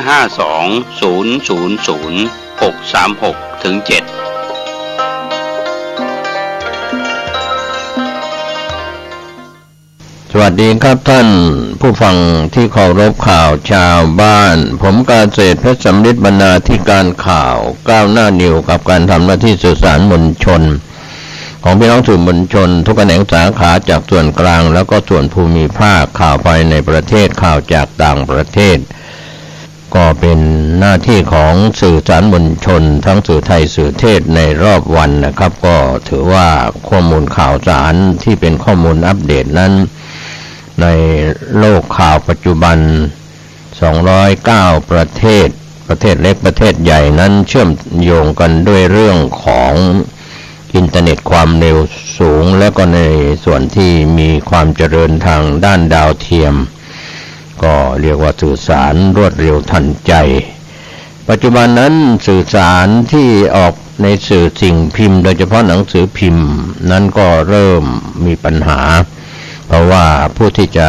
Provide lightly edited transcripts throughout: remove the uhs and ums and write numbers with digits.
0852 000 636-7สวัสดีครับท่านผู้ฟังที่เคารพข่าวชาวบ้านผมกาเกษตรเพชรสำริดบรรณาธิการข่าวก้าวหน้านิวกับการทำหน้าที่สื่อสารมวลชนของพี่น้องสื่อมวลชนทุกแขนงสาขาจากส่วนกลางแล้วก็ส่วนภูมิภาคข่าวภายในประเทศข่าวจากต่างประเทศก็เป็นหน้าที่ของสื่อสารมวลชนทั้งสื่อไทยสื่อเทศในรอบวันนะครับก็ถือว่าข้อมูลข่าวสารที่เป็นข้อมูลอัปเดตนั้นในโลกข่าวปัจจุบัน209ประเทศเล็กประเทศใหญ่นั้นเชื่อมโยงกันด้วยเรื่องของอินเทอร์เน็ตความเร็วสูงและก็ในส่วนที่มีความเจริญทางด้านดาวเทียมก็เรียกว่าสื่อสารรวดเร็วทันใจปัจจุบันนั้นสื่อสารที่ออกในสื่อสิ่งพิมพ์โดยเฉพาะหนังสือพิมพ์นั้นก็เริ่มมีปัญหาเพราะว่าผู้ที่จะ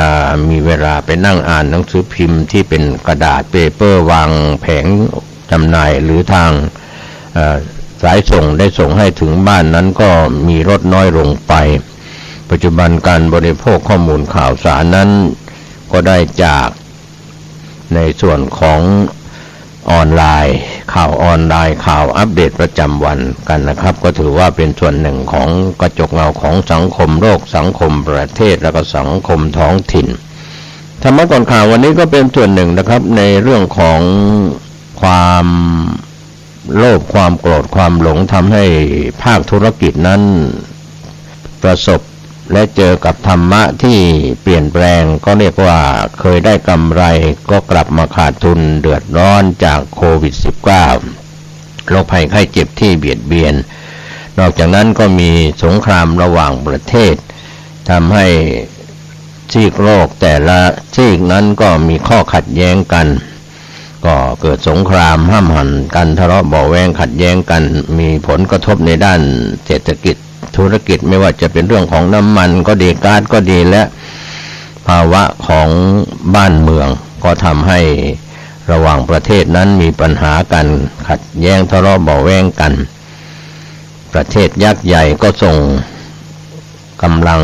มีเวลาไปนั่งอ่านหนังสือพิมพ์ที่เป็นกระดาษเปเปอร์วางแผงจำหน่ายหรือทางสายส่งได้ส่งให้ถึงบ้านนั้นก็มีลดน้อยลงไปปัจจุบันการบริโภคข้อมูลข่าวสารนั้นก็ได้จากในส่วนของออนไลน์ข่าวออนไลน์ข่าวอัปเดตประจำวันกันนะครับก็ถือว่าเป็นส่วนหนึ่งของกระจกเงาของสังคมโลกสังคมประเทศและก็สังคมท้องถิ่นธรรมะก่อนข่าววันนี้ก็เป็นส่วนหนึ่งนะครับในเรื่องของความโลภความโกรธความหลงทำให้ภาคธุรกิจนั้นประสบและเจอกับธรรมะที่เปลี่ยนแปลงก็เรียกว่าเคยได้กำไรก็กลับมาขาดทุนเดือดร้อนจากโควิด -19 โรคภัยไข้เจ็บที่เบียดเบียนนอกจากนั้นก็มีสงครามระหว่างประเทศทำให้ซีกโลกแต่ละซีกนั้นก็มีข้อขัดแย้งกันก็เกิดสงครามห้ำหั่นกันทะเลาะเบาะแว้งขัดแย้งกันมีผลกระทบในด้านเศรษฐกิจธุรกิจไม่ว่าจะเป็นเรื่องของน้ำมันก็ดีก๊าซก็ดีและภาวะของบ้านเมืองก็ทำให้ระหว่างประเทศนั้นมีปัญหากันขัดแย้งทะเลาะเบาะแว้งกันประเทศยักษ์ใหญ่ก็ส่งกำลัง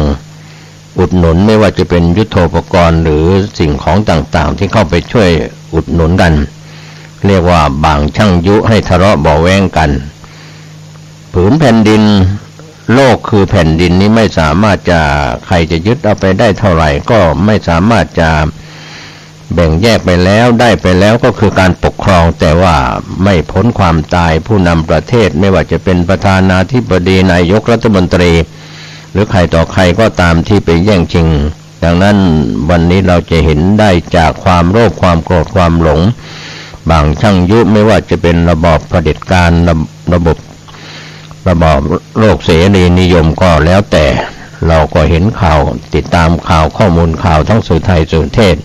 อุดหนุนไม่ว่าจะเป็นยุทโธปกรณ์หรือสิ่งของต่างๆที่เข้าไปช่วยอุดหนุนกันเรียกว่าบางชั่งยุให้ทะเลาะเบาะแว้งกันผืนแผ่นดินโลกคือแผ่นดินนี้ไม่สามารถจะใครจะยึดเอาไปได้เท่าไหร่ก็ไม่สามารถจะแบ่งแยกไปแล้วได้ไปแล้วก็คือการปกครองแต่ว่าไม่พ้นความตายผู้นำประเทศไม่ว่าจะเป็นประธานาธิบดีนายกรัฐมนตรีหรือใครต่อใครก็ตามที่ไปแย่งชิงดังนั้นวันนี้เราจะเห็นได้จากความโลภความโกรธความหลงบางชั่งยุไม่ว่าจะเป็นระบอบเผด็จการระบบโลกเสรีนิยมก็แล้วแต่เราก็เห็นข่าวติดตามข่าวข้อมูลข่าวทั้งสื่อไทยสื่อเทศ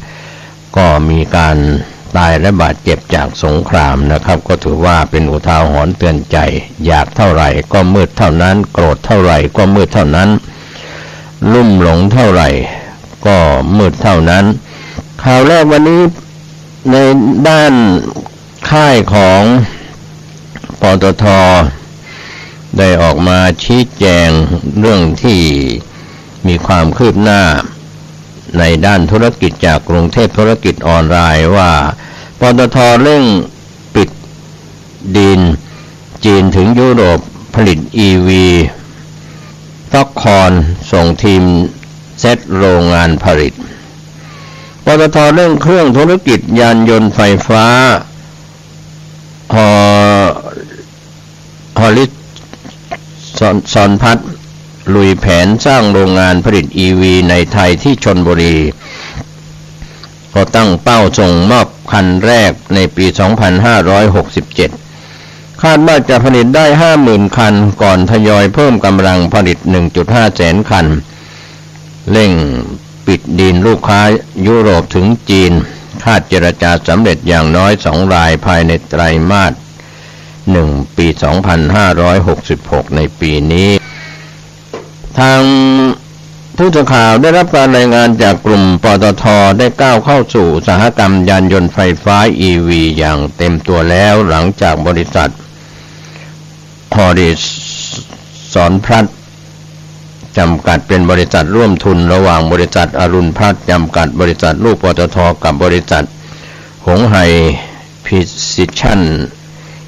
ก็มีการตายและบาดเจ็บจากสงครามนะครับก็ถือว่าเป็นอุทาหรณ์เตือนใจอยากเท่าไหร่ก็มืดเท่านั้นโกรธเท่าไหร่ก็มืดเท่านั้นลุ่มหลงเท่าไหร่ก็มืดเท่านั้นข่าวแรกวันนี้ในด้านค่ายของปตท.ได้ออกมาชี้แจงเรื่องที่มีความคืบหน้าในด้านธุรกิจจากกรุงเทพธุรกิจออนไลน์ว่าปตท.เร่งปิดดินจีนถึงยุโรปผลิต EV ต็อกคอนส่งทีมเซตโรงงานผลิตปตท.เร่งเครื่องธุรกิจยานยนต์ไฟฟ้าฮอลิซอนพัฒน์ลุยแผนสร้างโรงงานผลิต EV ในไทยที่ชลบุรีก็ตั้งเป้าส่งมอบคันแรกในปี 2567 คาดว่าจะผลิตได้ 50,000 คันก่อนทยอยเพิ่มกำลังผลิต 1.5 แสนคันเร่งปิดดีลลูกค้ายุโรปถึงจีนคาดเจรจาสำเร็จอย่างน้อย2รายภายในไตรมาส1ปี 2566 ในปีนี้ทาง ผู้สื่อข่าวได้รับการรายงานจากกลุ่มปตท.ได้ก้าวเข้าสู่อุตสาหกรรมยานยนต์ไฟฟ้า EV อย่างเต็มตัวแล้วหลังจากบริษัทฮอริซอนพลัสจำกัดเป็นบริษัทร่วมทุนระหว่างบริษัทอรุณพลัสจำกัดบริษัทลูกปตท.กับบริษัทหงส์ไฮพิซิชั่น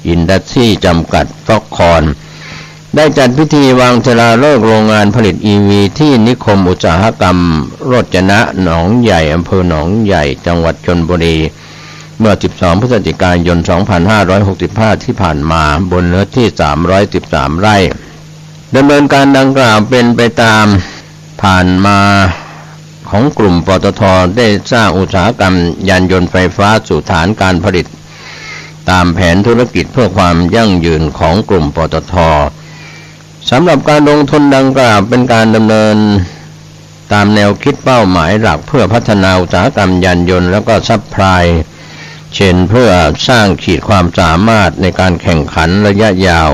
อินดัสทรีจำกัดฟ็อกคอนได้จัดพิธีวางศิลาฤกษ์โรงงานผลิต EV ที่นิคมอุตสาหกรรมโรจนะหนองใหญ่อำเภอหนองใหญ่จังหวัดชลบุรีเมื่อ 12 พฤศจิกายน 2565 ที่ผ่านมาบนเนื้อที่ 313 ไร่ดำเนินการดังกล่าวเป็นไปตามผ่านมาของกลุ่มปตท.ได้สร้างอุตสาหกรรมยานยนต์ไฟฟ้าสู่ฐานการผลิตตามแผนธุรกิจเพื่อความยั่งยืนของกลุ่มปตท.สำหรับการลงทุนดังกล่าวเป็นการดำเนินตามแนวคิดเป้าหมายหลักเพื่อพัฒนาอุตสาหกรรมยานยนต์แล้วก็ซัพพลายเชนเพื่อสร้างขีดความสามารถในการแข่งขันระยะยาว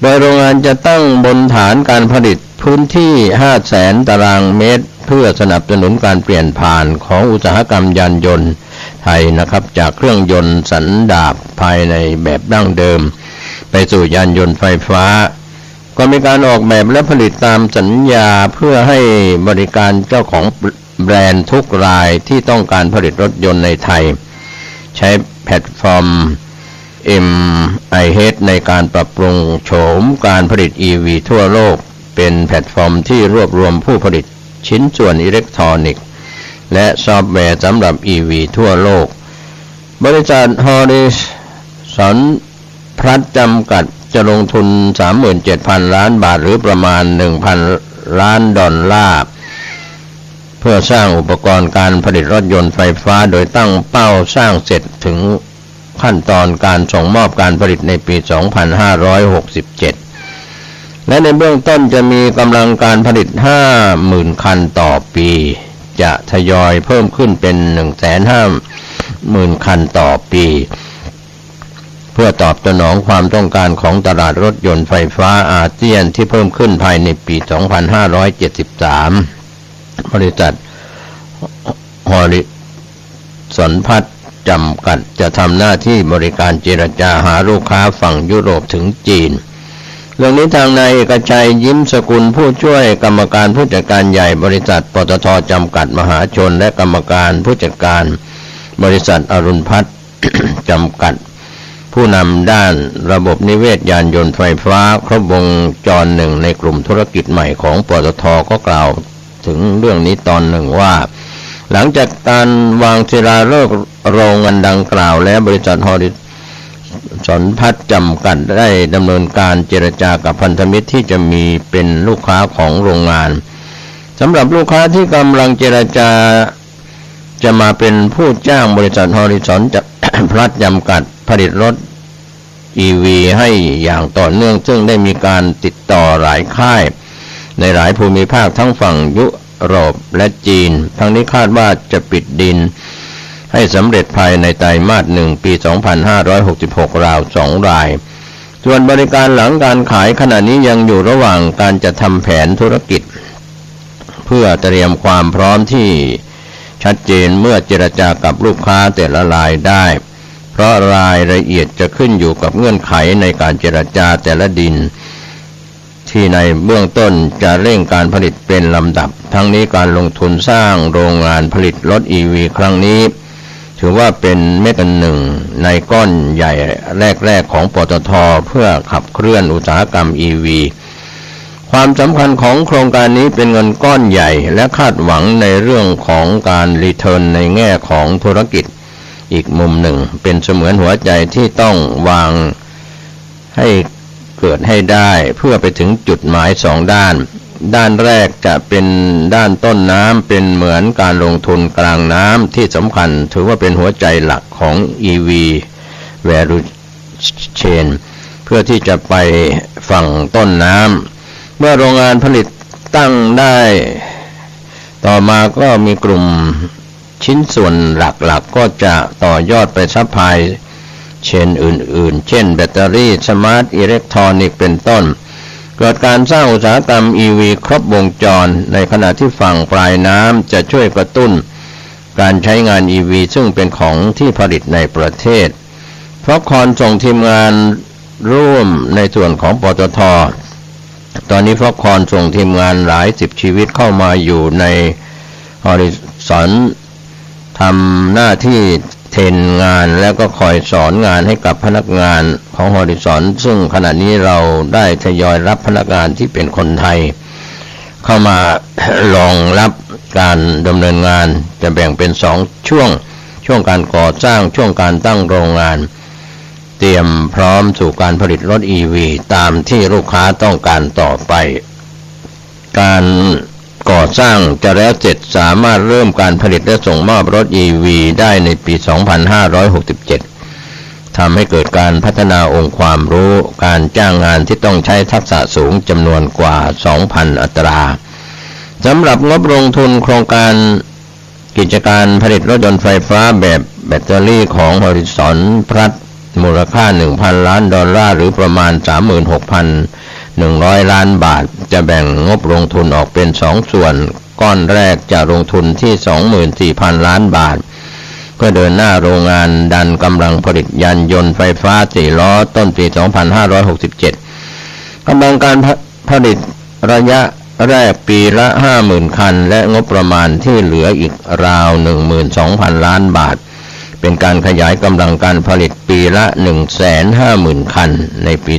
โดยโรงงานจะตั้งบนฐานการผลิตพื้นที่ 500,000 ตารางเมตรเพื่อสนับสนุนการเปลี่ยนผ่านของอุตสาหกรรมยานยนต์ไทยนะครับจากเครื่องยนต์สันดาปภายในแบบดั้งเดิมไปสู่ยานยนต์ไฟฟ้าก็มีการออกแบบและผลิตตามสัญญาเพื่อให้บริการเจ้าของแบรนด์ทุกรายที่ต้องการผลิตรถยนต์ในไทยใช้แพลตฟอร์ม MIH ในการปรับปรุงโฉมการผลิต EV ทั่วโลกเป็นแพลตฟอร์มที่รวบรวมผู้ผลิตชิ้นส่วนอิเล็กทรอนิกส์และซอฟต์แวร์สำหรับ EV ทั่วโลกบริษัทฮอริซอนพลัสจำกัดจะลงทุน 37,000 ล้านบาทหรือประมาณ 1,000 ล้านดอลลาร์เพื่อสร้างอุปกรณ์การผลิตรถยนต์ไฟฟ้าโดยตั้งเป้าสร้างเสร็จถึงขั้นตอนการส่งมอบการผลิตในปี 2567 และในเบื้องต้นจะมีกำลังการผลิต 50,000 คันต่อปีจะทยอยเพิ่มขึ้นเป็น 150,000 คันต่อปีเพื่อตอบสนองความต้องการของตลาดรถยนต์ไฟฟ้าอาเซียนที่เพิ่มขึ้นภายในปี 2573 บริษัทฮอริซอนพลัสจำกัดจะทำหน้าที่บริการเจรจาหาลูกค้าฝั่งยุโรปถึงจีนเรื่องนี้ทางนายเอกชัยยิ้มสกุลผู้ช่วยกรรมการผู้จัดการใหญ่บริษัทปตท.จำกัดมหาชนและกรรมการผู้จัดการบริษัทอรุณพัฒน์ จำกัดผู้นำด้านระบบนิเวศยานยนต์ไฟฟ้าครบวงจรหนึ่งในกลุ่มธุรกิจใหม่ของปตท.ก็กล่าวถึงเรื่องนี้ตอนหนึ่งว่าหลังจากการวางศิลาฤกษ์โรงงานดังกล่าวแล้วบริษัทฮอริซอนพลัสจำกัดได้ดำเนินการเจรจากับพันธมิตรที่จะมีเป็นลูกค้าของโรงงานสำหรับลูกค้าที่กำลังเจรจาจะมาเป็นผู้จ้างบริษัทฮอริซอนพลัสจำกัดผลิตรถ EV ให้อย่างต่อเนื่องซึ่งได้มีการติดต่อหลายค่ายในหลายภูมิภาคทั้งฝั่งยุโรปและจีนทั้งนี้คาดว่าจะปิดดินให้สำเร็จภายในไตรมาส 1 ปี 2566 ราว 2 รายส่วนบริการหลังการขายขณะนี้ยังอยู่ระหว่างการจัดทำแผนธุรกิจเพื่อเตรียมความพร้อมที่ชัดเจนเมื่อเจรจากับลูกค้าแต่ละรายได้เพราะรายละเอียดจะขึ้นอยู่กับเงื่อนไขในการเจรจาแต่ละดินที่ในเบื้องต้นจะเร่งการผลิตเป็นลำดับทั้งนี้การลงทุนสร้างโรงงานผลิตรถ EV ครั้งนี้ถือว่าเป็นเม็ดเงินหนึ่งในก้อนใหญ่แรกๆของปตท.เพื่อขับเคลื่อนอุตสาหกรรม EV ความสำคัญของโครงการนี้เป็นเงินก้อนใหญ่และคาดหวังในเรื่องของการรีเทิร์นในแง่ของธุรกิจอีกมุมหนึ่งเป็นเสมือนหัวใจที่ต้องวางให้เกิดให้ได้เพื่อไปถึงจุดหมายสองด้านด้านแรกจะเป็นด้านต้นน้ำเป็นเหมือนการลงทุนกลางน้ำที่สำคัญถือว่าเป็นหัวใจหลักของ EV Value Chain เพื่อที่จะไปฝั่งต้นน้ำเมื่อโรงงานผลิตตั้งได้ต่อมาก็มีกลุ่มชิ้นส่วนหลักๆก็จะต่อยอดไปซัพพลายเชนอื่นๆเช่นแบตเตอรี่สมาร์ทอิเล็กทรอนิกส์เป็นต้น เกิดการสร้างอุตสาหกรรม EV ครบวงจรในขณะที่ฝั่งปลายน้ำจะช่วยกระตุ้นการใช้งาน EV ซึ่งเป็นของที่ผลิตในประเทศเพราะคอนส่งทีมงานร่วมในส่วนของปตท.ตอนนี้ฟ็อกคอนส่งทีมงานหลายสิบชีวิตเข้ามาอยู่ในฮอริซอนทำหน้าที่เทรนงานแล้วก็คอยสอนงานให้กับพนักงานของฮอริซอนซึ่งขณะนี้เราได้ทยอยรับพนักงานที่เป็นคนไทยเข้ามารองรับการดำเนินงานจะแบ่งเป็น2ช่วงการก่อสร้างช่วงการตั้งโรงงานเตรียมพร้อมสู่การผลิตรถ EV ตามที่ลูกค้าต้องการต่อไปการก่อสร้างจะแล้วเสร็จสามารถเริ่มการผลิตและส่งมอบรถ EV ได้ในปี 2567 ทำให้เกิดการพัฒนาองค์ความรู้การจ้างงานที่ต้องใช้ทักษะสูงจำนวนกว่า 2,000 อัตราสำหรับงบลงทุนโครงการกิจการผลิตรถยนต์ไฟฟ้าแบบแบตเตอรี่ของ Horizon Plus มูลค่า $1,000 ล้านหรือประมาณ 36,100 ล้านบาทจะแบ่งงบลงทุนออกเป็น2ส่วนก้อนแรกจะลงทุนที่ 24,000 ล้านบาทเพื่อเดินหน้าโรงงานดันกำลังผลิตยานยนต์ไฟฟ้า4ล้อต้นปี 2567 กำลังการผลิตระยะแรกปีละ 50,000 คันและงบประมาณที่เหลืออีกราว 12,000 ล้านบาทเป็นการขยายกำลังการผลิตปีละ 150,000 คันในปี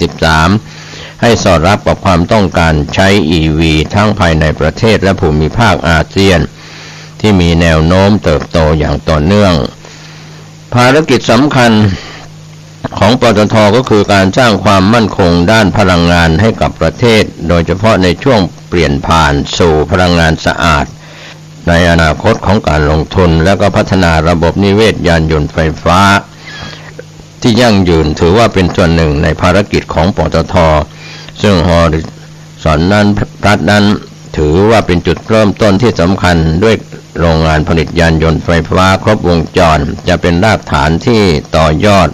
2573 ให้สอดรับกับความต้องการใช้ EV ทั้งภายในประเทศและภูมิภาคอาเซียนที่มีแนวโน้มเติบโตอย่างต่อเนื่องภารกิจสำคัญของปตท.ก็คือการสร้างความมั่นคงด้านพลังงานให้กับประเทศโดยเฉพาะในช่วงเปลี่ยนผ่านสู่พลังงานสะอาดในอนาคตของการลงทุนและก็พัฒนาระบบนิเวศยานยนต์ไฟฟ้าที่ยั่งยืนถือว่าเป็นส่วนหนึ่งในภารกิจของปตท.ซึ่งฮอริซอนนั้นพลัสนั้นถือว่าเป็นจุดเริ่มต้นที่สำคัญด้วยโรงงานผลิตยานยนต์ไฟฟ้าครบวงจรจะเป็นรากฐานที่ต่อยอด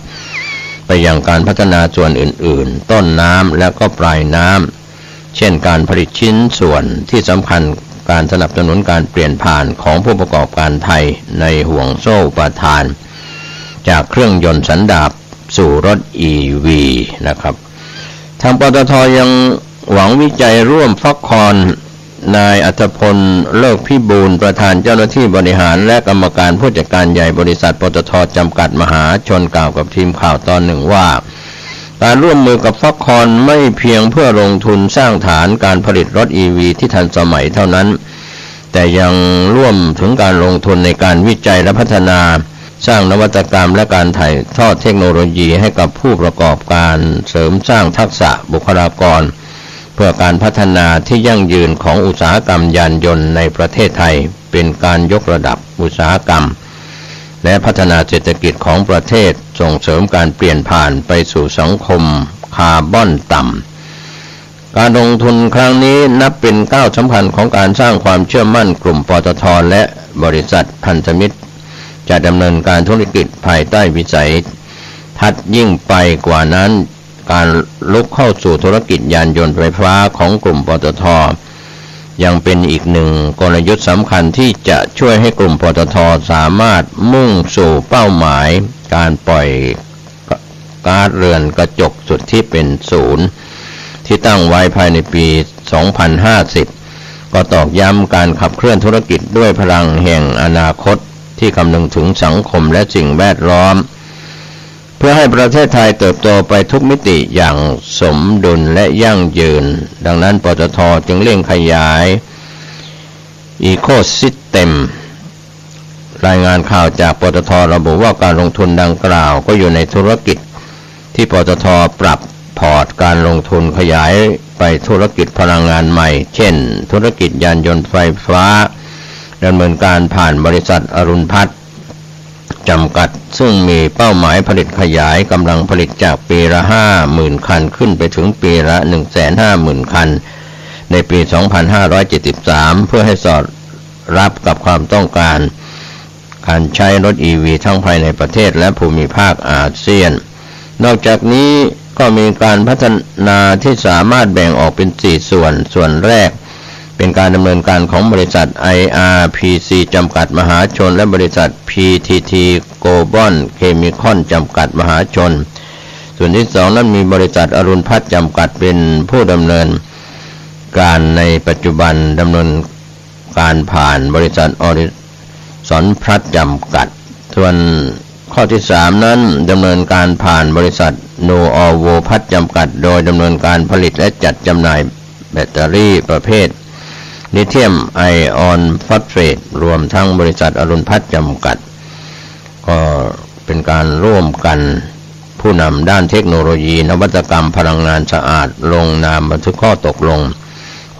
ไปยังการพัฒนาส่วนอื่นๆต้นน้ำและก็ปลายน้ำเช่นการผลิตชิ้นส่วนที่สำคัญการสนับสนุนการเปลี่ยนผ่านของผู้ประกอบการไทยในห่วงโซ่อุปทานจากเครื่องยนต์สันดาปสู่รถ EV นะครับทางปตท.ยังหวังวิจัยร่วมฟ็อกคอนนายอัธพลเลิกพิบูลประธานเจ้าหน้าที่บริหารและกรรมการผู้จัดการใหญ่บริษัทปตท.จำกัดมหาชนกล่าวกับทีมข่าวตอนหนึ่งว่าการร่วมมือกับฟ็อกคอนไม่เพียงเพื่อลงทุนสร้างฐานการผลิตรถ EV ที่ทันสมัยเท่านั้นแต่ยังร่วมถึงการลงทุนในการวิจัยและพัฒนาสร้างนวัตกรรมและการถ่ายทอดเทคโนโลยีให้กับผู้ประกอบการเสริมสร้างทักษะบุคลากรเพื่อการพัฒนาที่ยั่งยืนของอุตสาหกรรมยานยนต์ในประเทศไทยเป็นการยกระดับอุตสาหกรรมและพัฒนาเศรษฐกิจของประเทศส่งเสริมการเปลี่ยนผ่านไปสู่สังคมคาร์บอนต่ำการลงทุนครั้งนี้นับเป็นก้าวสำคัญของการสร้างความเชื่อมั่นกลุ่มปตท.และบริษัทพันธมิตรจะดำเนินการธุรกิจภายใต้วิสัยทัศน์ยิ่งไปกว่านั้นการลุกเข้าสู่ธุรกิจยานยนต์ไฟฟ้าของกลุ่มปตท.ยังเป็นอีกหนึ่งกลยุทธ์สำคัญที่จะช่วยให้กลุ่มปตท.สามารถมุ่งสู่เป้าหมายการปล่อยก๊าซเรือนกระจกสุทธิเป็นศูนย์ที่ตั้งไว้ภายในปี 2050 ก็ตอกย้ำการขับเคลื่อนธุรกิจด้วยพลังแห่งอนาคตที่คำนึงถึงสังคมและสิ่งแวดล้อมเพื่อให้ประเทศไทยเติบโตไปทุกมิติอย่างสมดุลและยั่งยืนดังนั้นปตท.จึงเร่งขยายอีโคซิสเต็มรายงานข่าวจากปตท.ระบุว่าการลงทุนดังกล่าวก็อยู่ในธุรกิจที่ปตท.ปรับพอร์ตการลงทุนขยายไปธุรกิจพลังงานใหม่เช่นธุรกิจยานยนต์ไฟฟ้าดำเนินการผ่านบริษัทอรุณพัฒน์จำกัดซึ่งมีเป้าหมายผลิตขยายกำลังผลิตจากปีละ 50,000 คันขึ้นไปถึงปีละ 150,000 คันในปี 2573 เพื่อให้สอดรับกับความต้องการการใช้รถ EV ทั้งภายในประเทศและภูมิภาคอาเซียนนอกจากนี้ ก็มีการพัฒนาที่สามารถแบ่งออกเป็น4ส่วนแรกเป็นการดำเนินการของบริษัท IRPC จำกัดมหาชนและบริษัท PTT Global Chemical จำกัดมหาชนส่วนที่2นั้นมีบริษัทอรุณพัฒน์จำกัดเป็นผู้ดำเนินการในปัจจุบันดำเนินการผ่านบริษัทอริสรพลัสจำกัดส่วนข้อที่3นั้นดำเนินการผ่านบริษัทโนออโวพัฒน์จำกัดโดยดำเนินการผลิตและจัดจำหน่ายแบตเตอรี่ประเภทลิเธียมไอออนฟอสเฟตรวมทั้งบริษัทอรุณพัฒน์จำกัดก็เป็นการร่วมกันผู้นำด้านเทคโนโลยีนวัตกรรมพลังงานสะอาดลงนามบันทึกข้อตกลง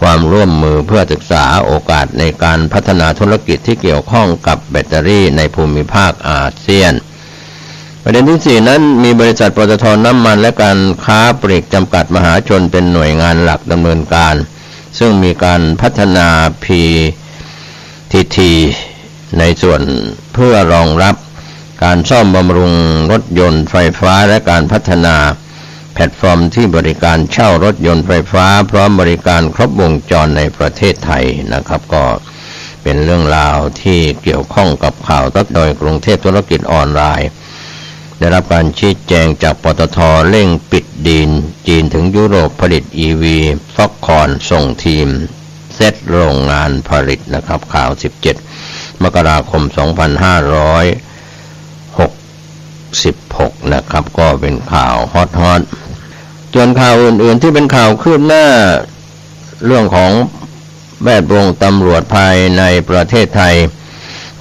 ความร่วมมือเพื่อศึกษาโอกาสในการพัฒนาธุรกิจที่เกี่ยวข้องกับแบตเตอรี่ในภูมิภาคอาเซียนประเด็นที่4นั้นมีบริษัทปตท.น้ำมันและการค้าปลีกจำกัดมหาชนเป็นหน่วยงานหลักดำเนินการซึ่งมีการพัฒนา PTT ในส่วนเพื่อรองรับการซ่อมบำรุงรถยนต์ไฟฟ้าและการพัฒนาแพลตฟอร์มที่บริการเช่ารถยนต์ไฟฟ้าพร้อมบริการครบวงจรในประเทศไทยนะครับก็เป็นเรื่องราวที่เกี่ยวข้องกับข่าวโดยกรุงเทพธุรกิจออนไลน์ได้รับการชี้แจงจากปตท.เร่งปิดดีลจีนถึงยุโรปผลิต EV ฟ็อกคอร์นส่งทีมเซตโรงงานผลิตนะครับข่าว17 มกราคม 2566นะครับก็เป็นข่าวฮอตส่วนข่าวอื่นๆที่เป็นข่าวคืบหน้าเรื่องของแวดวงตำรวจภายในประเทศไทย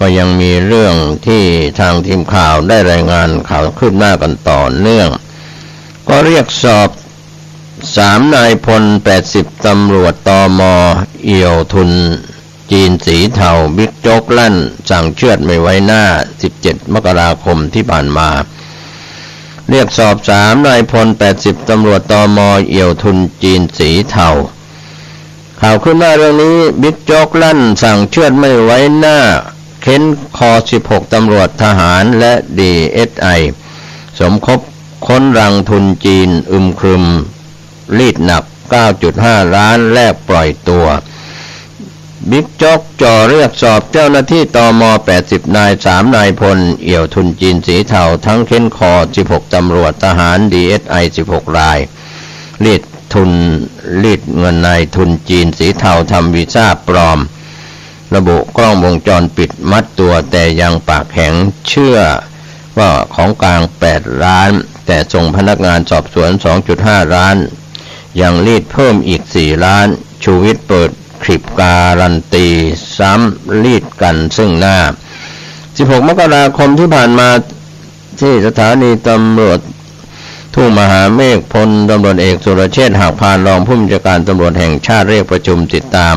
ก็ยังมีเรื่องที่ทางทีมข่าวได้รายงานข่าวคืบหน้ากันต่อเนื่องก็เรียกสอบ3นายพล80ตำรวจตม.เอี่ยวทุนจีนสีเทาบิ๊กโจ๊กลั่นสั่งเชือดไม่ไว้หน้า17 มกราคมที่ผ่านมาเรียกสอบ3นายพล80ตำรวจตม.เอี่ยวทุนจีนสีเทาข่าวขึ้นหน้าเรื่องนี้บิ๊กโจ๊กลั่นสั่งเชือดไม่ไว้หน้าเค้นคอ16ตำรวจทหารและ DSI สมคบค้นรังทุนจีนครึมรีดหนัก 9.5 ล้านแลกปล่อยตัวบิ๊กโจ๊กจ่อเรียกสอบเจ้าหน้าที่ตม80นาย3นายพลเอี่ยวทุนจีนสีเทาทั้งเค้นคอ16ตำรวจทหาร DSI 16รายรีดเงินนายทุนจีนสีเทาทำวีซ่าปลอมระบุกล้องวงจรปิดมัดตัวแต่ยังปากแข็งเชื่อว่าของกลาง8ล้านแต่ส่งพนักงานสอบสวน 2.5 ล้านยังรีดเพิ่มอีก4ล้านชูวิทย์เปิดคลิปการันตีซ้ำรีดกันซึ่งหน้า16 มกราคมที่ผ่านมาที่สถานีตำรวจทุ่งมหาเมฆพลตำรวจเอกสุรเชษฐ์หักพานรองผู้บัญชาการตำรวจแห่งชาติเรียกประชุมติดตาม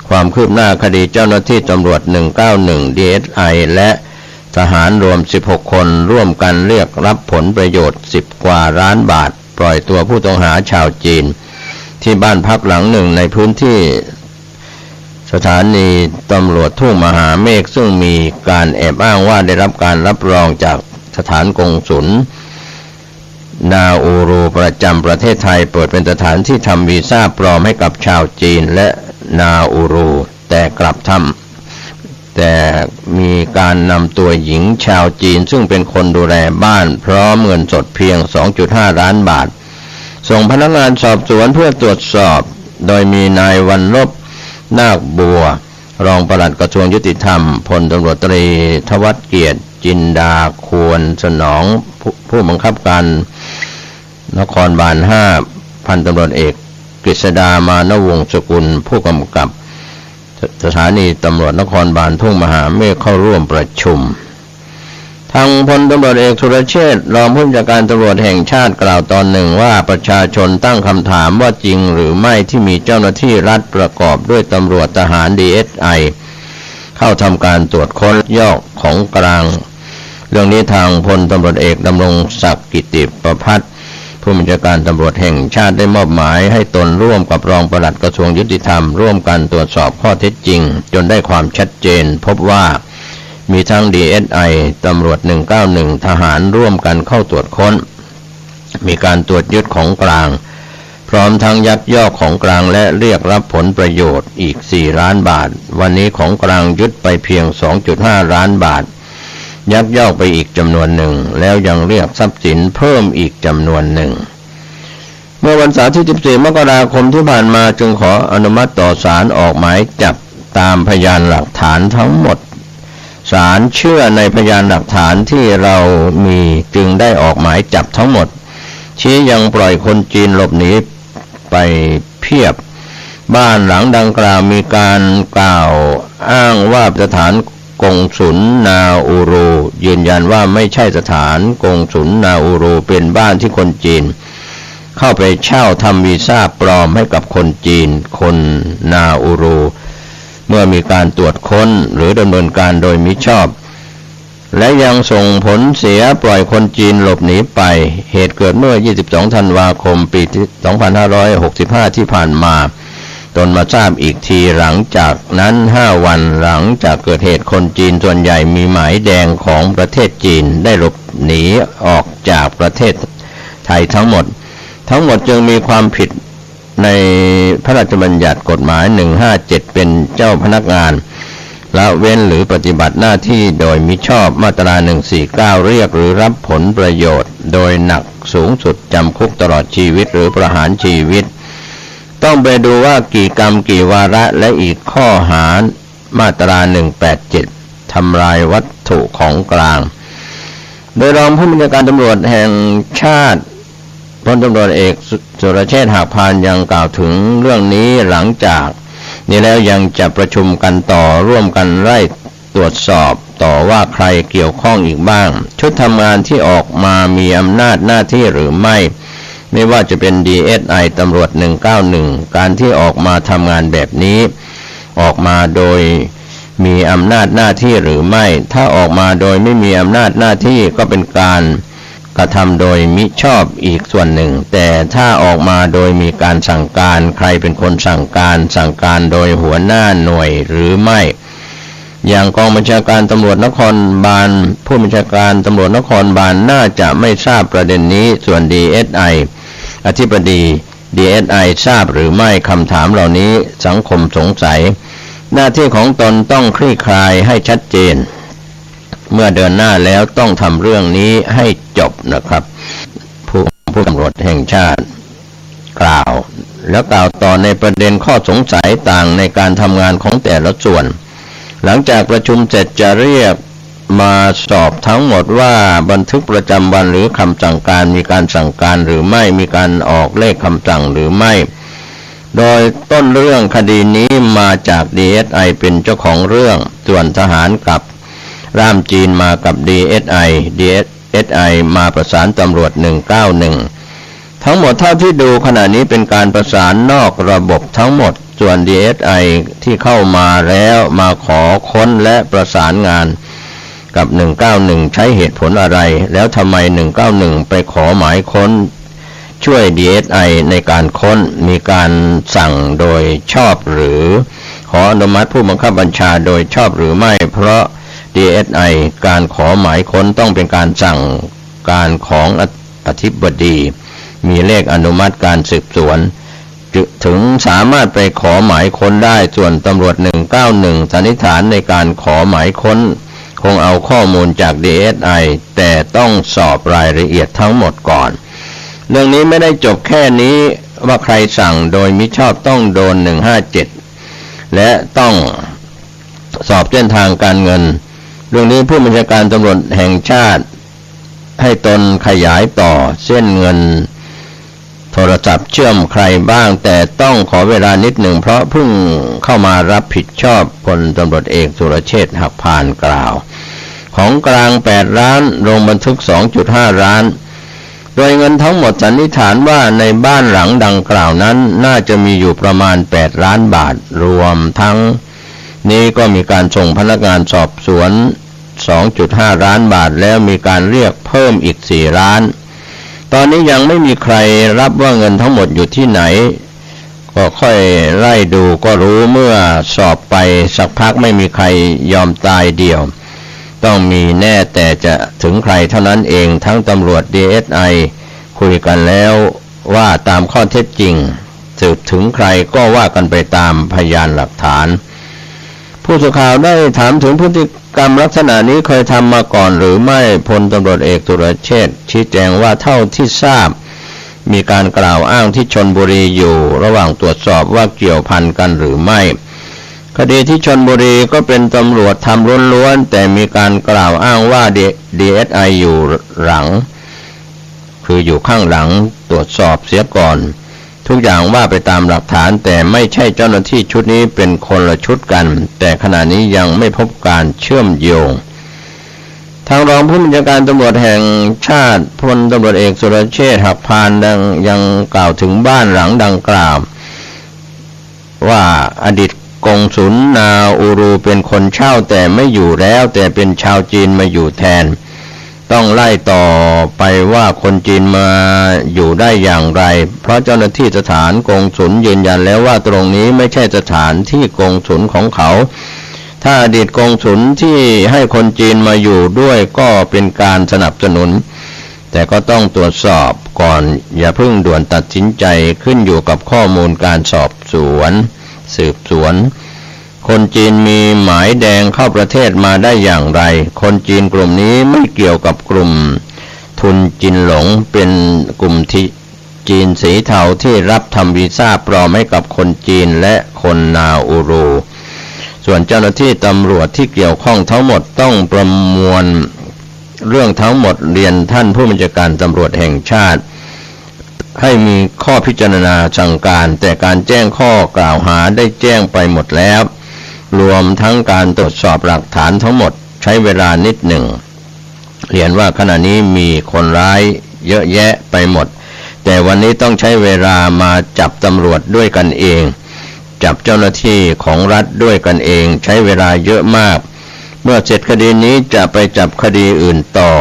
ความคืบหน้าคดีเจ้าหน้าที่ตำรวจ191 DSI และทหารรวม16คนร่วมกันเรียกรับผลประโยชน์10กว่าล้านบาทปล่อยตัวผู้ต้องหาชาวจีนที่บ้านพักหลังหนึ่งในพื้นที่สถานีตำรวจทุ่งมหาเมฆซึ่งมีการแอบอ้างว่าได้รับการรับรองจากสถานกงสุลนาอูรูประจำประเทศไทยเปิดเป็นสถานที่ทำวีซ่าปลอมให้กับชาวจีนและนาอูรูแต่กลับมีการนำตัวหญิงชาวจีนซึ่งเป็นคนดูแลบ้านพร้อมเงินสดเพียง 2.5 ล้านบาทส่งพนักงานสอบสวนเพื่อตรวจสอบโดยมีนายวันลบนาคบัวรองปลัดกระทรวงยุติธรรมพลตำรวจตรีทวัฒน์เกียรติจินดาควรสนองผู้บังคับการนครบาล5พันตำรวจเอกกฤษดามานวงศ์สกุลผู้กำกับสถานีตำรวจนครบาลทุ่งมหาเมฆเข้าร่วมประชุมทางพลตำรวจเอกสุรเชษฐ์รองผู้บัญชาการตำรวจแห่งชาติกล่าวตอนหนึ่งว่าประชาชนตั้งคำถามว่าจริงหรือไม่ที่มีเจ้าหน้าที่รัฐประกอบด้วยตำรวจทหาร DSI เข้าทำการตรวจค้นยอกของกลางเรื่องนี้ทางพลตำรวจเอกดำรงศักดิ์กิติประภัสผู้บัญชาการตำรวจแห่งชาติได้มอบหมายให้ตนร่วมกับรองปลัดกระทรวงยุติธรรมร่วมกันตรวจสอบข้อเท็จจริงจนได้ความชัดเจนพบว่ามีทั้ง DSI ตำรวจ191ทหารร่วมกันเข้าตรวจค้น มีการตรวจยึดของกลางพร้อมทั้งยักยอกของกลางและเรียกรับผลประโยชน์อีก4 ล้านบาทวันนี้ของกลางยึดไปเพียง 2.5 ล้านบาทยักยอกไปอีกจำนวนหนึ่งแล้วยังเรียกทรัพย์สินเพิ่มอีกจำนวนหนึ่งเมื่อวันเสาร์ที่ 14 มกราคมที่ผ่านมาจึงขออนุมัติต่อศาลออกหมายจับตามพยานหลักฐานทั้งหมดศาลเชื่อในพยานหลักฐานที่เรามีจึงได้ออกหมายจับทั้งหมดชี้ยังปล่อยคนจีนหลบหนีไปเพียบบ้านหลังดังกล่าวมีการกล่าวอ้างว่าสถานกงสุลนาอูรูยืนยันว่าไม่ใช่สถานกงสุลนาอูรูเป็นบ้านที่คนจีนเข้าไปเช่าทำวีซ่าปลอมให้กับคนจีนคนนาอูรูเมื่อมีการตรวจค้นหรือดำเนินการโดยมิชอบและยังส่งผลเสียปล่อยคนจีนหลบหนีไปเหตุเกิดเมื่อ 22 ธันวาคม ปี 2565 ที่ผ่านมาตนมาทราบอีกทีหลังจากนั้น 5 วันหลังจากเกิดเหตุคนจีนส่วนใหญ่มีหมายแดงของประเทศจีนได้หลบหนีออกจากประเทศไทยทั้งหมดจึงมีความผิดในพระราชบัญญัติกฎหมาย 157 เป็นเจ้าพนักงานละเว้นหรือปฏิบัติหน้าที่โดยมิชอบมาตรา 149 เรียกหรือรับผลประโยชน์โดยหนักสูงสุดจำคุกตลอดชีวิตหรือประหารชีวิตต้องไปดูว่ากี่กรรมกี่วาระและอีกข้อหามาตรา 187 ทำลายวัตถุของกลางโดยรองผู้บัญชาการตำรวจแห่งชาติพลตำรวจเอกสุรเชษฐ์ หักพานยังกล่าวถึงเรื่องนี้หลังจากนี้แล้วยังจะประชุมกันต่อร่วมกันไล่ตรวจสอบต่อว่าใครเกี่ยวข้องอีกบ้างชุดทำงานที่ออกมามีอำนาจหน้าที่หรือไม่ว่าจะเป็น DSI ตำรวจ 191 การที่ออกมาทำงานแบบนี้ออกมาโดยมีอำนาจหน้าที่หรือไม่ถ้าออกมาโดยไม่มีอำนาจหน้าที่ก็เป็นการกระทำโดยมิชอบอีกส่วนหนึ่งแต่ถ้าออกมาโดยมีการสั่งการใครเป็นคนสั่งการโดยหัวหน้าหน่วยหรือไม่อย่างกองบัญชาการตำรวจนครบาลผู้บัญชาการตำรวจนครบาลน่าจะไม่ทราบประเด็นนี้ส่วน DSI อธิบดี DSI ทราบหรือไม่คำถามเหล่านี้สังคมสงสัยหน้าที่ของตนต้องคลี่คลายให้ชัดเจนเมื่อเดินหน้าแล้วต้องทำเรื่องนี้ให้จบนะครับผู้ตำรวจแห่งชาติกล่าวแล้วกล่าวต่อในประเด็นข้อสงสัยต่างในการทำงานของแต่ละส่วนหลังจากประชุมเสร็จจะเรียกมาสอบทั้งหมดว่าบันทึกประจำวันหรือคำสั่งการมีการสั่งการหรือไม่มีการออกเลขคำสั่งหรือไม่โดยต้นเรื่องคดีนี้มาจาก DSI เป็นเจ้าของเรื่องส่วนทหารกับร่ามจีนมากับ DSI มาประสานตำรวจ 191 ทั้งหมดเท่าที่ดูขณะนี้เป็นการประสานนอกระบบทั้งหมดส่วน DSI ที่เข้ามาแล้วมาขอค้นและประสานงานกับ 191 ใช้เหตุผลอะไรแล้วทำไม 191 ไปขอหมายค้นช่วย DSI ในการค้นมีการสั่งโดยชอบหรือขออนุมัติผู้บังคับบัญชาโดยชอบหรือไม่เพราะ DSI การขอหมายค้นต้องเป็นการสั่งการของอธิบดีมีเลขอนุมัติการสืบสวนถึงสามารถไปขอหมายค้นได้ส่วนตำรวจ 191 สันนิษฐานในการขอหมายค้นคงเอาข้อมูลจาก DSI แต่ต้องสอบรายละเอียดทั้งหมดก่อนเรื่องนี้ไม่ได้จบแค่นี้ว่าใครสั่งโดยมิชอบต้องโดน 157 และต้องสอบเส้นทางการเงินเรื่องนี้ผู้บัญชาการตำรวจแห่งชาติให้ตนขยายต่อเส้นเงินโทรศัพท์เชื่อมใครบ้างแต่ต้องขอเวลานิดหนึ่งเพราะเพิ่งเข้ามารับผิดชอบพลตำรวจเอกสุรเชษฐ์ หักพานกล่าวของกลาง8 ล้านลงบันทึก 2.5 ล้านโดยเงินทั้งหมดสันนิษฐานว่าในบ้านหลังดังกล่าวนั้นน่าจะมีอยู่ประมาณ8 ล้านบาทรวมทั้งนี้ก็มีการส่งพนักงานสอบสวน 2.5 ล้านบาทแล้วมีการเรียกเพิ่มอีก4 ล้านตอนนี้ยังไม่มีใครรับว่าเงินทั้งหมดอยู่ที่ไหนก็ค่อยไล่ดูก็รู้เมื่อสอบไปสักพักไม่มีใครยอมตายเดี่ยวต้องมีแน่แต่จะถึงใครเท่านั้นเองทั้งตำรวจ DSI คุยกันแล้วว่าตามข้อเท็จจริงสืบถึงใครก็ว่ากันไปตามพยานหลักฐานผู้สื่อข่าวได้ถามถึงพฤติกรรมลักษณะนี้เคยทำมาก่อนหรือไม่พลตำรวจเอกสุรเชษฐ์ชี้แจงว่าเท่าที่ทราบมีการกล่าวอ้างที่ชลบุรีอยู่ระหว่างตรวจสอบว่าเกี่ยวพันกันหรือไม่คดีที่ชลบุรีก็เป็นตำรวจทำล้วนๆแต่มีการกล่าวอ้างว่า DSI อยู่หลังคืออยู่ข้างหลังตรวจสอบเสียก่อนทุกอย่างว่าไปตามหลักฐานแต่ไม่ใช่เจ้าหน้าที่ชุดนี้เป็นคนละชุดกันแต่ขณะนี้ยังไม่พบการเชื่อมโยงทางรองผู้บัญชาการตำรวจแห่งชาติพลตำรวจเอกสุรเชษฐ์หักพานยังกล่าวถึงบ้านหลังดังกล่าวว่าอดีตกงสุลนาอูรูเป็นคนเช่าแต่ไม่อยู่แล้วแต่เป็นชาวจีนมาอยู่แทนต้องไล่ต่อไปว่าคนจีนมาอยู่ได้อย่างไรเพราะเจ้าหน้าที่สถานกงสุลยืนยันแล้วว่าตรงนี้ไม่ใช่สถานที่กงสุลของเขาถ้าอดีตกงสุลที่ให้คนจีนมาอยู่ด้วยก็เป็นการสนับสนุนแต่ก็ต้องตรวจสอบก่อนอย่าเพิ่งด่วนตัดสินใจขึ้นอยู่กับข้อมูลการสอบสวนสืบสวนคนจีนมีหมายแดงเข้าประเทศมาได้อย่างไรคนจีนกลุ่มนี้ไม่เกี่ยวกับกลุ่มทุนจีนหลงเป็นกลุ่มที่จีนสีเทาที่รับทำวีซ่าปลอมให้กับคนจีนและคนนาอูรูส่วนเจ้าหน้าที่ตำรวจที่เกี่ยวข้องทั้งหมดต้องประมวลเรื่องทั้งหมดเรียนท่านผู้บัญชาการตำรวจแห่งชาติให้มีข้อพิจารณาสั่งการแต่การแจ้งข้อกล่าวหาได้แจ้งไปหมดแล้วรวมทั้งการตรวจสอบหลักฐานทั้งหมดใช้เวลานิดหนึ่งเรียนว่าขณะนี้มีคนร้ายเยอะแยะไปหมดแต่วันนี้ต้องใช้เวลามาจับตำรวจด้วยกันเองจับเจ้าหน้าที่ของรัฐด้วยกันเองใช้เวลาเยอะมากเมื่อเสร็จคดีนี้จะไปจับคดีอื่นต่อ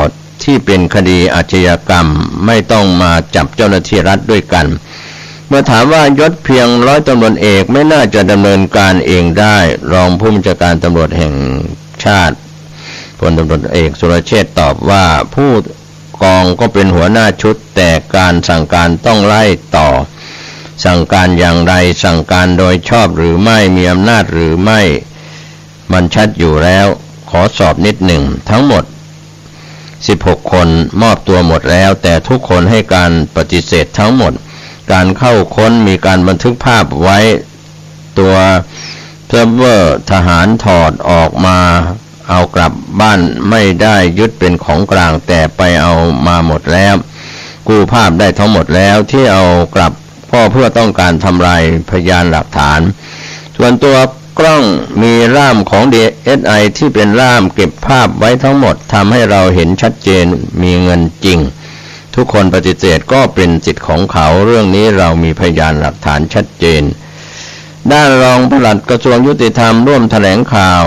ที่เป็นคดีอาชญากรรมไม่ต้องมาจับเจ้าหน้าที่รัฐด้วยกันเมื่อถามว่ายศเพียงร้อยตำรวจเอกไม่น่าจะดำเนินการเองได้รองผู้บัญชาการตำรวจแห่งชาติพลตำรวจเอกสุรเชษฐ์ตอบว่าผู้กองก็เป็นหัวหน้าชุดแต่การสั่งการต้องไล่ต่อสั่งการอย่างไรสั่งการโดยชอบหรือไม่มีอำนาจหรือไม่มันชัดอยู่แล้วขอสอบนิดหนึ่งทั้งหมด16คนมอบตัวหมดแล้วแต่ทุกคนให้การปฏิเสธทั้งหมดการเข้าค้นมีการบันทึกภาพไว้ตัวเซิร์ฟเวอร์ทหารถอดออกมาเอากลับบ้านไม่ได้ยึดเป็นของกลางแต่ไปเอามาหมดแล้วกู้ภาพได้ทั้งหมดแล้วที่เอากลับก็เพื่อต้องการทำลายพยานหลักฐานส่วนตัวกล้องมีร่ามของ DSI ที่เป็นร่ามเก็บภาพไว้ทั้งหมดทำให้เราเห็นชัดเจนมีเงินจริงทุกคนปฏิเสธก็เป็นสิทธิ์ของเขาเรื่องนี้เรามีพยานหลักฐานชัดเจนด้านรองปลัดกระทรวงยุติธรรมร่วมแถลงข่าว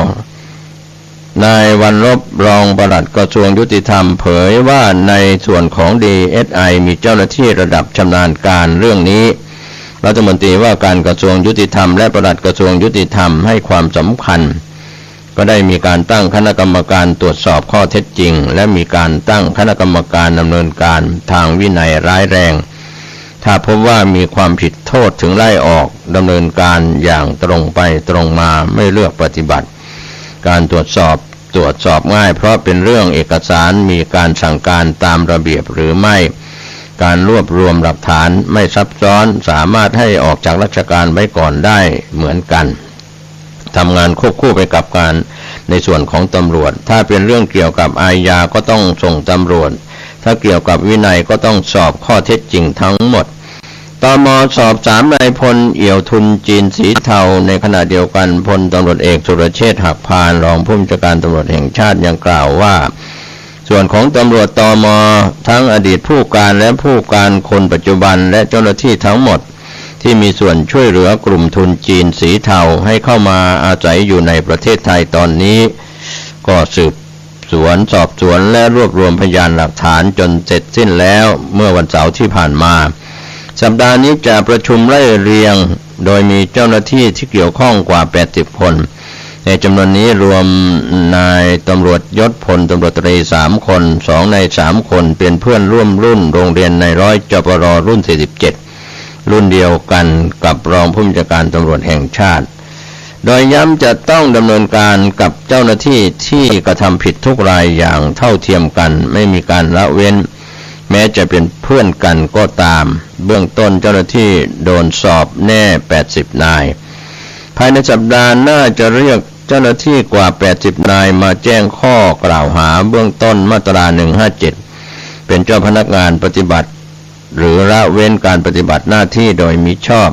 นายวันลบรองปลัดกระทรวงยุติธรรมเผยว่าในส่วนของ DSI มีเจ้าหน้าที่ระดับชำนาญการเรื่องนี้รัฐมนตรีว่าการกระทรวงยุติธรรมและปลัดกระทรวงยุติธรรมให้ความสำคัญก็ได้มีการตั้งคณะกรรมการตรวจสอบข้อเท็จจริงและมีการตั้งคณะกรรมการดำเนินการทางวินัยร้ายแรงถ้าพบว่ามีความผิดโทษถึงไล่ออกดำเนินการอย่างตรงไปตรงมาไม่เลือกปฏิบัติการตรวจสอบง่ายเพราะเป็นเรื่องเอกสารมีการสั่งการตามระเบียบหรือไม่การรวบรวมหลักฐานไม่ซับซ้อนสามารถให้ออกจากราชการไว้ก่อนได้เหมือนกันทำงานควบคู่ไปกับการในส่วนของตำรวจถ้าเป็นเรื่องเกี่ยวกับอาญาก็ต้องส่งตำรวจถ้าเกี่ยวกับวินัยก็ต้องสอบข้อเท็จจริงทั้งหมดตม.สอบ3นายพลเอี่ยวทุนจีนสีเทาในขณะเดียวกันพลตำรวจเอกสุรเชษฐ์หักพานรองผู้บัญชาการตำรวจแห่งชาติยังกล่าวว่าส่วนของตำรวจตม.ทั้งอดีตผู้การและผู้การคนปัจจุบันและเจ้าหน้าที่ทั้งหมดที่มีส่วนช่วยเหลือกลุ่มทุนจีนสีเทาให้เข้ามาอาศัยอยู่ในประเทศไทยตอนนี้ก็สืบสวนสอบสวนและรวบรวมพยานหลักฐานจนเสร็จสิ้นแล้วเมื่อวันเสาร์ที่ผ่านมาสัปดาห์นี้จะประชุมไล่เรียงโดยมีเจ้าหน้าที่ที่เกี่ยวข้องกว่า80คน ในจำนวนนี้รวมนายตำรวจยศพลตำรวจตรี3 คน2 ใน 3 คนเป็นเพื่อนร่วมรุ่นโรงเรียนนายร้อยจปรรุ่น47รุ่นเดียวกันกับรองผู้บัญชาการตำรวจแห่งชาติโดยย้ำจะต้องดำเนินการกับเจ้าหน้าที่ที่กระทำผิดทุกรายอย่างเท่าเทียมกันไม่มีการละเว้นแม้จะเป็นเพื่อนกันก็ตามเบื้องต้นเจ้าหน้าที่โดนสอบแน่80 นายภายในสัปดาห์หน้าจะเรียกเจ้าหน้าที่กว่า80 นายมาแจ้งข้อกล่าวหาเบื้องต้นมาตรา157เป็นเจ้าพนักงานปฏิบัติหรือละเว้นการปฏิบัติหน้าที่โดยมิชอบ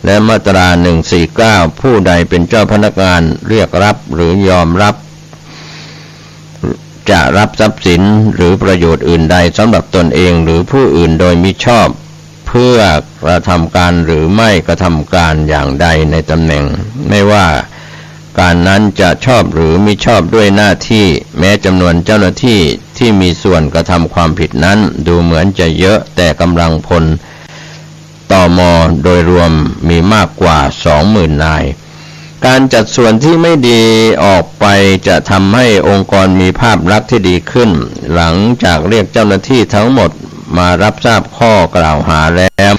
และมาตรา149ผู้ใดเป็นเจ้าพนักงานเรียกรับหรือยอมรับจะรับทรัพย์สินหรือประโยชน์อื่นใดสำหรับตนเองหรือผู้อื่นโดยมิชอบเพื่อกระทำการหรือไม่กระทำการอย่างใดในตำแหน่งไม่ว่าการนั้นจะชอบหรือมิชอบด้วยหน้าที่แม้จำนวนเจ้าหน้าที่ที่มีส่วนกระทำความผิดนั้นดูเหมือนจะเยอะแต่กำลังพลตม.โดยรวมมีมากกว่า 20,000 นายการจัดส่วนที่ไม่ดีออกไปจะทำให้องค์กรมีภาพลักษณ์ที่ดีขึ้นหลังจากเรียกเจ้าหน้าที่ทั้งหมดมารับทราบข้อกล่าวหาแล้ว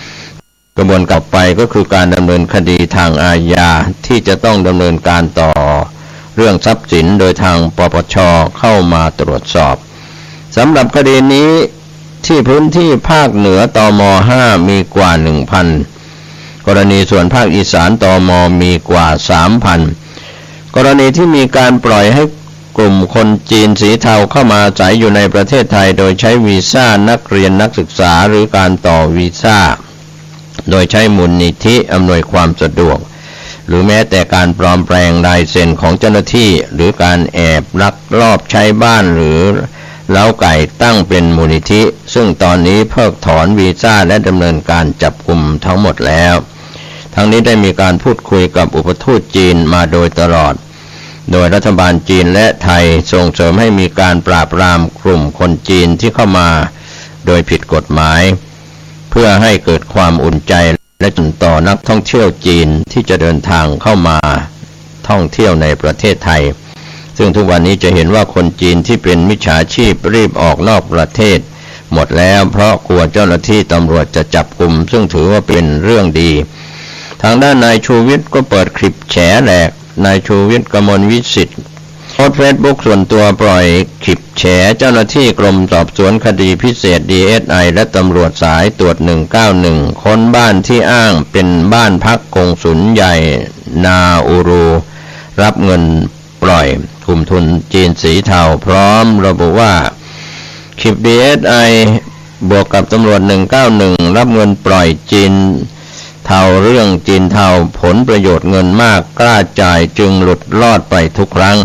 กระบวนการต่อไปก็คือการดำเนินคดีทางอาญาที่จะต้องดำเนินการต่อเรื่องทรัพย์สินโดยทางปปช.เข้ามาตรวจสอบสำหรับคดีนี้ที่พื้นที่ภาคเหนือตม. 5มีกว่า 1,000 กรณีส่วนภาคอีสานตม.มีกว่า 3,000 กรณีที่มีการปล่อยให้กลุ่มคนจีนสีเทาเข้ามาอาศัยอยู่ในประเทศไทยโดยใช้วีซ่านักเรียนนักศึกษาหรือการต่อวีซ่าโดยใช้มูลนิธิอำนวยความสะดวกหรือแม้แต่การปลอมแปลงลายเซ็นของเจ้าหน้าที่หรือการแอบลักลอบใช้บ้านหรือเล้าไก่ตั้งเป็นมูลนิธิซึ่งตอนนี้เพิกถอนวีซ่าและดำเนินการจับกุมทั้งหมดแล้วทั้งนี้ได้มีการพูดคุยกับอุปทูตจีนมาโดยตลอดโดยรัฐบาลจีนและไทยส่งเสริมให้มีการปราบปรามกลุ่มคนจีนที่เข้ามาโดยผิดกฎหมายเพื่อให้เกิดความอุ่นใจและจุนต่อนักท่องเที่ยวจีนที่จะเดินทางเข้ามาท่องเที่ยวในประเทศไทยซึ่งทุกวันนี้จะเห็นว่าคนจีนที่เป็นมิจฉาชีพรีบออกนอกประเทศหมดแล้วเพราะกลัวเจ้าหน้าที่ตำรวจจะจับกุมซึ่งถือว่าเป็นเรื่องดีทางด้านนายชูวิทย์ก็เปิดคลิปแฉแหลกนายชูวิทย์กมลวิสิทธิ์โพสต์เฟซบุ๊กส่วนตัวปล่อยคลิปแฉเจ้าหน้าที่กรมสอบสวนคดีพิเศษ DSI และตำรวจสายตรวจ191ค้นบ้านที่อ้างเป็นบ้านพักกงสุลใหญ่นาอูรูรับเงินปล่อยกลุ่มทุนจีนสีเทาพร้อมระบุว่าคลิป DSI บวกกับตำรวจ191รับเงินปล่อยจีนเทาเรื่องจีนเทาผลประโยชน์เงินมากกล้าจ่ายจึงหลุดรอดไปทุกครั้ง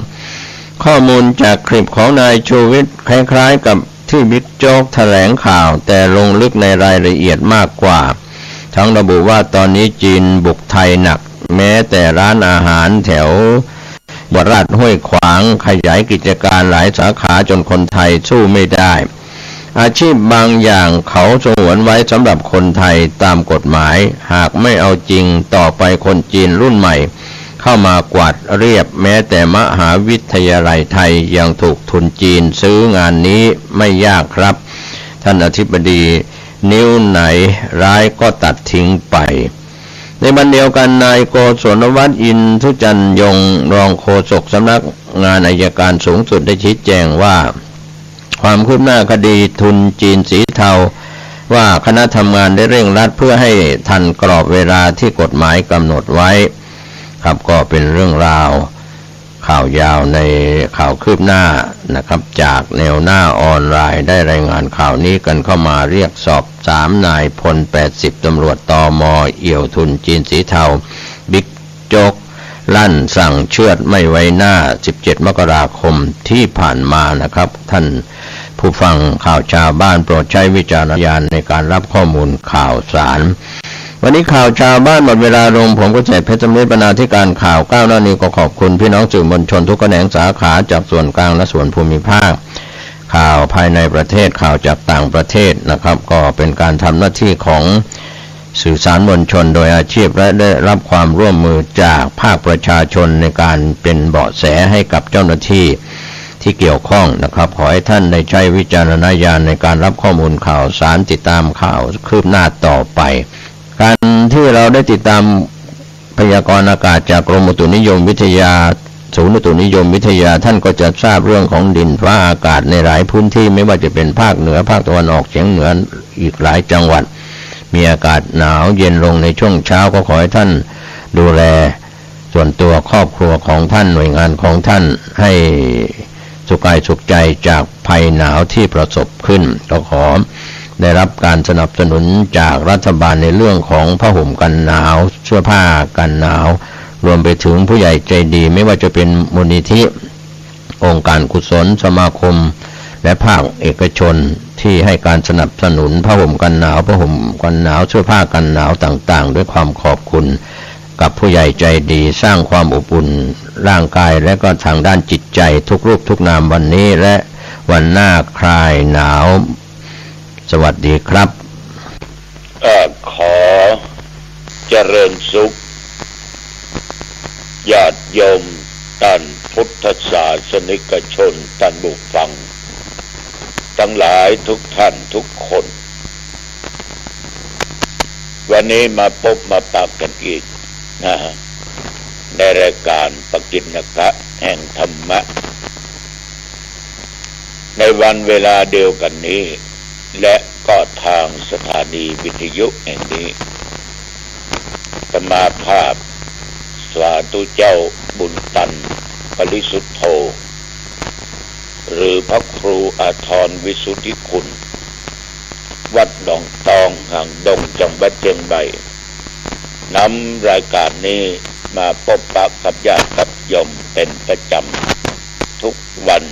ข้อมูลจากคลิปของนายชูวิทย์คล้ายๆกับที่บิ๊กโจ๊กแถลงข่าวแต่ลงลึกในรายละเอียดมากกว่าทั้งระบุว่าตอนนี้จีนบุกไทยหนักแม้แต่ร้านอาหารแถวบราดห้วยขวางขยายกิจการหลายสาขาจนคนไทยสู้ไม่ได้อาชีพบางอย่างเขาสงวนไว้สำหรับคนไทยตามกฎหมายหากไม่เอาจริงต่อไปคนจีนรุ่นใหม่เข้ามากวาดเรียบแม้แต่มหาวิทยาลัยไทยยังถูกทุนจีนซื้องานนี้ไม่ยากครับท่านอธิบดีนิ้วไหนร้ายก็ตัดทิ้งไปในวันเดียวกันนายโกศลวัฒน์อินทุจันยงรองโฆษกสำนักงานอัยการสูงสุดได้ชี้แจงว่าความคืบหน้าคดีทุนจีนสีเทาว่าคณะทำงานได้เร่งรัดเพื่อให้ทันกรอบเวลาที่กฎหมายกำหนดไว้ครับก็เป็นเรื่องราวข่าวยาวในข่าวคืบหน้านะครับจากแนวหน้าออนไลน์ได้รายงานข่าวนี้กันเข้ามาเรียกสอบ3นายพล80ตำรวจตม.เอี่ยวทุนจีนสีเทาบิ๊กโจ๊กลั่นสั่งเชือดไม่ไว้หน้า17มกราคมที่ผ่านมานะครับท่านผู้ฟังข่าวชาวบ้านโปรดใช้วิจารณญาณในการรับข้อมูลข่าวสารวันนี้ข่าวชาวบ้านหมดเวลาลงผมก็เจตเพชรสำริดบรรณาธิการข่าวก้าวหน้านี้ก็ขอบคุณพี่น้องสื่อมวลชนทุกแขนงสาขาจากส่วนกลางและส่วนภูมิภาคข่าวภายในประเทศข่าวจากต่างประเทศนะครับก็เป็นการทำหน้าที่ของ สื่อสารมวลชนโดยอาชีพและได้รับความร่วมมือจากภาคประชาชนในการเป็นเบาะแสให้กับเจ้าหน้าที่ที่เกี่ยวข้องนะครับขอให้ท่านได้ใช้วิจารณญาณในการรับข้อมูลข่าวสารติดตามข่าวคืบหน้าต่อไปการที่เราได้ติดตามพยากรณ์อากาศจากกรมอุตุนิยมวิทยาศูนย์อุตุนิยมวิทยาท่านก็จะทราบเรื่องของดินฟ้าอากาศในหลายพื้นที่ไม่ว่าจะเป็นภาคเหนือภาคตะวันออกเฉียงเหนืออีกหลายจังหวัดมีอากาศหนาวเย็นลงในช่วงเช้าก็ขอให้ท่านดูแลส่วนตัวครอบครัวของท่านหน่วยงานของท่านให้สุขกายสุขใจจากภัยหนาวที่ประสบขึ้นก็ขอได้รับการสนับสนุนจากรัฐบาลในเรื่องของผ้าห่มกันหนาวเสื้อผ้ากันหนาวรวมไปถึงผู้ใหญ่ใจดีไม่ว่าจะเป็นมูลนิธิองค์การกุศลสมาคมและภาคเอกชนที่ให้การสนับสนุนผ้าห่มกันหนาวผ้าห่มกันหนาวเสื้อผ้ากันหนาวต่างๆด้วยความขอบคุณกับผู้ใหญ่ใจดีสร้างความอบอุ่นร่างกายและก็ทางด้านจิตใจทุกรูปทุกนามวันนี้และวันหน้าคลายหนาวสวัสดีครับขอเจริญสุขญาติโยมท่านพุทธศาสนิกชนท่านผู้ฟังทั้งหลายทุกท่านทุกคนวันนี้มาพบมาปะกันอีกนะในรายการปกิณกะแห่งธรรมะในวันเวลาเดียวกันนี้และก็ทางสถานีวิทยุแห่งนี้สมาภาพสาธุเจ้าบุญตันปริสุทธโธหรือพระครูอาทรวิสุทธิคุณวัดหนองตองห่างดงจังหวัดเชียงใหม่นำรายการนี้มาพบปะกับญาติกับโยมเป็นประจำทุกวัน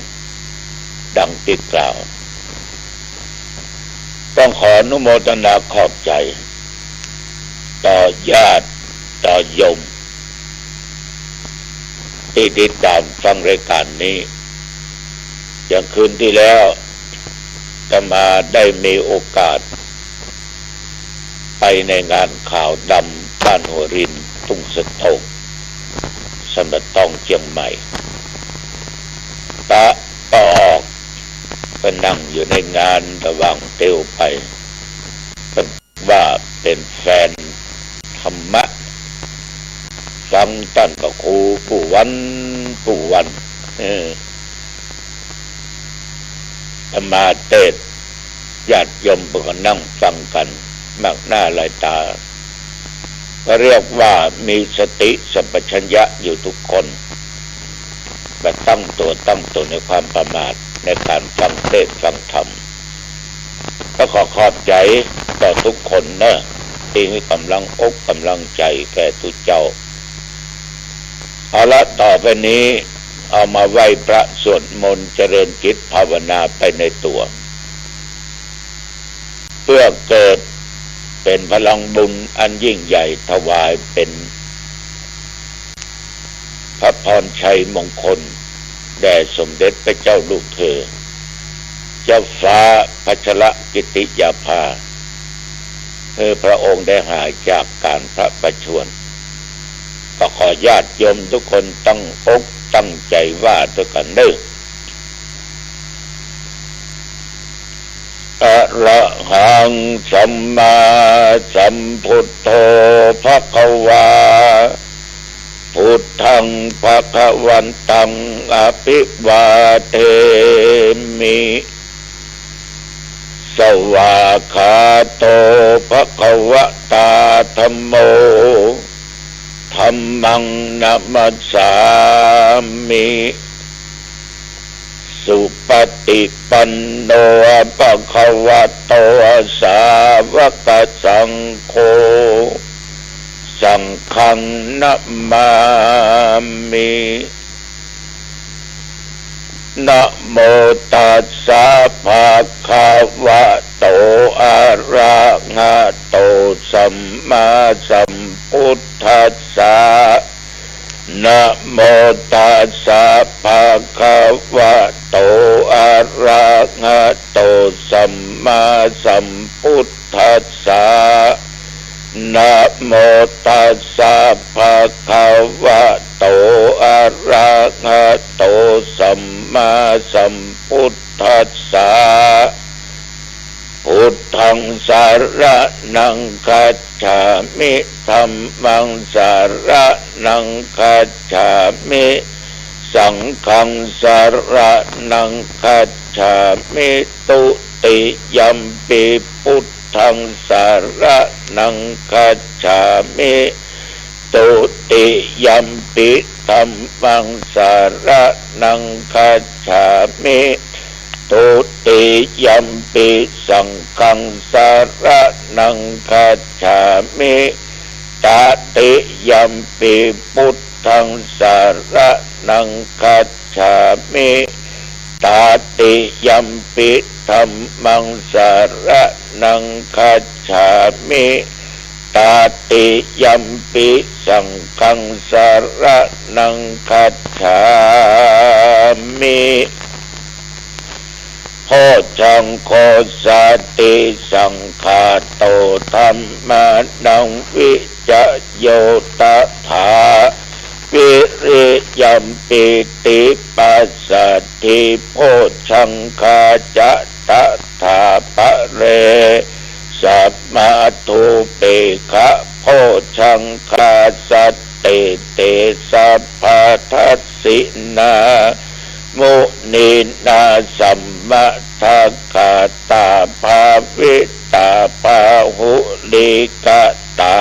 ดังที่กล่าวต้องขออนุโมทนาขอบใจต่อญาติต่อโยมที่ติดตามฟังรายการนี้อย่างคืนที่แล้วจะมาได้มีโอกาสไปในงานข่าวดำบ้านหัวรินทุ่งสะโทกสมบัติต้องเชียงใหม่ตะก็ออกไปนั่งอยู่ในงานระหว่างเตียวไปเป็นว่าเป็นแฟนธรรมะฟังท่านพระครูผู้วันธรรมาเทศญาติโยมก็นั่งฟังกันมากหน้าหลายตาก็เรียกว่ามีสติสัมปชัญญะอยู่ทุกคนแบบตั้งตัวในความประมาทในการฟังเทศฟังธรรมก็ขอขอบใจต่อทุกคนนะที่มีกำลังอกกำลังใจแก่ทุกเจ้าเอาละต่อไปนี้เอามาไหว้พระสวดมนต์เจริญจิตภาวนาไปในตัวเพื่อเกิดเป็นพลังบุญอันยิ่งใหญ่ถวายเป็นพระพรชัยมงคลแด่สมเด็จพระเจ้าลูกเธอเจ้าฟ้าพัชรกิติยาภาพระองค์ได้หายจากการพระประชวรก็ขอญาติโยมทุกคนตั้งอกตั้งใจว่าด้วยกันเด้ออะระหังสัมมาสัมพุทโธภควาพุทธังภวันตังอภิวาเทมิสวากขาโตภควตาธัมโมธัมมังนัมมัสสามิสุปฏิปันโนภควโตสาวกสังโฆสังฆังนัมมามินะโมตัสสะภะคะวะโตอะระหะโตสัมมาสัมพุทธัสสะนะโมตัสสะภะคะวะโตอะระหะโตสัมมาสัมพุทธัสสะ นะโมตัสสะภะคะวะโตอะระหะโตสัมมาสัมพุทธัสสะพุทธังสารนังคัจฉามิธัมมังสารนังคัจฉามิสังฆังสารนังคัจฉามิตุติยัมปิพุทธังสารนังคัจฉามิตุติยัมปิธัมมังสารนังคัจฉามิตุติยัมปิสังฆังสารนังคัจฉามิตติยัมปิพุทธังสารนังคัจฉามิตติยัมปิธัมมังสารนังคัจฉามิตติยัมปิสังฆังสารนังคัจฉามิโพชังโคสติสังฆาโตธัมมานังวิจโยตถาวิริยัมปิติปัสสติโพชังคาจะตถาปะเรสัมมาทุเปขะโพชังคาสัตเตเตสัพพะทัสสินามุนีนาสัมมาทัคคาตาภาวิตาภาหุลิกตา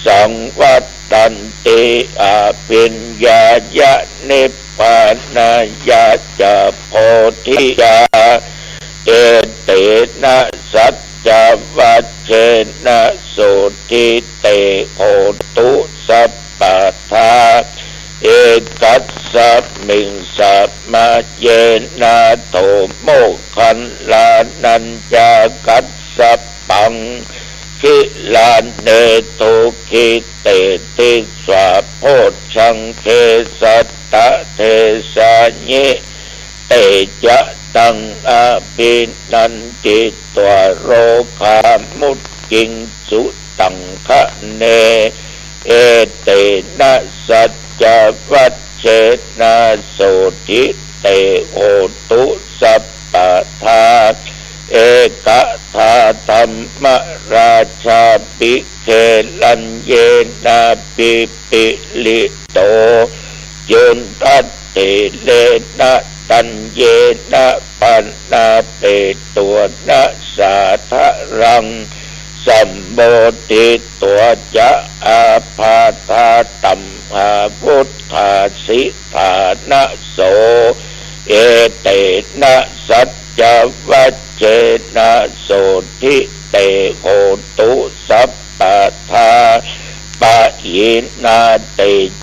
สังวัตตันติอาปิญญายะนิพพานายะจะโพธิยาเอเตนะสัจจวัชเชนะโสทิเตโหตุสัพพะทาเอกัสสะมิงสัมมาเยนะโทโมขันลานัญญากัสสะปังคิลานเนโตคิเตติสวะโพชังเคสัตตะเทสานิเตจะตังอาปินันติตัวโรคามุตกิงสุตังคะเนเอเตนะสัจจวัชเชนะโสทิเตโหตุสัพพะทาเอกทาธัมมราชาปิเขลัญเยนะปิปิลิโตยุนตัตเตเลนะตัญเยนะปันนาเปตัวนะสาทะรังสัมโบติตัวจะอาภาธาตัมหาพุทธาสิธานะโสเอเตนะสัจจวัชเชนะโสทิเตโหตุสัพพะทาปะยินาเต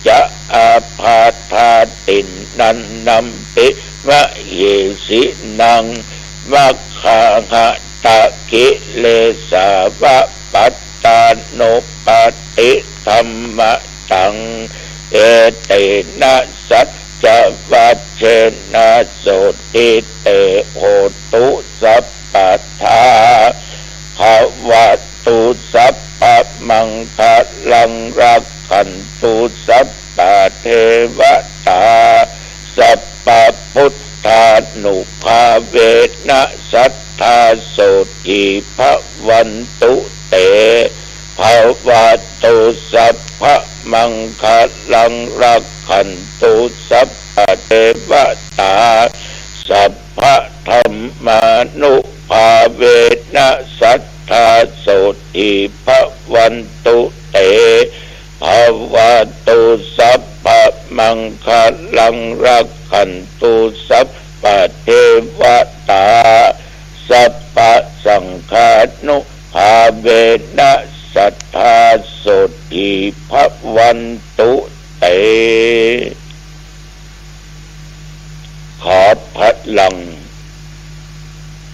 จะอาภาธาตินนันนัมปิวะเยสินังมัคคาหะตะกิเลสาวะปัตตานุปติธัมมะตังเอเตนะสัจจวัชเชนะโสติเตโหตุสัพพะทาภวตุสัพพะมังคลังรักขันตุสัพพะเทวตาสัพพะพุทธานุภาเวนะสัทธาโสติภวันตุเตภวตุสัพพะมังคลังรักขันตุสัพพะเทวตาสัพพะธัมมานุภาเวนะสัทธาโสติภวันตุเตภวตุสัพพะมังคลังรักขันตุสัพพะเทวตาสัพพะสังฆานุภาเวนะสัทธาโสติภวันตุเตขอพลัง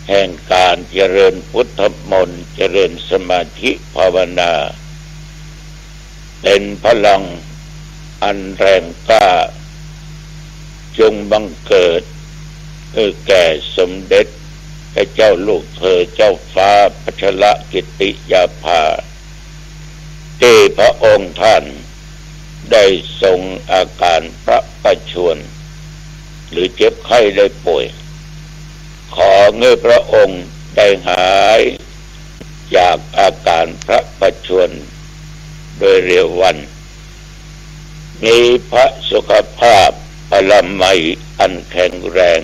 แห่งการเจริญพุทธมนต์เจริญสมาธิภาวนาเป็นพลังอันแรงกล้าจงบังเกิดแก่สมเด็จพระเจ้าลูกเธอเจ้าฟ้าพัชรกิติยาภา ที่พระองค์ท่านได้ทรงอาการพระประชวรหรือเจ็บไข้ได้ป่วยขอเงยพระองค์ได้หายจากอาการพระประชวรโดยเร็ววันมีพระสุขภาพพลามัยอันแข็งแรง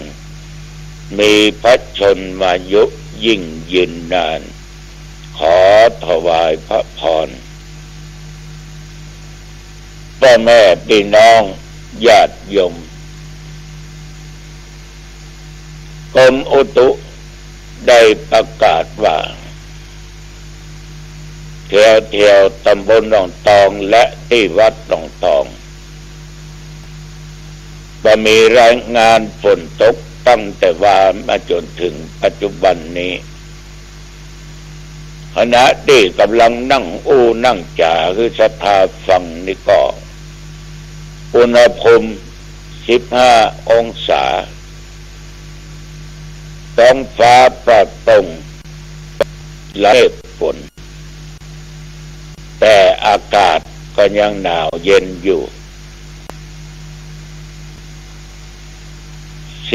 มีพระชนมายุยิ่งยืนนานขอถวายพระพรพ่อแม่พี่น้องญาติโยมกรมอุตุได้ประกาศว่าแถวตำบลหนองตองและที่วัดหนองตองว่ามีรายงานฝนตกตั้งแต่ว่ามาจนถึงปัจจุบันนี้ขณะที่กำลังนั่งนั่งจ่าคือสภาฟังนี่ก็อุณหภูมิ15 องศาท้องฟ้าปลอดโปร่งและฝนแต่อากาศก็ยังหนาวเย็นอยู่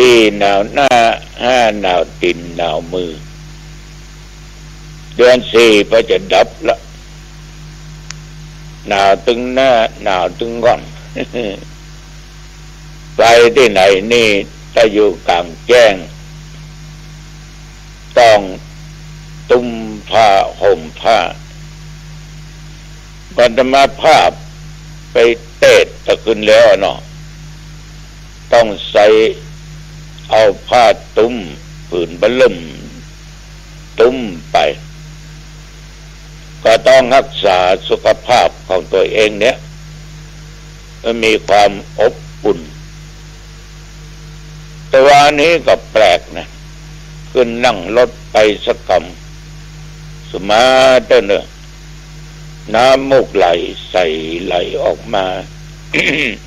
4 หนาวหน้า5 หนาวตีนหนาวมือเดือน 4ก็จะดับละหนาวตึงหน้าหนาวตึงก่อน ไปที่ไหนนี่ถ้าอยู่กลางแจ้งต้องตุ้มผ้าห่มผ้าบรรดาภาพไปเตะตะขึ้นแล้วเนาะต้องใส่เอาผ้าตุ้มผืนบะลุ่มตุ้มไปก็ต้องรักษาสุขภาพของตัวเองเนี่ยมันมีความอบอุ่นแต่ว่านี้ก็แปลกนะขึ้นนั่งรถไปสักกำสมาเตอร์เนอะน้ำมูกไหลใส่ไหลออกมา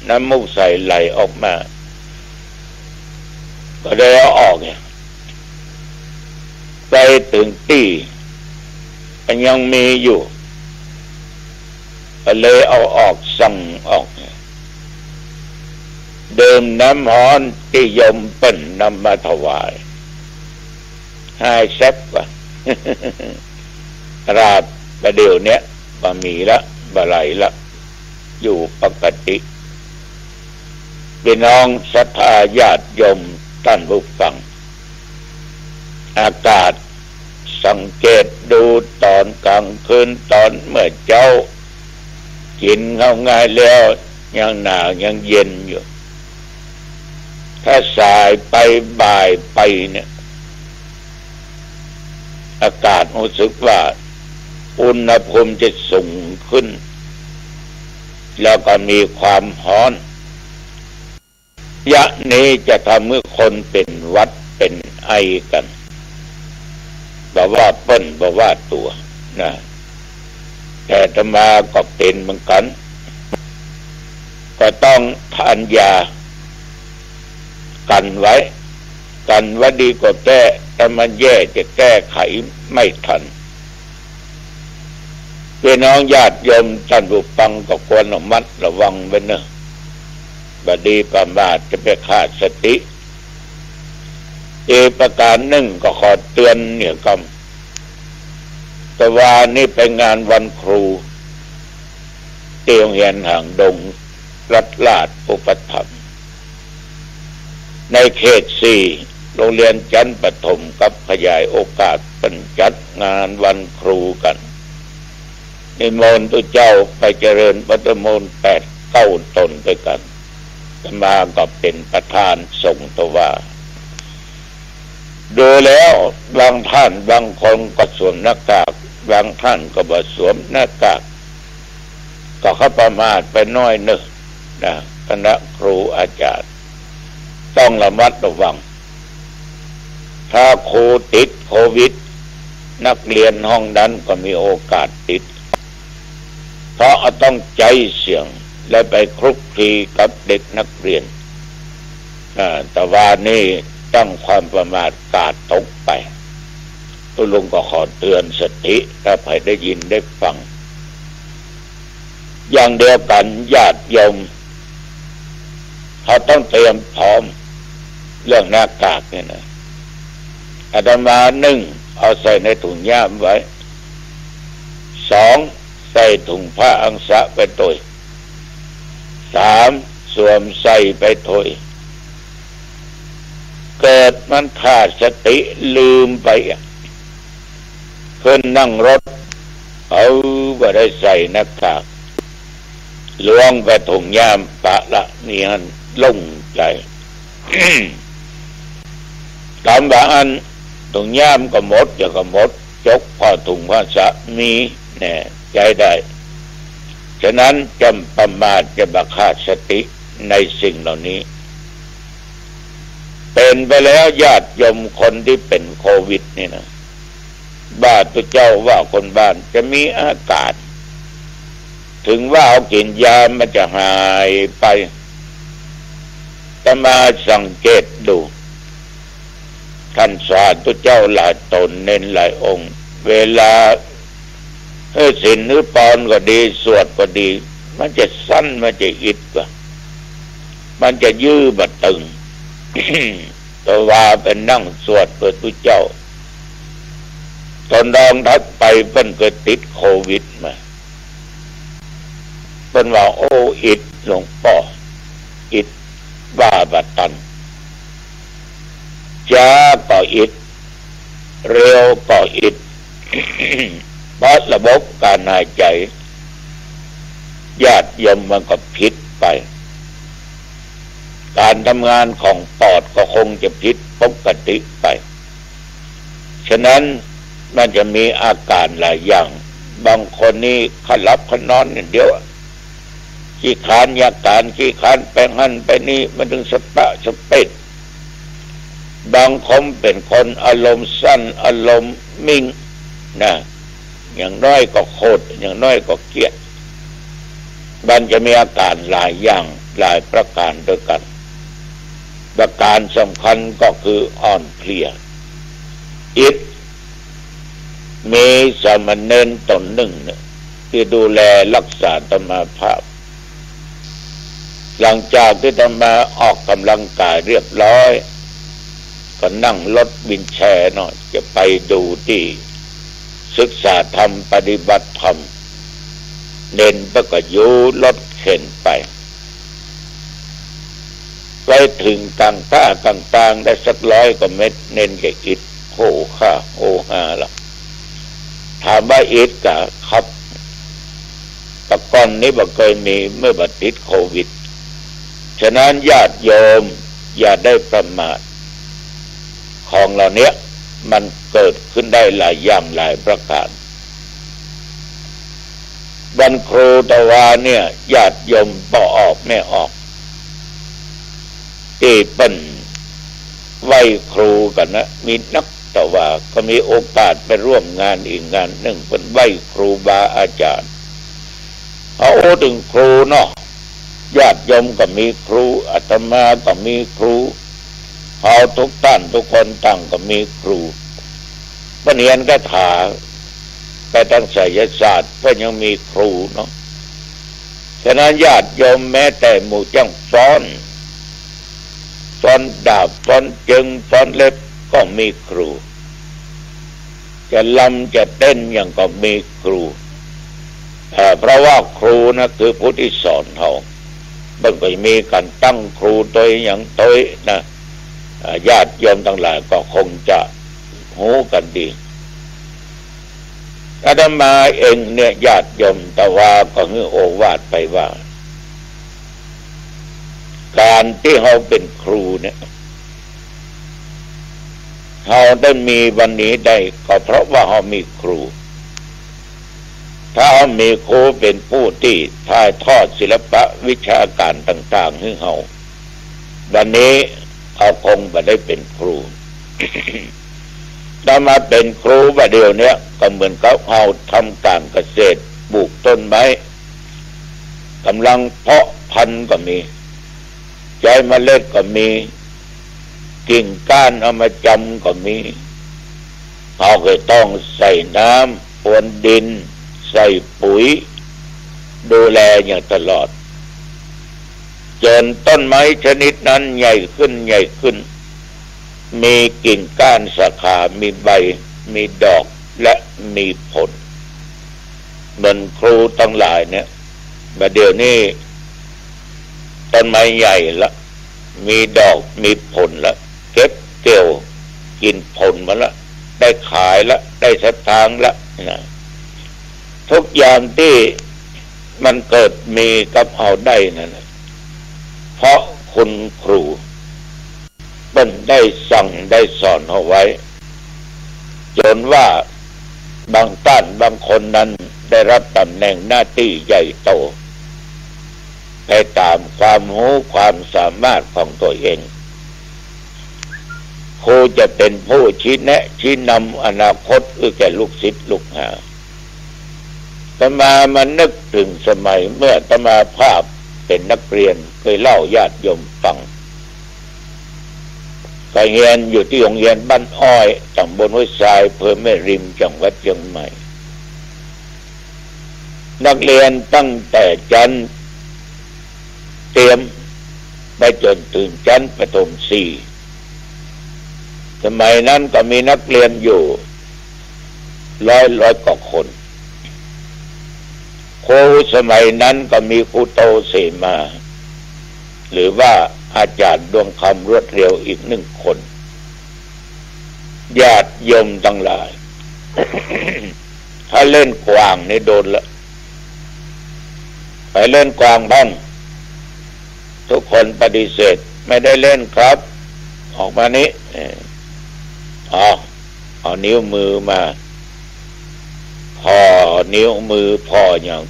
น้ำมูกใส่ไหลออกมาก็ได้เอาออกเนี่ยไปถึงที่มันยังมีอยู่ก็เลยเอาออกสั่งออกเดิมน้ำฮ้อนที่โยมเปิ้นนำมาถวายให้แซ่บกว่า ราบประเดี๋ยวเนี้ยบะมีละบะไหลละอยู่ปกติพี่น้องศรัทธาญาติโยมท่านผู้ฟังอากาศสังเกตดูตอนกลางคืนตอนเมื่อเจ้ากินเข้าง่ายแล้วยังหนาวยังเย็นอยู่ถ้าสายไปบ่ายไปเนี่ยอากาศรู้สึกว่าอุณหภูมิจะสูงขึ้นแล้วก็มีความร้อนยะนี้จะทำให้คนเป็นหวัดเป็นไอกันบอกว่าเปิ้นบอกว่าตัวนะแต่อาตมาก็เป็นเหมือนกันก็ต้องทานยากันไว้ดีกว่าแก้ถ้ามันแย่จะแก้ไขไม่ทันพี่น้องญาติโยมท่านผู้ฟังก็ควรระมัดระวังไว้เนอะบดีประมาทจะไปขาดสติประการหนึ่งก็ขอเตือนเนี่ยกำแต่ว่านี่เป็นงานวันครูเตียงเฮียนห่างดงรัฐลาดอุปถัมภ์ในเขต4โรงเรียนจันทร์ปฐมกับขยายโอกาสเป็นจัดงานวันครูกันนิมนต์ตุเจ้าไปเจริญปฐมมนต์8-9 ตนด้วยกันมาก็เป็นประธานส่งตัวว่าดูแล้วบางท่านบางคนก็สวมหน้ากากบางท่านก็บ่สวมหน้ากากก็เข้าประมาทไปน้อยนึงนะคณะครูอาจารย์ต้องระมัดระวังถ้าครูติดโควิดนักเรียนห้องนั้นก็มีโอกาสติดเพราะต้องใจเสี่ยงและไปคลุกคลีกับเด็กนักเรียนแต่ว่านี่ตั้งความประมาทกาดตกไปตุลุงก็ขอเตือนสติถ้าใครได้ยินได้ฟัง อย่างเดียวกันญาติโยมเขาต้องเตรียมพร้อมเรื่องหน้ากากเนี่ยนะอาตมา1เอาใส่ในถุงย่ามไว้2ใส่ถุงผ้าอังสะไปตัว3สวมใส่ไปตัวเกิดมันขาดสติลืมไปขึ้นนั่งรถเอาบ่ได้ใส่หน้ากากล้วงไปถุงย่ามปะละนี่ฮันลงใจ ตามบางอันถุงย่ามก็หมดจะก็หมดจกพอถุงผ้าสะมีแน่ใจได้ฉะนั้นจำประมาทจะบักขาดสติในสิ่งเหล่านี้เป็นไปแล้วญาติโยมคนที่เป็นโควิดนี่นะบ้านตัวเจ้าว่าคนบ้านจะมีอาการถึงว่าเอากินยามันจะหายไปแต่มาสังเกตดูท่านสาธุเจ้าหลายตนเน้นหลายองค์เวลาศีลหรือปอนก็ดีสวดก็ดีมันจะสั้นมันจะอิดกว่ามันจะยื้อบัดตึง ตัวว่าเป็นนั่งสวดเปิดตุเจ้าตอนดองทัดไปเพิ่นเกิดติดโควิดมาเพิ่นว่าโอ้อิดหลวงพ่ออิดว่าบัดตันจ้าก็อิดเร็วก็อิด เพราะระบบการหายใจญาติโยมมันก็ผิดไปการทำงานของปอดก็คงจะผิดปกติไปฉะนั้นมันจะมีอาการหลายอย่างบางคนนี่ขลับขนอนเดียวขี้ขานยาการขี้ขานไปหันไปนี่มันถึงสปะสเปดบางคนเป็นคนอารมณ์สั้นอารมณ์มิ่งนะอย่างน้อยก็โคตรอย่างน้อยก็เกลียดมันจะมีอาการหลายอย่างหลายประการด้วยกันประการสำคัญก็คืออ่อนเพลียอิดมีสามเณรตนหนึ่งที่ดูแลรักษาธรรมภาพหลังจากที่ธรรมาออกกำลังกายเรียบร้อยก็นั่งรถวินแชร์หน่อยจะไปดูที่ศึกษาธรรมปฏิบัติธรรมเน้นก็อยู่รถเข็นไปถึงกลางท่ากลางได้สัก100 กว่าเมตรเน้นแกอิดโหค่าโอหาละถามว่าอิดกะครับตะก้อนนี้บ่เคยมีเมื่อบัดติดโควิดฉะนั้นญาติโยมอย่าได้ประมาทของเหล่านี้มันเกิดขึ้นได้หลายอย่างหลายประการวันครูตะวาเนี่ยญาติโยมบ่ออกไม่ออกที่เป็นไหว้ครูกันนะมีนักตะวาก็มีโอกาสไปร่วมงานอีกงานหนึ่งเป็นไหว้ครูบาอาจารย์เอาถึงครูเนาะญาติโยมก็มีครูอาตมาก็มีครูเอาทุกท่านทุกคนต่างก็มีครูปเรียนคาถาไปทางไสยศาสตร์ก็ยังมีครูเนาะฉะนั้นญาติโยมแม้แต่หมู่จ้างฟ้อนดาบฟ้อนจึงฟ้อนเล็บก็มีครูจะลำจะเต้นอย่างก็มีครูเพราะว่าครูนะคือผู้ที่สอนเรามันก็มีการตั้งครูตัวอย่างตัวนะญาติโยมทั้งหลายก็คงจะหูกันดีอาตมาเองเนี่ยญาติโยมแต่ว่าก็คือโอวาทไปว่าการที่เราเป็นครูเนี่ยเราได้มีวันนี้ได้ก็เพราะว่าเรามีครูถ้าเรามีครูเป็นผู้ที่ถ่ายทอดศิลปะวิชาการต่างๆให้เราวันนี้เราคงไม่ได้เป็นครู ถ้ามาเป็นครูว่าเดียวเนี้ยก็เหมือนกับเราทำการเกษตรปลูกต้นไม้กำลังเพาะพันธุ์ก็มีใจเมล็ดก็มีกิ่งก้านเอามาจำก็มีเราก็ต้องใส่น้ำพรวนดินใส่ปุ๋ย ดูแลอย่างตลอดจนต้นไม้ชนิดนั้นใหญ่ขึ้นใหญ่ขึ้นมีกิ่งก้านสาขามีใบมีดอกและมีผลเหมือนครูทั้งหลายเนี่ยบัดเดี๋ยวนี้ต้นไม้ใหญ่ละมีดอกมีผลละเก็บเกี่ยวกินผลมาละได้ขายละได้สตางค์ละนะทุกอย่างที่มันเกิดมีกับเอาได้นั่นเพราะคุณครูเป็นได้สั่งได้สอนเอาไว้จนว่าบางท่านบางคนนั้นได้รับตำแหน่งหน้าที่ใหญ่โตไปตามความรู้ความสามารถของตัวเองครูจะเป็นผู้ชี้แนะชี้นำอนาคตแก่ลูกศิษย์ลูกหาอาตมามันนึกถึงสมัยเมื่ออาตมาภาพเป็นนักเรียนเคยเล่าญาติโยมฟังก็เรียนอยู่ที่โรงเรียนบ้านอ้อยตำบลห้วยทรายอำเภอแม่ริมจังหวัดเชียงใหม่นักเรียนตั้งแต่ชั้นเตรียมไปจนถึงชั้นประถม4สมัยนั้นก็มีนักเรียนอยู่ร้อยกว่าคนครูสมัยนั้นก็มีครูโตเสมาหรือว่าอาจารย์ดวงคำรวดเร็วอีก1 คนญาติโยมทั้งหลาย ถ้าเล่นกวางนี่โดนละไปเล่นกวางบ้างทุกคนปฏิเสธไม่ได้เล่นครับออกมานี้เอานิ้วมือมาพอนิ้วมือพออย่าง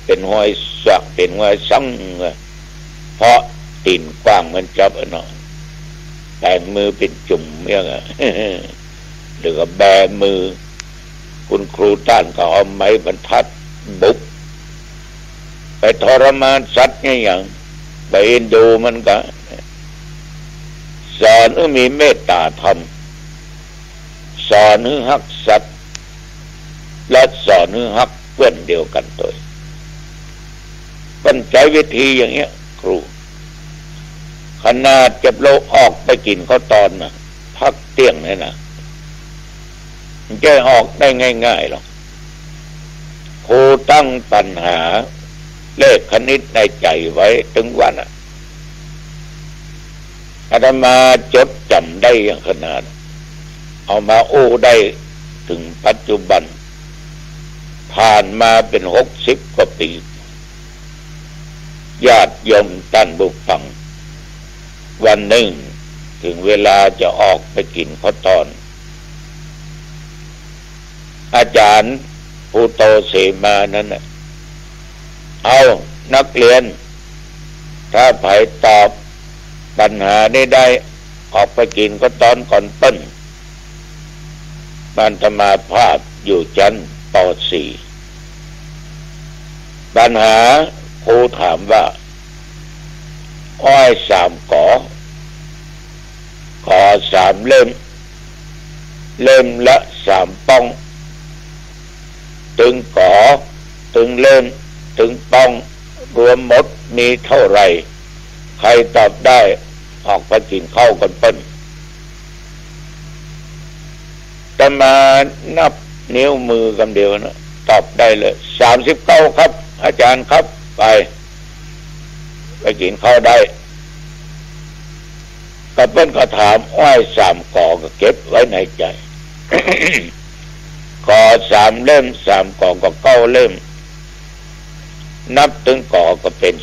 เป็นห้อยสักเป็นห้อยซังเพราะตีนกว้างมันจับเนาะแต่มือเป็นจุ่มเนี่ยหรือก็แบมือคุณครูต้านก็เอาไม้บรรทัดบุกไปทรมานสัตว์อย่างไปเอ็นดูมันก็สอนให้มีเมตตาธรรมสอนให้ฮักสัตว์และสอนให้ฮักเพื่อนเดียวกันตัวเป็นใจวิธีอย่างเงี้ยครูขนาดเก็บโลออกไปกินข้าวตอนนะพักเที่ยงนี่นะมันจะออกได้ง่ายๆหรอกครูตั้งปัญหาเลขคณิตในใจไว้ถึงวันอาตมาจดจำได้อย่างขนาดเอามาโอ้ได้ถึงปัจจุบันผ่านมาเป็น60 กว่าปีญาติโยมท่านผู้ฟังวันหนึ่งถึงเวลาจะออกไปกินข้าวตอนอาจารย์ผู้โตเสมานั้นเอานักเรียนถ้าไผตอบปัญหาได้ออกไปกินข้าวตอนก่อนเปิ้นบ้านธรรมาภาพอยู่ชั้นป .4 ปัญหาครูถามว่าอ้อย3 กอ3 เล่มละ3 ป้องถึงกอถึงเล่มถึงป้องรวมหมดมีเท่าไหร่ใครตอบได้ออกไปกินข้าวกันเปิ้นแต่มานับนิ้วมือกันเดียวนะตอบได้เลย39ครับอาจารย์ครับไปกินข้าวได้กับเปิ้นก็ถามอ้อย3 กอก็เก็บไว้ในใจ กอ3 เล่ม3 กอก็9 เล่มนับถึงกอก็เป็น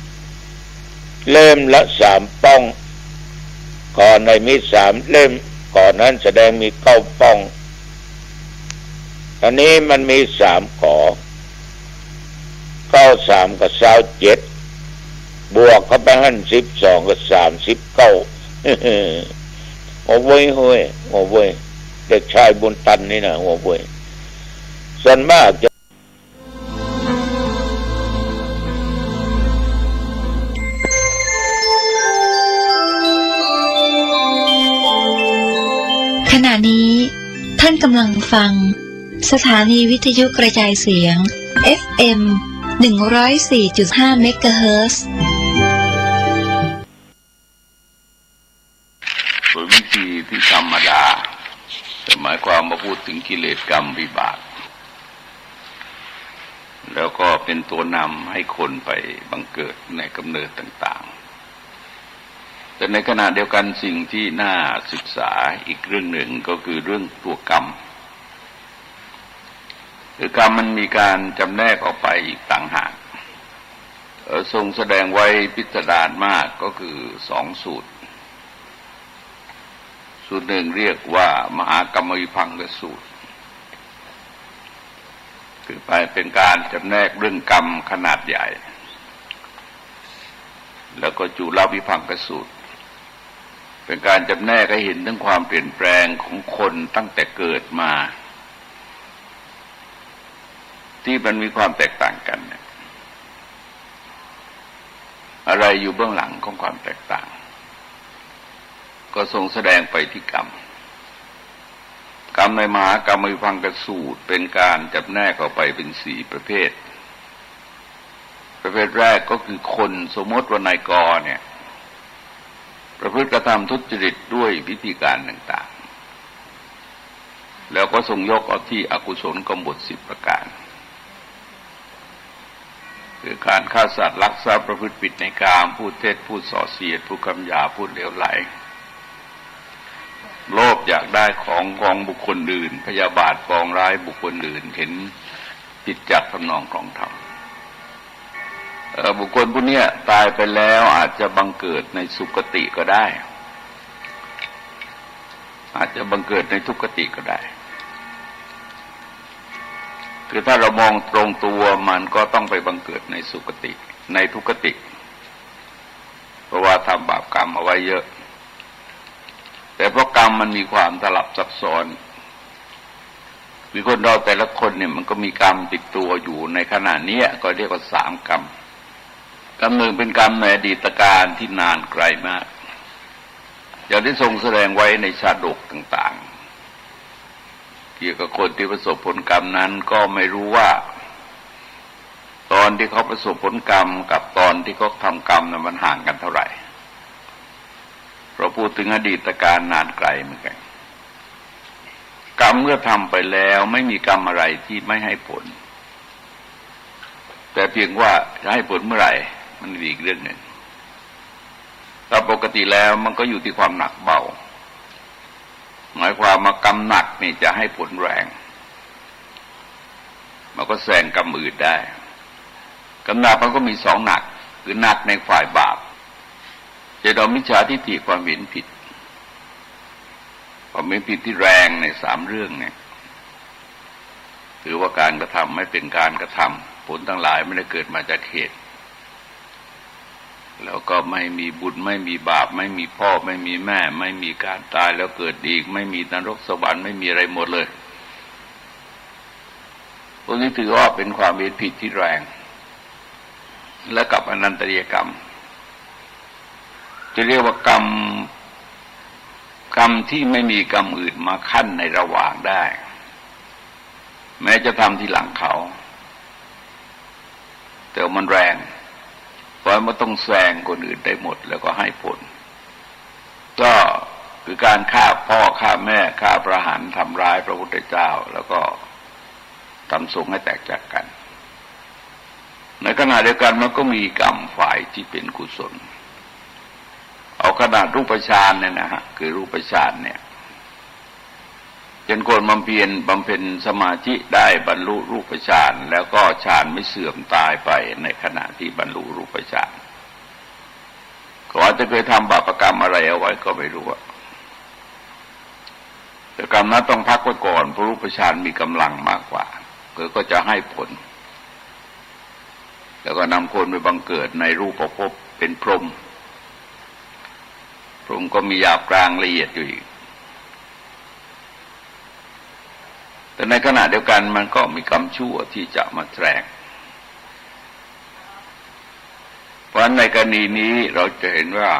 12เล่มละ3 ป้องก่อนในมี3 เล่มก่อนนั้นแสดงมี9 ป้องอันนี้มันมี3 กอ93กับ27บวกเข้าไปหั่น12กับ39โอ้โว้ยโอ้โว้ยเด็กชายบุญตันนี่นะโอ้โว้ยส่วนมากจะ ขณะนี้ท่านกำลังฟังสถานีวิทยุกระจายเสียง FM 104.5 เมกะเฮิรตซ์เป็นวิธีที่ธรรมดาแต่หมายความมาพูดถึงกิเลสกรรมวิบากแล้วก็เป็นตัวนำให้คนไปบังเกิดในกำเนิดต่างๆแต่ในขณะเดียวกันสิ่งที่น่าศึกษาอีกเรื่องหนึ่งก็คือเรื่องตัวกรรมคือกรรมมันมีการจำแนกออกไปอีกต่างหากทรงแสดงไว้พิสดารมากก็คือ2 สูตรหนึ่งเรียกว่ามหากรรมวิภังคสูตรคือไปเป็นการจำแนกเรื่องกรรมขนาดใหญ่แล้วก็จุลวิภังคสูตรเป็นการจำแนกให้เห็นถึงความเปลี่ยนแปลงของคนตั้งแต่เกิดมาที่มันมีความแตกต่างกันอะไรอยู่เบื้องหลังของความแตกต่างก็ทรงแสดงไปที่กรรมในมหากรรมวิภังคสูตรเป็นการจำแนกออกไปเป็น4 ประเภทแรกก็คือคนสมมติว่านายกเนี่ยประพฤติกระทำทุจริตด้วยวิธีการต่างๆแล้วก็ทรงยกเอาที่อกุศลกบฏ10 ประการคือการฆ่าสัตว์ลักทรัพย์ประพฤติผิดในกามพูดเท็จพูดส่อเสียดพูดคำหยาบพูดเหลวไหลโลภอยากได้ของบุคคลอื่นพยาบาทปองร้ายบุคคลอื่นเห็นผิดจากทำนองครองธรรมบุคคลผู้นี้ตายไปแล้วอาจจะบังเกิดในสุคติก็ได้อาจจะบังเกิดในทุกขติก็ได้คือถ้าเรามองตรงตัวมันก็ต้องไปบังเกิดในสุคติในทุกขติเพราะว่าทำบาปกรรมเอาไว้เยอะแต่เพราะกรรมมันมีความสลับซับซ้อนมีคนเราแต่ละคนเนี่ยมันก็มีกรรมติดตัวอยู่ในขณะนี้ก็เรียกว่า3 กรรมหนึ่งเป็นกรรมในอดีตการที่นานไกลมากอย่างที่ทรงแสดงไว้ในชาดกต่างๆเกี่ยวกับคนที่ประสบผลกรรมนั้นก็ไม่รู้ว่าตอนที่เขาประสบผลกรรมกับตอนที่เขาทำกรรมนั้นมันห่างกันเท่าไหร่เราพูดถึงอดีตการนานไกลเหมือนกันกรรมเมื่อทำไปแล้วไม่มีกรรมอะไรที่ไม่ให้ผลแต่เพียงว่าจะให้ผลเมื่อไหร่มันมีอีกเรื่องหนึ่งแต่ปกติแล้วมันก็อยู่ที่ความหนักเบาหมายความว่ากรรมหนักนี่จะให้ผลแรงมันก็แซงกรรมอื่นได้กรรมหนักมันก็มี2 หนักคือหนักในฝ่ายบาปจะโดนมิจฉาทิฏฐิความเห็นผิดที่แรงใน3 เรื่องเนี่ยถือว่าการกระทำไม่เป็นการกระทำผลทั้งหลายไม่ได้เกิดมาจากเหตุแล้วก็ไม่มีบุญไม่มีบาปไม่มีพ่อไม่มีแม่ไม่มีการตายแล้วเกิดอีกไม่มีนรกสวรรค์ไม่มีอะไรหมดเลยพวกนี้ถือว่าเป็นความเห็นผิดที่แรงและกับอนันตริยกรรมจะเรียกว่ากรรมที่ไม่มีกรรมอื่นมาขั้นในระหว่างได้แม้จะทำที่หลังเขาแต่มันแรงเพราะมันต้องแซงคนอื่นได้หมดแล้วก็ให้ผลก็คือการฆ่าพ่อฆ่าแม่ฆ่าประหารทำร้ายพระพุทธเจ้าแล้วก็ทำสงฆ์ให้แตกจากกันในขณะเดียวกันมันก็มีกรรมฝ่ายที่เป็นกุศลเอาขนาดรูปฌานเนี่ยนะฮะคือรูปฌานเนี่ยเป็นคนบำเพ็ญสมาธิได้บรรลุรูปฌานแล้วก็ฌานไม่เสื่อมตายไปในขณะที่บรรลุรูปฌานก็อาจจะเคยทำบาปกรรมอะไรเอาไว้ก็ไม่รู้แต่กรรมนั้นต้องพักไว้ก่อนเพราะรูปฌานมีกำลังมากกว่าก็จะให้ผลแล้วก็นำคนไปบังเกิดในรูปภพเป็นพรหมก็มีหยาบกลางละเอียดอยู่อีกแต่ในขณะเดียวกันมันก็มีกรรมชั่วที่จะมาแทรกเพราะในกรณีนี้เราจะเห็นว่า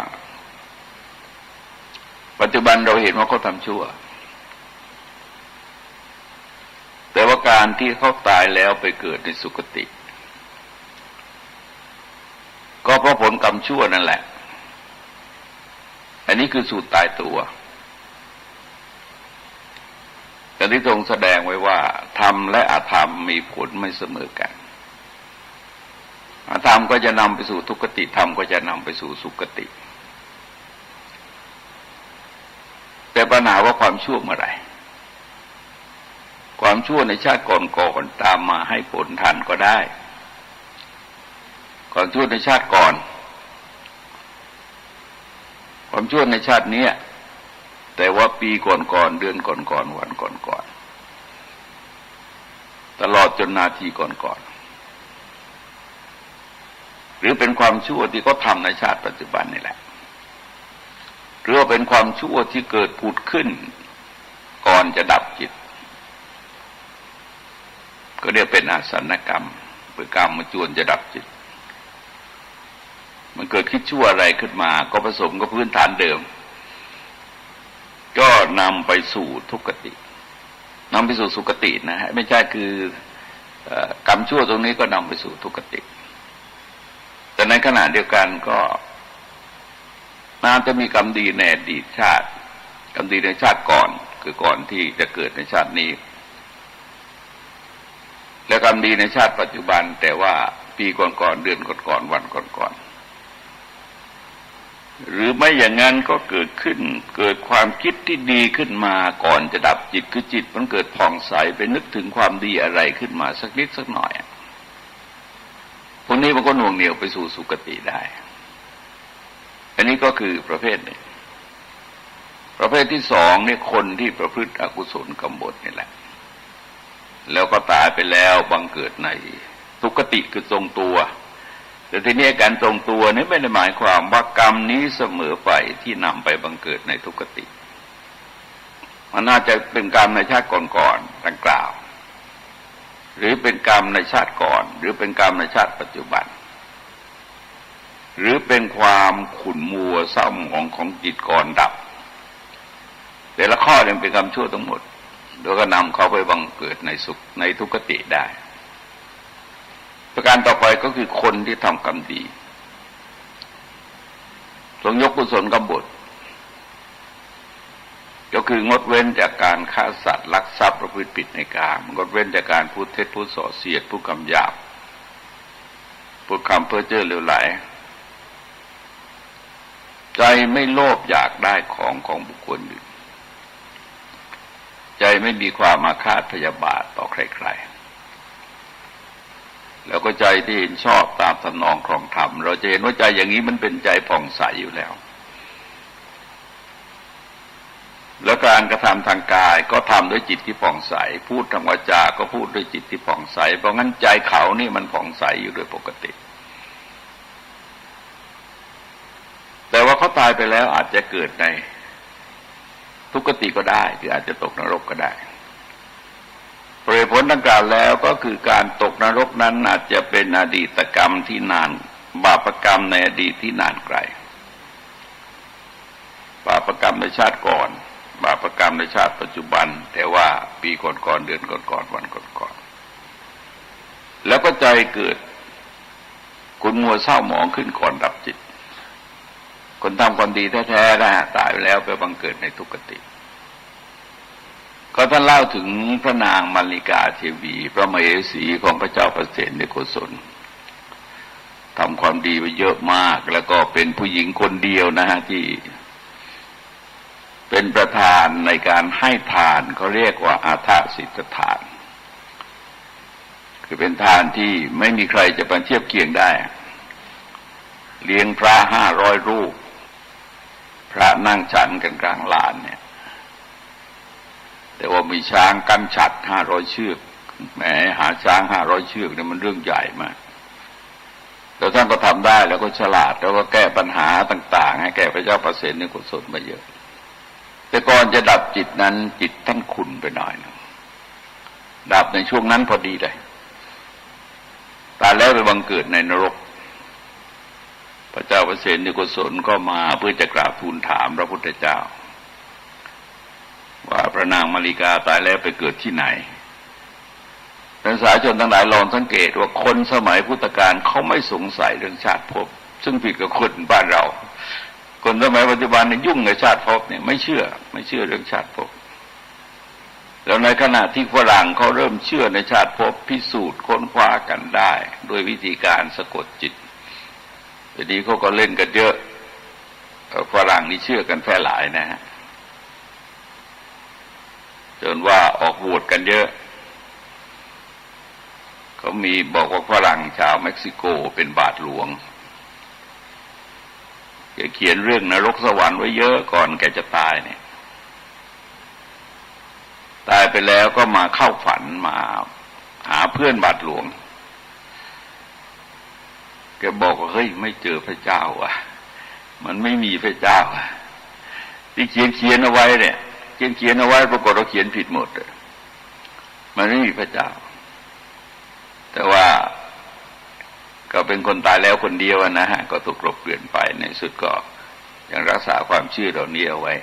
ปัจจุบันเราเห็นว่าเขาทำชั่วแต่ว่าการที่เขาตายแล้วไปเกิดในสุคติ ราะผลกรรมชั่วนั่นแหละอันนี้คือสูตรตายตัวแต่ที่ทรงแสดงไว้ว่าธรรมและอธรรมมีผลไม่เสมอกันอธรรมก็จะนำไปสู่ทุกขติธรรมก็จะนำไปสู่สุคติแต่ปัญหาว่าความชั่วเมื่อไหร่ความชั่วในชาติก่อนๆตามมาให้ผลทันก็ได้ความชั่วในชาติก่อนความชั่วในชาตินี้แต่ว่าปีก่อนๆเดือนก่อนๆวันก่อนๆตลอดจนนาทีก่อนๆหรือเป็นความชั่วที่เขาทำในชาติปัจจุบันนี่แหละหรือว่าเป็นความชั่วที่เกิดผุดขึ้นก่อนจะดับจิตก็เรียกเป็นอาสันกรรมคือกรรมมาจวนจะดับจิตมันเกิดคิดชั่วอะไรขึ้นมาก็ผสมกับพื้นฐานเดิมก็นำไปสู่ทุกขตินำไปสู่สุคตินะฮะไม่ใช่คือกรรมชั่วตรงนี้ก็นำไปสู่ทุกขติแต่ในขณะเดียวกันก็น่าจะมีกรรมดีในอดีตชาติกรรมดีในชาติก่อนคือก่อนที่จะเกิดในชาตินี้และกรรมดีในชาติปัจจุบันแต่ว่าปีก่อนๆเดือนก่อนๆวันก่อนๆหรือไม่อย่างนั้นก็เกิดความคิดที่ดีขึ้นมาก่อนจะดับจิตคือจิตมันเกิดผ่องใสไปนึกถึงความดีอะไรขึ้นมาสักนิดสักหน่อยพวกนี้มันก็หน่วงเหนี่ยวไปสู่สุคติได้อันนี้ก็คือประเภทหนึ่งประเภทที่สองนี่คนที่ประพฤติอกุศลกรรมบทนี่แหละแล้วก็ตายไปแล้วบังเกิดในทุกขติคือทรงตัวแต่ทีนี้การทรงตัวนี้ไม่ได้หมายความว่ากรรมนี้เสมอไปที่นำไปบังเกิดในทุกขติมันน่าจะเป็นกรรมในชาติก่อนๆดังกล่าวหรือเป็นกรรมในชาติก่อนหรือเป็นกรรมในชาติปัจจุบันหรือเป็นความขุ่นมัวเศร้าหมองของจิตก่อนดับแต่ละข้อเนี่ยเป็นกรรมชั่วทั้งหมดแล้วก็นำเขาไปบังเกิดในสุขในทุกขติได้ประการต่อไปก็คือคนที่ทำกรรมดีทรงยกกุศลกรรมบทก็คืองดเว้นจากการฆ่าสัตว์ลักทรัพย์ประพฤติผิดในกามงดเว้นจากการพูดเท็จพูดส่อเสียดพูดคำหยาบพูดคำเพ้อเจ้อเลวไหลใจไม่โลภอยากได้ของบุคคลอื่นใจไม่มีความอาฆาตพยาบาทต่อใครๆแล้วก็ใจที่เห็นชอบตามทำนองครองธรรมเราจะเห็นว่าใจอย่างนี้มันเป็นใจผ่องใสอยู่แล้วแล้วการกระทำทางกายก็ทำด้วยจิตที่ผ่องใสพูดทางวาจาก็พูดด้วยจิตที่ผ่องใสเพราะงั้นใจเขานี่มันผ่องใสอยู่โดยปกติแต่ว่าเขาตายไปแล้วอาจจะเกิดในทุกขติก็ได้หรืออาจจะตกนรกก็ได้ผลดังกล่าวแล้วก็คือการตกนรกนั้นอาจจะเป็นอดีตกรรมที่นานบาปกรรมในอดีตที่นานไกลบาปกรรมในชาติก่อนบาปกรรมในชาติปัจจุบันแต่ว่าปีก่อนๆเดือนก่อนๆวันก่อนๆแล้วก็ใจเกิดขุ่นมัวเศร้าหมองขึ้นก่อนดับจิตคนทำความดีแท้ๆนะตายไปแล้วไปบังเกิดในทุกขติก็ท่านเล่าถึงพระนางมัลลิกาเทวีพระมเหสีของพระเจ้าประเสนในโกศลทำความดีไปเยอะมากแล้วก็เป็นผู้หญิงคนเดียวนะฮะที่เป็นประธานในการให้ทานเขาเรียกว่าอาทะสิทธทานคือเป็นทานที่ไม่มีใครจะมาเทียบเคียงได้เลี้ยงพระ500 รูปพระนั่งฉันกันกลางลานเนี่ยแต่ว่ามีช้างกันฉัตร500 เชือกแหมหาช้าง500 เชือกเนี่ยมันเรื่องใหญ่มากแต่ท่านก็ทำได้แล้วก็ฉลาดแล้วก็แก้ปัญหาต่างๆให้แก่พระเจ้าประเสนในกุศลมาเยอะแต่ก่อนจะดับจิตนั้นจิตท่านขุ่นไปหน่อยนึงดับในช่วงนั้นพอดีเลยตายแล้วไปบังเกิดในนรกพระเจ้าประเสนในกุศลก็มาเพื่อจะกราบทูลถามพระพุทธเจ้าว่าพระนางมาริกาตายแล้วไปเกิดที่ไหนเป็นสาชนทั้งหลายลองสังเกตว่าคนสมัยพุทธกาลเขาไม่สงสัยเรื่องชาติภพ ซึ่งผิดกับคนบ้านเราคนสมัยปัจจุบันเนี่ยยุ่งกับชาติภพเนี่ยไม่เชื่อเรื่องชาติภพแล้วในขณะที่ฝรั่งเขาเริ่มเชื่อในชาติภพพิสูจน์ค้นคว้ากันได้โดยวิธีการสะกดจิตทีนี้เขาก็เล่นกันเยอะฝรั่งนี่เชื่อกันแพร่หลายนะฮะจนว่าออกบวชกันเยอะเขามีบอกว่าฝรั่งชาวเม็กซิโกเป็นบาทหลวงแกเขียนเรื่องนรกสวรรค์ไว้เยอะก่อนแกจะตายเนี่ยตายไปแล้วก็มาเข้าฝันมาหาเพื่อนบาทหลวงแกบอกว่าเฮ้ยไม่เจอพระเจ้าอ่ะมันไม่มีพระเจ้าที่เขียนเอาไว้เนี่ยเขียนเอาไว้ปรากฏเราเขียนผิดหมดเลยมันไม่มีพระเจ้าแต่ว่าก็เป็นคนตายแล้วคนเดียวนะฮะก็ถูกกลบเกลื่อนไปในสุดก็ยังรักษาความเชื่อเหล่านี้เอาไว้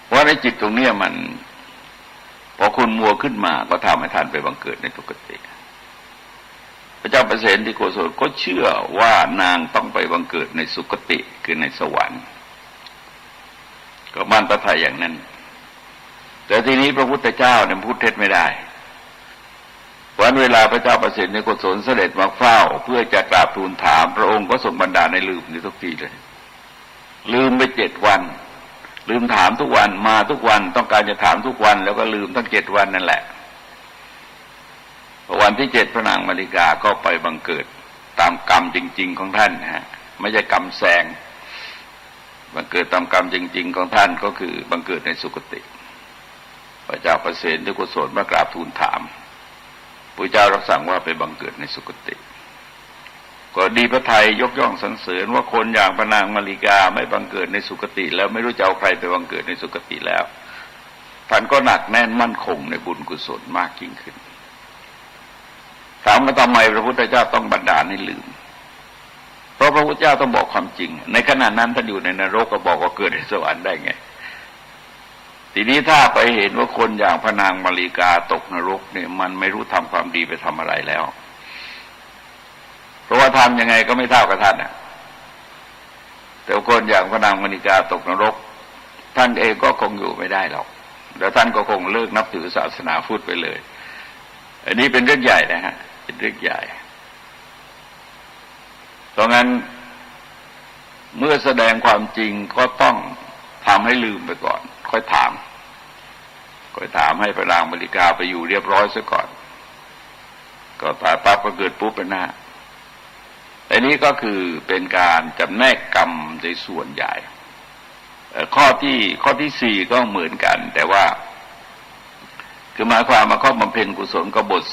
เพราะในจิตตรงนี้มันพอคุณมัวขึ้นมาก็ทำให้ท่านไปบังเกิดในทุกขติพระเจ้าประเสนที่โกศลก็เชื่อว่านางต้องไปบังเกิดในสุคติคือในสวรรค์ก็มั่นพระทัยอย่างนั้นแต่ทีนี้พระพุทธเจ้าเนี่ยพูดเท็จไม่ได้วันเวลาพระเจ้าประเสนที่โกศลเสด็จมาเฝ้าเพื่อจะกราบทูลถามพระองค์ก็ทรงบันดาลให้ลืมในทุกทีเลยลืมไป7 วันลืมถามทุกวันมาทุกวันต้องการจะถามทุกวันแล้วก็ลืมทั้ง7 วันนั่นแหละวันที่7พระนางมาริกาก็ไปบังเกิดตามกรรมจริงๆของท่านนะฮะไม่ใช่กรรมแสงบังเกิดตามกรรมจริงๆของท่านก็คือบังเกิดในสุคติพระเจ้าประเสนที่กุศลมากราบทูลถามพระเจ้ารับสั่งว่าไปบังเกิดในสุคติก็ดีพระทัยยกย่องสรรเสริญว่าคนอย่างพระนางมาริกาไม่บังเกิดในสุคติแล้วไม่รู้จะเอาใครไปบังเกิดในสุคติแล้วท่านก็หนักแน่นมั่นคงในบุญกุศลมากยิ่งขึ้นถามว่าทำไมพระพุทธเจ้าต้องบันดาลให้ลืมเพราะพระพุทธเจ้าต้องบอกความจริงในขณะนั้นท่านอยู่ในนรกก็บอกว่าเกิดในสวรรค์ได้ไงทีนี้ถ้าไปเห็นว่าคนอย่างพระนางมาริกาตกนรกเนี่ยมันไม่รู้ทำความดีไปทำอะไรแล้วเพราะว่าทำยังไงก็ไม่เท่ากับท่านน่ะแต่คนอย่างพระนางมาริกาตกนรกท่านเองก็คงอยู่ไม่ได้หรอกแล้วท่านก็คงเลิกนับถือศาสนาพุทธไปเลยอันนี้เป็นเรื่องใหญ่นะฮะเป็นเรื่องใหญ่เพราะงั้นเมื่อแสดงความจริงก็ต้องทำให้ลืมไปก่อนค่อยถามให้พระนางมาริกาไปอยู่เรียบร้อยซะก่อนก็ตายปั๊บก็เกิดปุ๊บเป็นหน้าอันนี้ก็คือเป็นการจำแนกกรรมในส่วนใหญ่ข้อที่4ก็เหมือนกันแต่ว่าคือหมายความว่าเขาบำเพ็ญกุศลกบฏ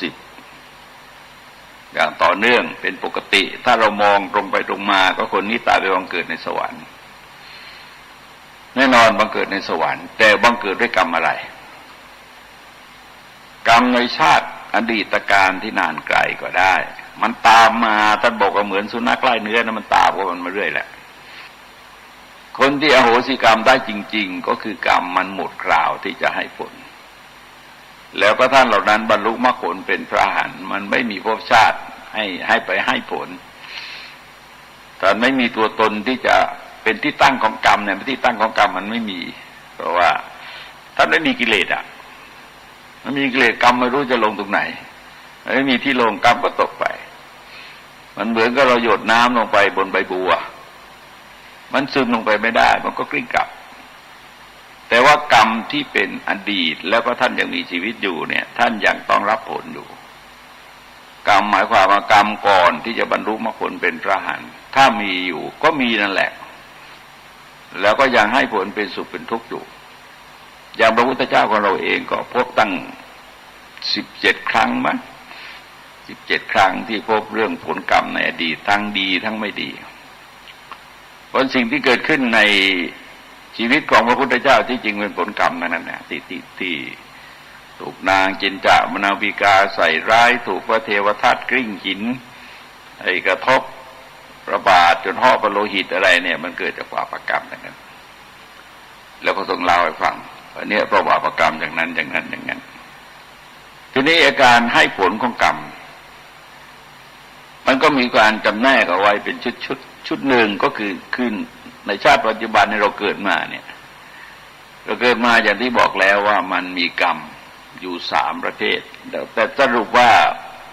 10อย่างต่อเนื่องเป็นปกติถ้าเรามองตรงไปตรงมาก็คนนี้ตายไปบังเกิดในสวรรค์แน่นอนบังเกิดในสวรรค์แต่บังเกิดด้วยกรรมอะไรกรรมในชาติอดีตการที่นานไกลก็ได้มันตามมาท่านบอกว่าเหมือนสุนัขไล่เนื้อนะมันตามว่ามันมาเรื่อยแหละคนที่อโหสิกรรมได้จริงๆก็คือกรรมมันหมดคราวที่จะให้ผลแล้วก็ท่านเหล่านั้นบรรลุมรรคผลเป็นพระอรหันต์มันไม่มีภพชาติให้ไปให้ผลแต่ไม่มีตัวตนที่จะเป็นที่ตั้งของกรรมเนี่ยที่ตั้งของกรรมมันไม่มีเพราะว่าท่านไม่มีกิเลสมันมีกิเลสกรรมไม่รู้จะลงตรงไหนไม่มีที่ลงกรรมก็ตกไปมันเหมือนกับเราหยดน้ำลงไปบนใบบัวมันซึมลงไปไม่ได้มันก็กลิ้งกลับแต่ว่ากรรมที่เป็นอดีตแล้วก็ท่านยังมีชีวิตอยู่เนี่ยท่านยังต้องรับผลอยู่กรรมหมายความว่ากรรมก่อนที่จะบรรลุมรรคผลเป็นพระอรหันต์ถ้ามีอยู่ก็มีนั่นแหละแล้วก็ยังให้ผลเป็นสุขเป็นทุกข์อยู่อย่างพระพุทธเจ้าของเราเองก็พบตั้ง17 ครั้งมั้ง17 ครั้งที่พบเรื่องผลกรรมในอดีตทั้งดีทั้งไม่ดีผลสิ่งที่เกิดขึ้นในชีวิตของพระพุทธเจ้าที่จริงเป็นผลกรรมนั่นแหละที่ถูกนางจินจามนาวิกาใส่ร้ายถูกพระเทวทัตกลิ้งหินกระทบระบาดจนห่อพระโลหิตอะไรเนี่ยมันเกิดจากบาปกรรมทั้งนั้นแล้วก็ต้องเล่าให้ฟังอันนี้เพราะบาปกรรมอย่างนั้นอย่างนั้นอย่างนั้นทีนี้อาการให้ผลของกรรมมันก็ ก็มีการจำแนกเอาไว้เป็นชุดหนึ่งก็คือในชาติปัจจุบันที่เราเกิดมาเนี่ยเราเกิดมาอย่างที่บอกแล้วว่ามันมีกรรมอยู่3ประเภทแต่สรุปว่า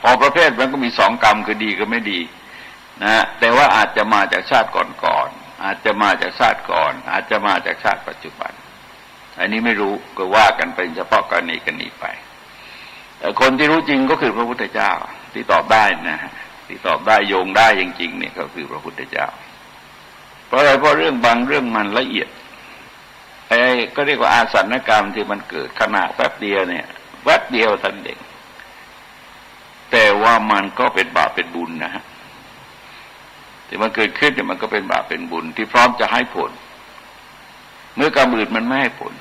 พอประเภทมันก็มี2 กรรมคือดีกับไม่ดีนะแต่ว่าอาจจะมาจากชาติก่อนๆอาจจะมาจากชาติก่อนอาจจะมาจากชาติปัจจุบันอันนี้ไม่รู้ก็ว่ากันเป็นเฉพาะกรณีไปแต่คนที่รู้จริงก็คือพระพุทธเจ้าที่ตอบได้นะที่ตอบได้โยงได้จริงๆเนี่ยก็คือพระพุทธเจ้าเพราะอะไรเพราะเรื่องบางเรื่องมันละเอียดก็เรียกว่าอาสัญกรรมที่มันเกิดขณะแป๊บเดียวเนี่ยแป๊บเดียวทันเด็กแต่ว่ามันก็เป็นบาปเป็นบุญนะฮะที่มันเกิดขึ้นเนี่ยมันก็เป็นบาปเป็นบุญที่พร้อมจะให้ผลเมื่อกรรมอื่นมันไม่ให้ผล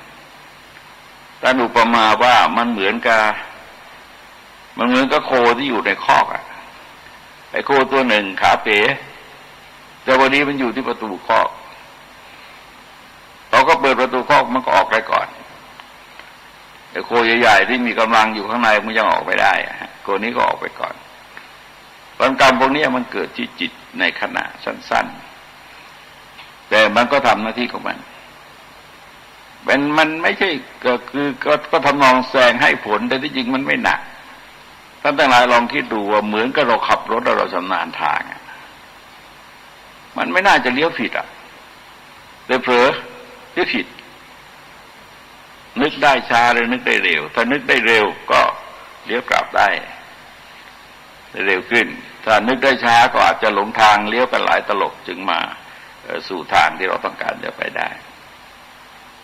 แต่อุปมาว่ามันเหมือนกับโคที่อยู่ในคอกอ่ะไอ้โคตัวหนึ่งขาเป๋แต่วันนี้มันอยู่ที่ประตูคอกเราก็เปิดประตูคอกมันก็ออกได้ก่อนไอ้โคใหญ่ๆที่มีกำลังอยู่ข้างในมันยังออกไปได้โคนี้ก็ออกไปก่อนผลกรรมพวกนี้มันเกิดที่จิตในขณะสั้นๆแต่มันก็ทำหน้าที่ของมันไม่ใช่ก็ทำนองแซงให้ผลแต่ที่จริงมันไม่หนักท่านทั้งหลายลองคิดดูว่าเหมือนกับเราขับรถแล้วเราชำนาญทางมันไม่น่าจะเลี้ยวผิดแต่เผลอเลี้ยวผิดนึกได้ช้าหรือนึกได้เร็วถ้านึกได้เร็วก็เลี้ยวกลับได้เร็วขึ้นถ้านึกได้ช้าก็อาจจะหลงทางเลี้ยวกันหลายตลบจึงมาสู่ทางที่เราต้องการจะไปได้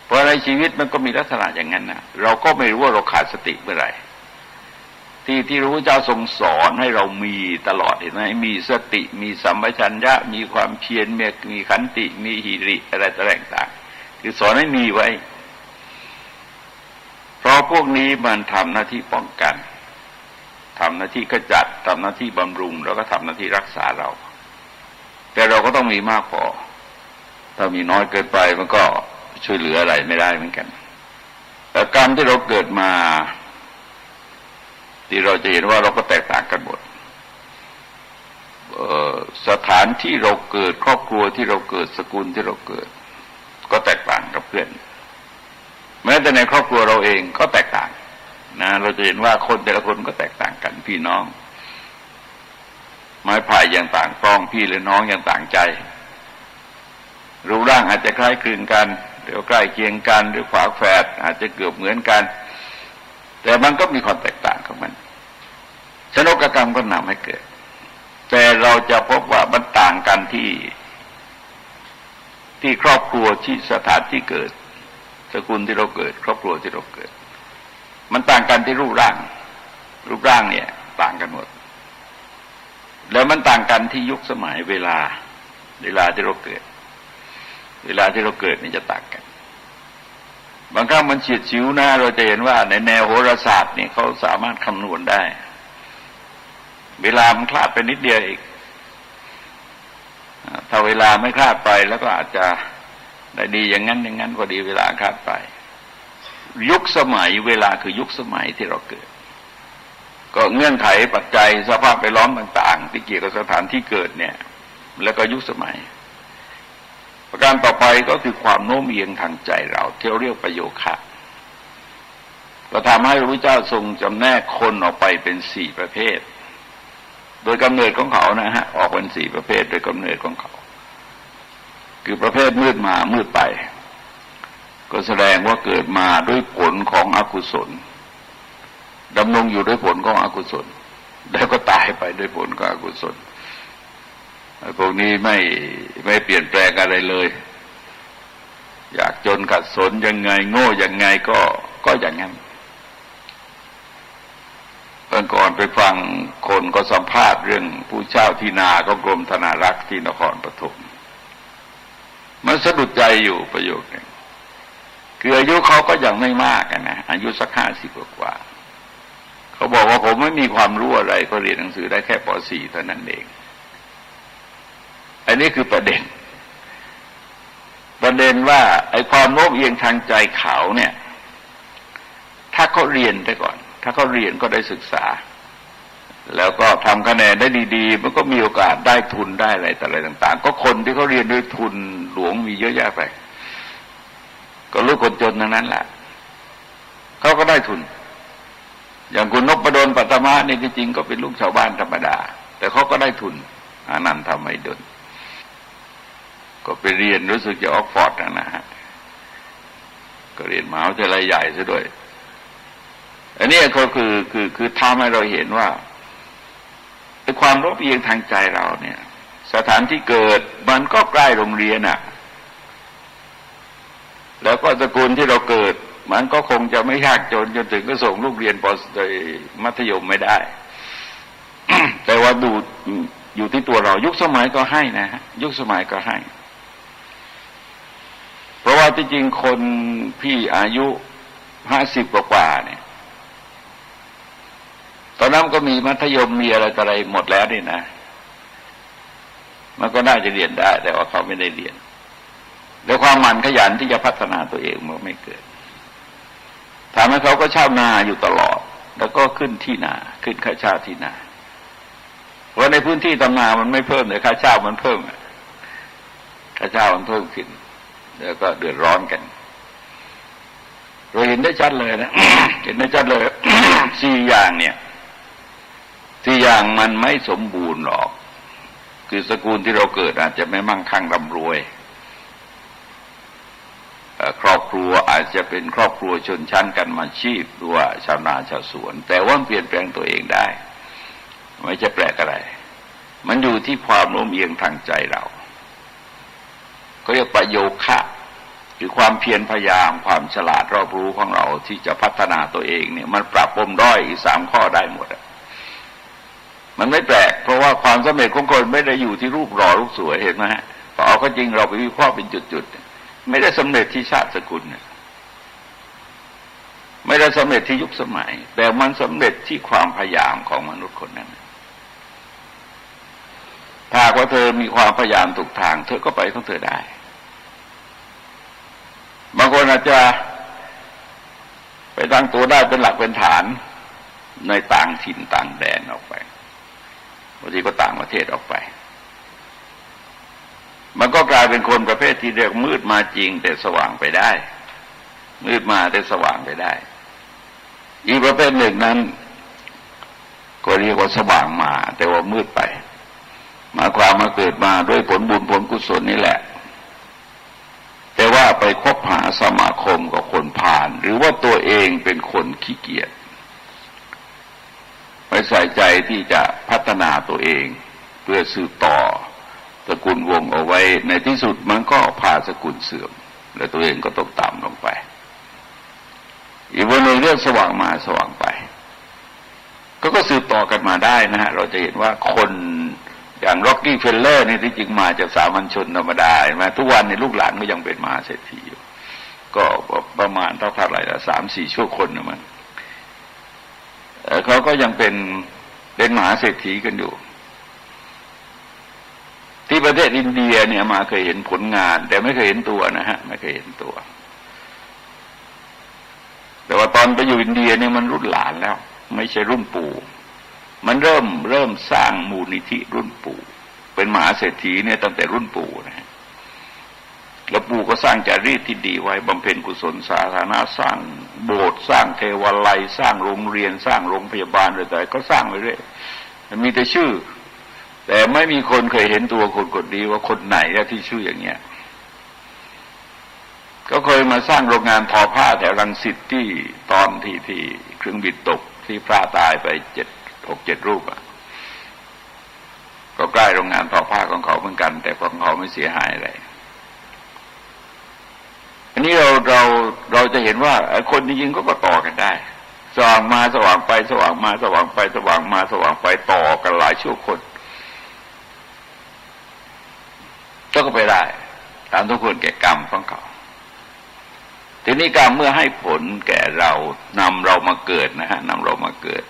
เพราะในชีวิตมันก็มีลักษณะอย่างนั้นนะเราก็ไม่รู้ว่าเราขาดสติเมื่อไหร่ที่พระพุทธเจ้าทรงสอนให้เรามีตลอดเห็นไหมมีสติมีสัมปชัญญะมีความเพียรมีขันติมีหิริอะไรต่างๆคือสอนให้มีไว้เพราะพวกนี้มันทำหน้าที่ป้องกันทำหน้าที่ขจัดทำหน้าที่บำรุงแล้วก็ทำหน้าที่รักษาเราแต่เราก็ต้องมีมากพอถ้ามีน้อยเกินไปมันก็ช่วยเหลืออะไรไม่ได้เหมือนกันแต่กรรมที่เราเกิดมาที่เราจะเห็นว่าเราก็แตกต่างกันหมดสถานที่เราเกิดครอบครัวที่เราเกิดสกุลที่เราเกิดก็แตกต่างกับเพื่อนแม้แต่ในครอบครัวเราเองก็แตกต่างนะเราจะเห็นว่าคนแต่ละคนก็แตกต่างกันพี่น้องไม้พายอย่างต่างป้องพี่หรือน้องอย่างต่างใจรูปร่างอาจจะคล้ายคลึงกันหรือใกล้เคียงกันหรือฝาแฝดอาจจะเกือบเหมือนกันแต่มันก็มีความแตกต่างของมันชนกกรรมก็นำให้เกิดแต่เราจะพบว่ามันต่างกันที่ครอบครัวที่สถานที่เกิดสกุลที่เราเกิดครอบครัวที่เราเกิดมันต่างกันที่รูปร่างเนี่ยต่างกันหมดแล้วมันต่างกันที่ยุคสมัยเวลาที่เราเกิดนี่จะต่างกันบางครั้งมันเฉียดฉิวนะเราจะเห็นว่าในแนวโหราศาสตร์เนี่ยเขาสามารถคำนวณได้เวลามันคลาดไปนิดเดียวอีกถ้าเวลาไม่คลาดไปแล้วก็อาจจะได้ดีอย่างนั้นพอดีเวลาคลาดไปยุคสมัยเวลาคือยุคสมัยที่เราเกิดก็เงื่อนไขปัจจัยสภาพแวดล้อมต่างๆที่เกี่ยวกับสถานที่เกิดเนี่ยแล้วก็ยุคสมัยประการต่อไปก็คือความโน้มเอียงทางใจเราที่เรียกประโยคะเราทำให้พระพุทธเจ้าทรงจำแนกคนออกไปเป็น4ประเภทโดยกำเนิดของเขานะฮะออกเป็น4ประเภทโดยกำเนิดของเขาคือประเภทมืดมามืดไปก็แสดงว่าเกิดมาด้วยผลของอกุศลดำรงอยู่ด้วยผลของอกุศลแล้วก็ตายไปด้วยผลของอกุศลพวกนี้ไม่เปลี่ยนแปลงอะไรเลยอยากจนขัดสนยังไงโง่ยังไงก็อย่างนั้นตอนก่อนไปฟังคนก็สัมภาษณ์เรื่องผู้เช่าที่นาของกรมธนารักษ์ที่นครปฐมมันสะดุดใจอยู่ประโยคนึงคืออายุเขาก็ยังไม่มากนะอายุสัก50 กว่าเขาบอกว่าผมไม่มีความรู้อะไรก็เรียนหนังสือได้แค่ป .4 เท่านั้นเองอันนี้คือประเด็นว่าไอ้ความโน้มเอียงทางใจเขาเนี่ยถ้าเขาเรียนได้ก่อนถ้าเขาเรียนก็ได้ศึกษา แล้วก็ทำคะแนนได้ดีๆมันก็มีโอกาสได้ทุนได้อะไรแต่อะไรต่างๆก็คนที่เขาเรียนด้วยทุนหลวงมีเยอะแยะไปก็ลูกคนจนนั้นแหละเขาก็ได้ทุนอย่างคุณนพดลปัตมะนี่ที่จริงก็เป็นลูกชาวบ้านธรรมดาแต่เขาก็ได้ทุนอนันทไมดลก็ไปเรียนรู้สึกจะออกฟอร์ดนะฮะก็เรียนมหาวิทยาลัยใหญ่ซะด้วยอันนี้ก็คือทำให้เราเห็นว่าความโน้มเอียงทางใจเราเนี่ยสถานที่เกิดมันก็ใกล้โรงเรียนอ่ะแล้วก็ตระกูลที่เราเกิดมันก็คงจะไม่ยากจนจนถึงก็ส่งลูกเรียนป.มัธยมไม่ได้ แต่ว่าดูอยู่ที่ตัวเรายุคสมัยก็ให้นะฮะยุคสมัยก็ให้เพราะว่าที่จริงคนพี่อายุ50 กว่าเนี่ยตอนนั้นก็มีมัธยมมีอะไรต่ออะไรหมดแล้วนี่นะมันก็น่าจะเรียนได้แต่ว่าเขาไม่ได้เรียนและความหมั่นขยันที่จะพัฒนาตัวเองมันไม่เกิดทำให้เขาก็เช่านาอยู่ตลอดแล้วก็ขึ้นที่นาขึ้นค่าเช่าที่นาเพราะในพื้นที่ทำนามันไม่เพิ่มแต่ค่าเช่ามันเพิ่มค่าเช่ามันเพิ่มขึ้นแล้วก็เดือดร้อนกันเราเห็นได้ชัดเลยนะ เห็นได้ชัดเลย 4 อย่างเนี่ย4 อย่างมันไม่สมบูรณ์หรอกคือสกุลที่เราเกิดอาจจะไม่มั่งคั่งร่ำรวยครอบครัวอาจจะเป็นครอบครัวชนชั้นกันมาชีพหรือว่าชาวนาชาวสวนแต่ว่าเปลี่ยนแปลงตัวเองได้ไม่จะแปลกอะไรมันอยู่ที่ความโน้มเอียงทางใจเราก็เรียกประโยคะคือความเพียรพยายามความฉลาดรอบรู้ของเราที่จะพัฒนาตัวเองเนี่ยมันปรับปรุงด้อยอีก3 ข้อได้หมดมันไม่แปลกเพราะว่าความสำเร็จของคนไม่ได้อยู่ที่รูปหล่อรูปสวยเห็นไหมฮะพอเอาก็จริงเราไปวิเคราะห์เป็นจุดๆไม่ได้สำเร็จที่ชาติสกุลไม่ได้สำเร็จที่ยุคสมัยแต่มันสำเร็จที่ความพยายามของมนุษย์คนนั้นถ้าว่าเธอมีความพยายามถูกทางเธอก็ไปของเธอได้บางคนอาจจะไปตั้งตัวได้เป็นหลักเป็นฐานในต่างถิ่นต่างแดนออกไปบางทีก็ต่างประเทศออกไปมันก็กลายเป็นคนประเภทที่เรียกมืดมาจริงแต่สว่างไปได้มืดมาแต่สว่างไปได้อีกประเภทหนึ่งนั้นก็เรียกว่าสว่างมาแต่ว่ามืดไปมาความมาเกิดมาด้วยผลบุญผลกุศลนี่แหละแต่ว่าไปคบหาสมาคมกับคนพาลหรือว่าตัวเองเป็นคนขี้เกียจไม่ใส่ใจที่จะพัฒนาตัวเองเพื่อสืบต่อสกุลวงเอาไว้ในที่สุดมันก็พาสกุลเสื่อมและตัวเองก็ตกต่ำลงไปอีกวันหนึ่งเรื่องสว่างมาสว่างไปก็สืบต่อกันมาได้นะฮะเราจะเห็นว่าคนอย่างร็อกกี้เฟลเลอร์นี่ที่จริงมาจากสามัญชนธรรมดาเห็นไหมทุกวันในลูกหลานก็ยังเป็นมหาเศรษฐีอยู่ก็ประมาณเท่าไหร่ละ3-4 ชั่วคนนะมันเขาก็ยังเป็นมหาเศรษฐีกันอยู่ที่ประเทศอินเดียเนี่ยมาเคยเห็นผลงานแต่ไม่เคยเห็นตัวนะฮะไม่เคยเห็นตัวแต่ว่าตอนไปอยู่อินเดียเนี่ยมันรุ่นหลานแล้วไม่ใช่รุ่นปู่มันเริ่มสร้างมูลนิธิรุ่นปู่เป็นมหาเศรษฐีเนี่ยตั้งแต่รุ่นปู่นะฮะแล้วปู่ก็สร้างจารีตที่ดีไว้บำเพ็ญกุศลสาธารณะสร้างโบสถ์สร้างเทวาลัยสร้างโรงเรียนสร้างโรงพยาบาลอะไรต่างๆก็สร้างไปเรื่อยมีแต่ชื่อแต่ไม่มีคนเคยเห็นตัวคนกดดีว่าคนไหนที่ชื่ออย่างเงี้ยก็เคยมาสร้างโรงงานทอผ้าแถวรังสิตที่ตอนที่เครื่องบินตกที่พระตายไป6-7 รูปก็ใกล้โรงงานทอผ้าของเขาเหมือนกันแต่ของเขาไม่เสียหายอะไรอันนี้เราจะเห็นว่าคนจริงๆก็ต่อกันได้สว่างมาสว่างไปสว่างมาสว่างไปสว่างมาสว่างไปต่อกันหลายชั่วคนก็ไปได้ตามทุกคนแก่กรรมของเขาทีนี้กรรมเมื่อให้ผลแก่เรานำเรามาเกิดนะฮะนำเรามาเกิด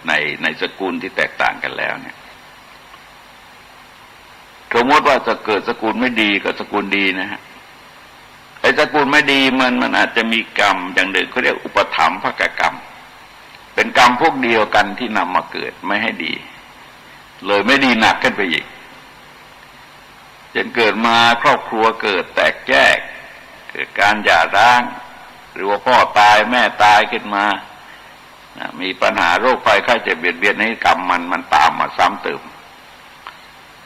ในสกุลที่แตกต่างกันแล้วเนี่ยสมมติว่าจะเกิดสกุลไม่ดีกับสกุลดีนะฮะไอ้สกุลไม่ดีมันอาจจะมีกรรมอย่างหนึ่งเขาเรียกอุปถัมภกกรรมเป็นกรรมพวกเดียวกันที่นำมาเกิดไม่ให้ดี เลยไม่ดีหนักขึ้นไปอีกจนเกิดมาครอบครัวเกิดแตกแยกเกิดการหย่าร้างหรือว่าพ่อตายแม่ตายขึ้นมามีปัญหาโรคภัยไข้เจ็บเบียดเบียนให้กรรมมันตามมาซ้ำเติม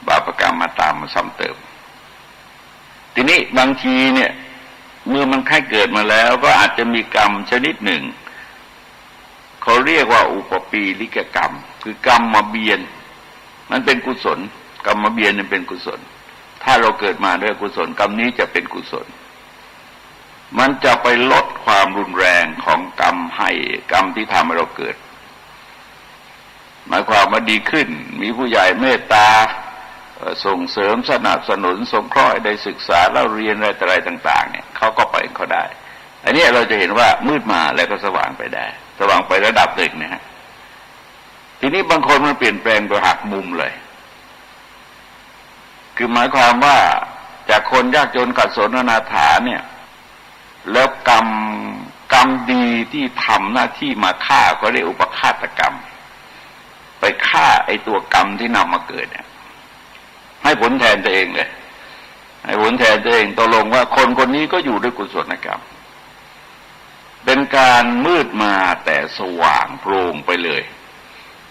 บาปกรรมมาตามมาซ้ำเติมทีนี้บางทีเนี่ยเมื่อมันค่เกิดมาแล้วก็อาจจะมีกรรมชนิดหนึ่งเขาเรียกว่าอุปปีลิกกรรมคือกรรมมาเบียนมันเป็นกุศลกรรมมาเบียนมันเป็นกุศลถ้าเราเกิดมาด้วยกุศลกรรมนี้จะเป็นกุศลมันจะไปลดความรุนแรงของกรรมให้กรรมที่ทำให้เราเกิดหมายความว่าดีขึ้นมีผู้ใหญ่เมตตาส่งเสริมสนับสนุนสงเคราะห์ได้ศึกษาแล้วเรียนอะไรต่างๆเนี่ยเขาก็ไปเขาได้อันนี้เราจะเห็นว่ามืดมาแล้วก็สว่างไปได้สว่างไประดับหนึ่งนะฮะทีนี้บางคนมันเปลี่ยนแปลงโดยหักมุมเลยคือหมายความว่าจากคนยากจนขัดสนอนาถาเนี่ยแล้วกรรมดีที่ทำหน้าที่มาฆ่าก็เรียกอุปฆาตกรรมไปฆ่าไอ้ตัวกรรมที่นำมาเกิดเนี่ยให้ผลแทนตัวเองเลยให้ผลแทนตัวเองตกลงว่าคนคนนี้ก็อยู่ด้วยกุศลกรรมเป็นการมืดมาแต่สว่างโปร่งไปเลย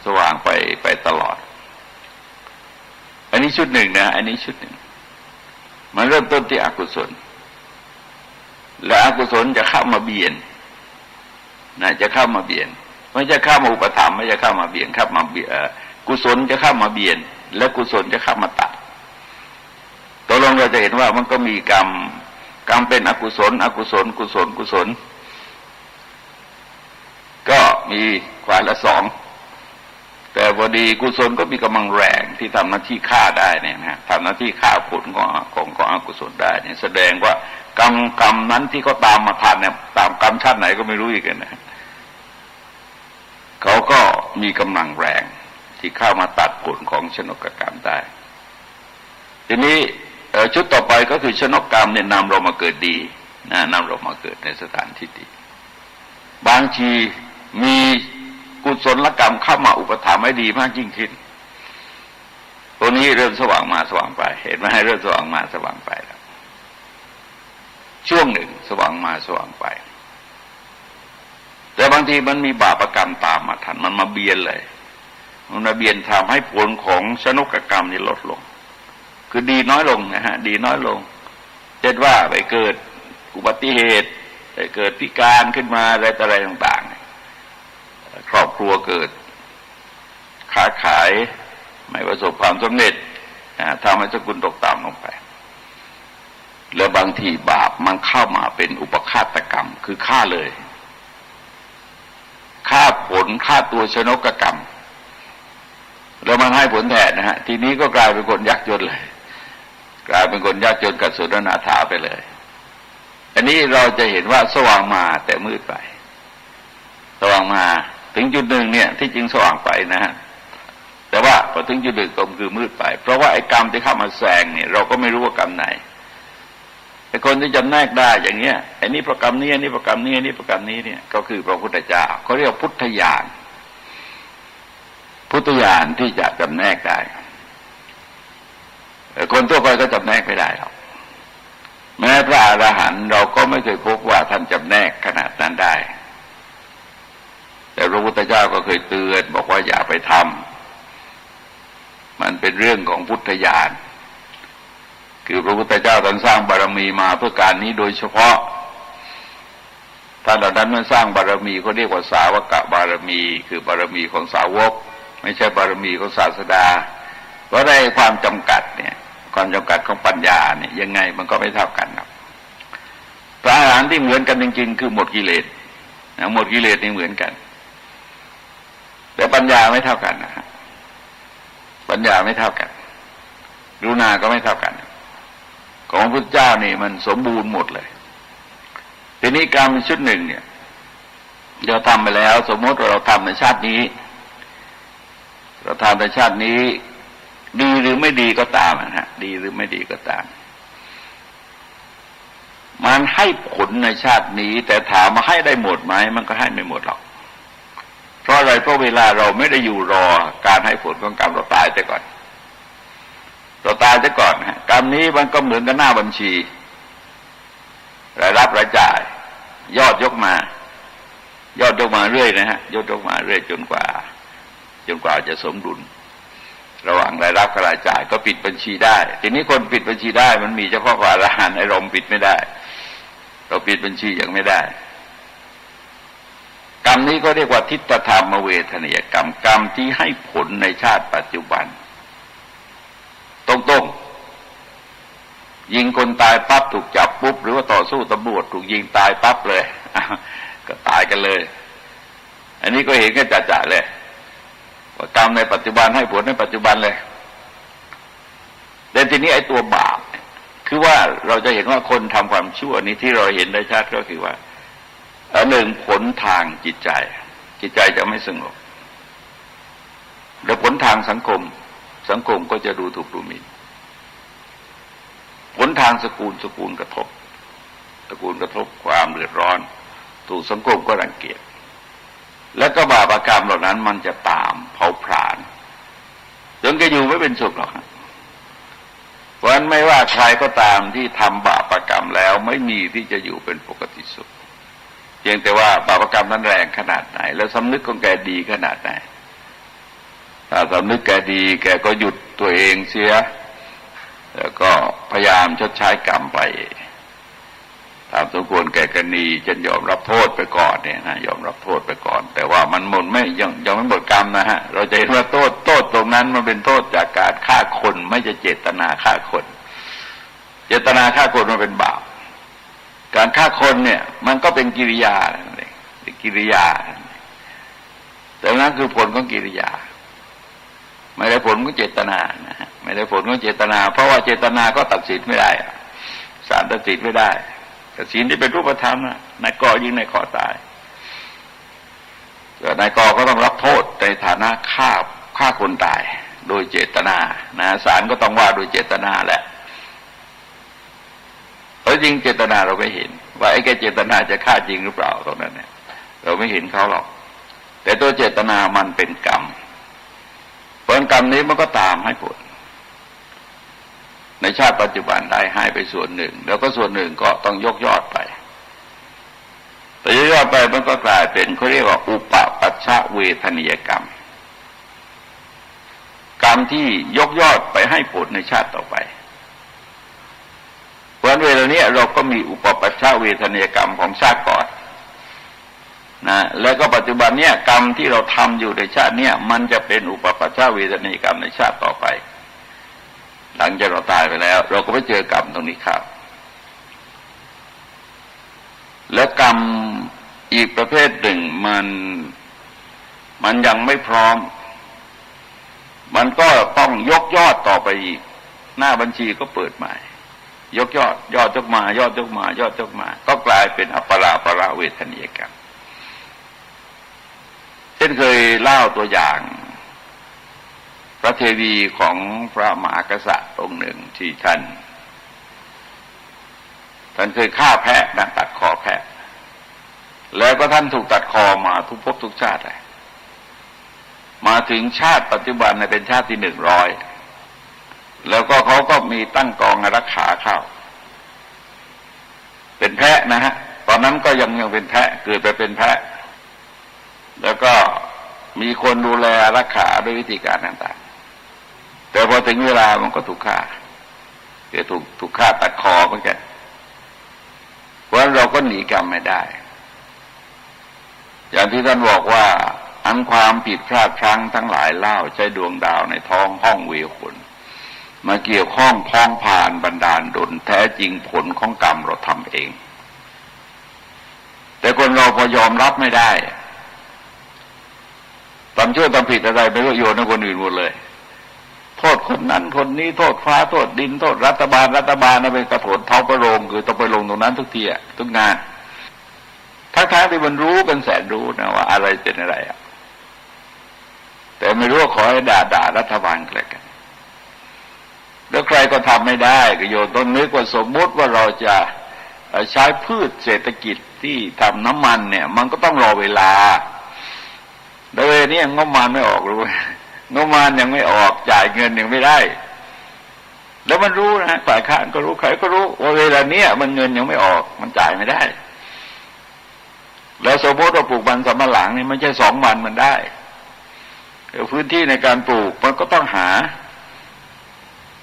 สว่างไปตลอดอันนี้ชุดหนึ่งนะอันนี้ชุดหนึ่งมันเริ่มต้นที่อกุศลและอกุศลจะเข้ามาเบียนจะเข้ามาเบียนไม่จะเข้ามาอุปถัมภ์ไม่จะเข้ามาเบียนเข้ามาเบียกุศลจะเข้ามาเบียนและกุศลจะเข้ามาตัดตกลงเราจะเห็นว่ามันก็มีกรรมเป็นอกุศลกุศลก็มีฝ่ายละสองแต่พอดีกุศลก็มีกำลังแรงที่ทำหน้าที่ฆ่าได้เนี่ยนะทำหน้าที่ฆ่าผลของอกุศลได้เนี่ยแสดงว่ากรรมนั้นที่เขาตามมาทันเนี่ยตามกรรมชาติไหนก็ไม่รู้อีกนะเขาก็มีกำลังแรงที่เข้ามาตัดผลของชนกกรรมได้ทีนี้ชุดต่อไปก็คือชนกกรรมเนี่ยนำเรามาเกิดดีนำเรามาเกิดในสถานที่ดีบางทีมีกุศลกรรมเข้ามาอุปถัมภ์ให้ดีมากยิ่งขึ้นตัวนี้เริ่มสว่างมาสว่างไปเห็นไหมเริ่มสว่างมาสว่างไปแล้วช่วงหนึ่งสว่างมาสว่างไปแต่บางทีมันมีบาปกรรมตามมาทันมันมาเบียนเลยมันมาเบียนทำให้ผลของชนกกรรมนี่ลดลงคือดีน้อยลงนะฮะดีน้อยลงเช่นว่าไปเกิดอุบัติเหตุไปเกิดพิการขึ้นมาอะไรต่างๆครอบครัวเกิดค้าขายไม่ประสบความสำเร็จทำให้สกุลตกต่ำลงไปแล้วบางทีบาปมันเข้ามาเป็นอุปฆาตกรรมคือฆ่าเลยฆ่าผลฆ่าตัวชนกกรรมแล้วมันให้ผลแทนนะฮะทีนี้ก็กลายเป็นคนยากจนเลยกลายเป็นคนยากจนกัดสุนอนาถาไปเลยอันนี้เราจะเห็นว่าสว่างมาแต่มืดไปสว่างมาถึงจุดหนึ่งเนี่ยที่จริงสว่างไปนะฮะแต่ว่าพอถึงจุดหนึ่งก็คือมืดไปเพราะว่าไอ้กรรมที่เข้ามาแซงเนี่ยเราก็ไม่รู้ว่ากรรมไหนไอ้คนที่จำแนกได้อย่างเงี้ยไอ้นี่ประกรรมนี้อันนี้ประกรรมนี้อันนี้ประกรรมนี้เนี่ยก็คือพระพุทธเจ้าเขาเรียกพุทธญาณที่จะจำแนกได้คนทั่วไปก็จำแนกไม่ได้หรอกแม้พระอรหันต์เราก็ไม่เคยพบว่าท่านจำแนกขนาดนั้นได้แต่พระพุทธเจ้าก็เคยเตือนบอกว่าอย่าไปทำมันเป็นเรื่องของพุทธญาณคือพระพุทธเจ้าท่านสร้างบารมีมาเพื่อการนี้โดยเฉพาะท่านเหล่านั้นมันสร้างบารมีเขาเรียกว่าสาวกบารมีคือบารมีของสาวกไม่ใช่บารมีของศาสดาเพราะได้ความจำกัดเนี่ยความจำกัดของปัญญาเนี่ยยังไงมันก็ไม่เท่ากันครับพระอรหันต์ที่เหมือนกันจริงๆคือหมดกิเลสหมดกิเลสนี่เหมือนกันแต่ปัญญาไม่เท่ากันนะฮะปัญญาไม่เท่ากันกรุณาก็ไม่เท่ากันของพระพุทธเจ้านี่มันสมบูรณ์หมดเลยทีนี้กรรมชุดหนึ่งเนี่ยเราทำไปแล้วสมมติว่าเราทำในชาตินี้เราทำในชาตินี้ดีหรือไม่ดีก็ตามนะฮะดีหรือไม่ดีก็ตามมันให้ผลในชาตินี้แต่ถามมาให้ได้หมดไหมมันก็ให้ไม่หมดหรอก เพราะอะไรเพราะเวลาเราไม่ได้อยู่รอการให้ผลของกรรมเราตายแต่ก่อนเราตายแต่ก่อนกรรมนี้มันก็เหมือนกับหน้าบัญชีรายรับรายจ่ายยอดยกมเรื่อยนะฮะยกมาเรื่อยจนกว่าจะสมดุลระหว่างรายรับกับรายจ่ายก็ปิดบัญชีได้ทีนี้คนปิดบัญชีได้มันมีเฉพาะพระอรหันต์ไอ้เราปิดไม่ได้เราปิดบัญชียังไม่ได้กรรมนี้ก็เรียกว่าทิฏฐธรรมเวทนียกรรมกรรมที่ให้ผลในชาติปัจจุบันตรงๆยิงคนตายปั๊บถูกจับปุ๊บหรือว่าต่อสู้ตำรวจถูกยิงตายปั๊บเลยก็ตายกันเลยอันนี้ก็เห็นกันจ่าๆเลยว่ากรรมในปัจจุบันให้ผลในปัจจุบันเลยแต่ทีนี้ไอ้ตัวบาปคือว่าเราจะเห็นว่าคนทำความชั่วนี้ที่เราเห็นได้ชัดก็คือว่าหนึ่งผลทางจิตใจจะไม่สงบแล้วผลทางสังคมก็จะดูถูกดูหมิ่นผลทางสกุลกระทบความเดือดร้อนถูกสังคมก็รังเกียจแล้วก็บาปกรรมเหล่านั้นมันจะตามเผาผลาญจนก็อยู่ไม่เป็นสุขหรอกเพราะฉะนั้นไม่ว่าใครก็ตามที่ทำบาปกรรมแล้วไม่มีที่จะอยู่เป็นปกติสุขเพียงแต่ว่าบาปกรรมนั้นแรงขนาดไหนแล้วสำนึกของแกดีขนาดไหนถ้าสำนึกแกดีแกก็หยุดตัวเองเสียแล้วก็พยายามชดใช้กรรมไปตามสมควรแก่กรณีจนยอมรับโทษไปก่อนเนี่ยนะยอมรับโทษไปก่อนแต่ว่ามันหมดไม่ยังไม่หมดกรรมนะฮะเราจะเห็นว่าโทษตรงนั้นมันเป็นโทษจากการฆ่าคนไม่จะเจตนาฆ่าคนเจตนาฆ่าคนมันเป็นบาปการฆ่าคนเนี่ยมันก็เป็นกิริยาเป็นกิริยาแต่นั้นคือผลของกิริยาไม่ได้ผลของเจตนานะฮะไม่ได้ผลของเจตนาเพราะว่าเจตนาก็ตัดสินไม่ได้ศาลตัดสินไม่ได้แต่ศีลที่เป็นรูปธรรมนะนายกยิงนายขอตายนายกก็ต้องรับโทษในฐานะฆ่าคนตายโดยเจตนานะศาลก็ต้องว่าโดยเจตนาแหละเพราะจริงเจตนาเราไม่เห็นว่าไอ้แกเจตนาจะฆ่าจริงหรือเปล่าตรงนั้นเนี่ยเราไม่เห็นเขาหรอกแต่ตัวเจตนามันเป็นกรรมผลกรรมนี้มันก็ตามให้ผลในชาติปัจจุบันได้ให้ไปส่วนหนึ่งแล้วก็ส่วนหนึ่งก็ต้องยกยอดไปแต่ยกยอดไปมันก็กลายเป็นเขาเรียกว่าอุปปัชชเวทนียกรรมกรรมที่ยกยอดไปให้ผลในชาติต่อไปเพราะเวลานี้เราก็มีอุปปัชชเวทนียกรรมของชาติก่อนนะแล้วก็ปัจจุบันเนี่ยกรรมที่เราทำอยู่ในชาติเนี่ยมันจะเป็นอุปปัชชเวทนียกรรมในชาติต่อไปหลังจากเราตายไปแล้วเราก็ไปเจอกรรมตรงนี้ครับแล้วกรรมอีกประเภทหนึ่งมันยังไม่พร้อมมันก็ต้องยกยอดต่อไปอีกหน้าบัญชีก็เปิดใหม่ยกยอดยกมายอดยกมาก็กลายเป็นอัปราเวทนียกรรมเช่นเคยเล่าตัวอย่างพระเทวีของพระมหากษัตริย์องค์หนึ่งที่ท่านเคยฆ่าแพะนะตัดคอแพะแล้วก็ท่านถูกตัดคอมาทุกภพทุกชาติเลยมาถึงชาติปัจจุบันเป็นชาติที่100แล้วก็เขาก็มีตั้งกองอารักขาเข้าเป็นแพะนะฮะตอนนั้นก็ยังเป็นแพะเกิดไปเป็นแพะแล้วก็มีคนดูแลอารักขาด้วยวิธีการต่างๆแต่พอถึงเวลามันก็ถูกฆ่าถูกฆ่าตัดคอเหมือนกันเพราะเราก็หนีกรรมไม่ได้อย่างที่ท่านบอกว่าอันความผิดพลาดพลั้งทั้งหลายเล่าใช้ดวงดาวในท้องห้องเวขุนมาเกี่ยวข้องพ้องผ่านบันดาลดลแท้จริงผลของกรรมเราทำเองแต่คนเราพอยอมรับไม่ได้ทำชั่วทำผิดอะไรไม่รู้โยนให้คนอื่นหมดเลยโทษคนนั้นคนนี้โทษฟ้าโทษดินโทษรัฐบาลนะเป็นกระโถนเท้าประโรงคือต้องไปลงตรงนั้นทุกทีทุกงานทั้งที่มันรู้กันแสนรู้นะว่าอะไรเป็นอะไรแต่ไม่รู้ว่าขอให้ด่ารัฐบาลกันแล้วใครก็ทำไม่ได้ก็โยนต้นนึกว่าสมมติว่าเราจะใช้พืชเศรษฐกิจที่ทำน้ำมันเนี่ยมันก็ต้องรอเวลา โดยนี้งบประมาณไม่ออกรู้งบประมาณยังไม่ออกจ่ายเงินยังไม่ได้แล้วมันรู้นะฝ่ายค้านก็รู้ใครก็รู้ว่าเวลาเนี้ยมันเงินยังไม่ออกมันจ่ายไม่ได้แล้วสมมติว่าปลูกมันสำปะหลังนี่ไม่ใช่2 วันมันได้พื้นที่ในการปลูกมันก็ต้องหา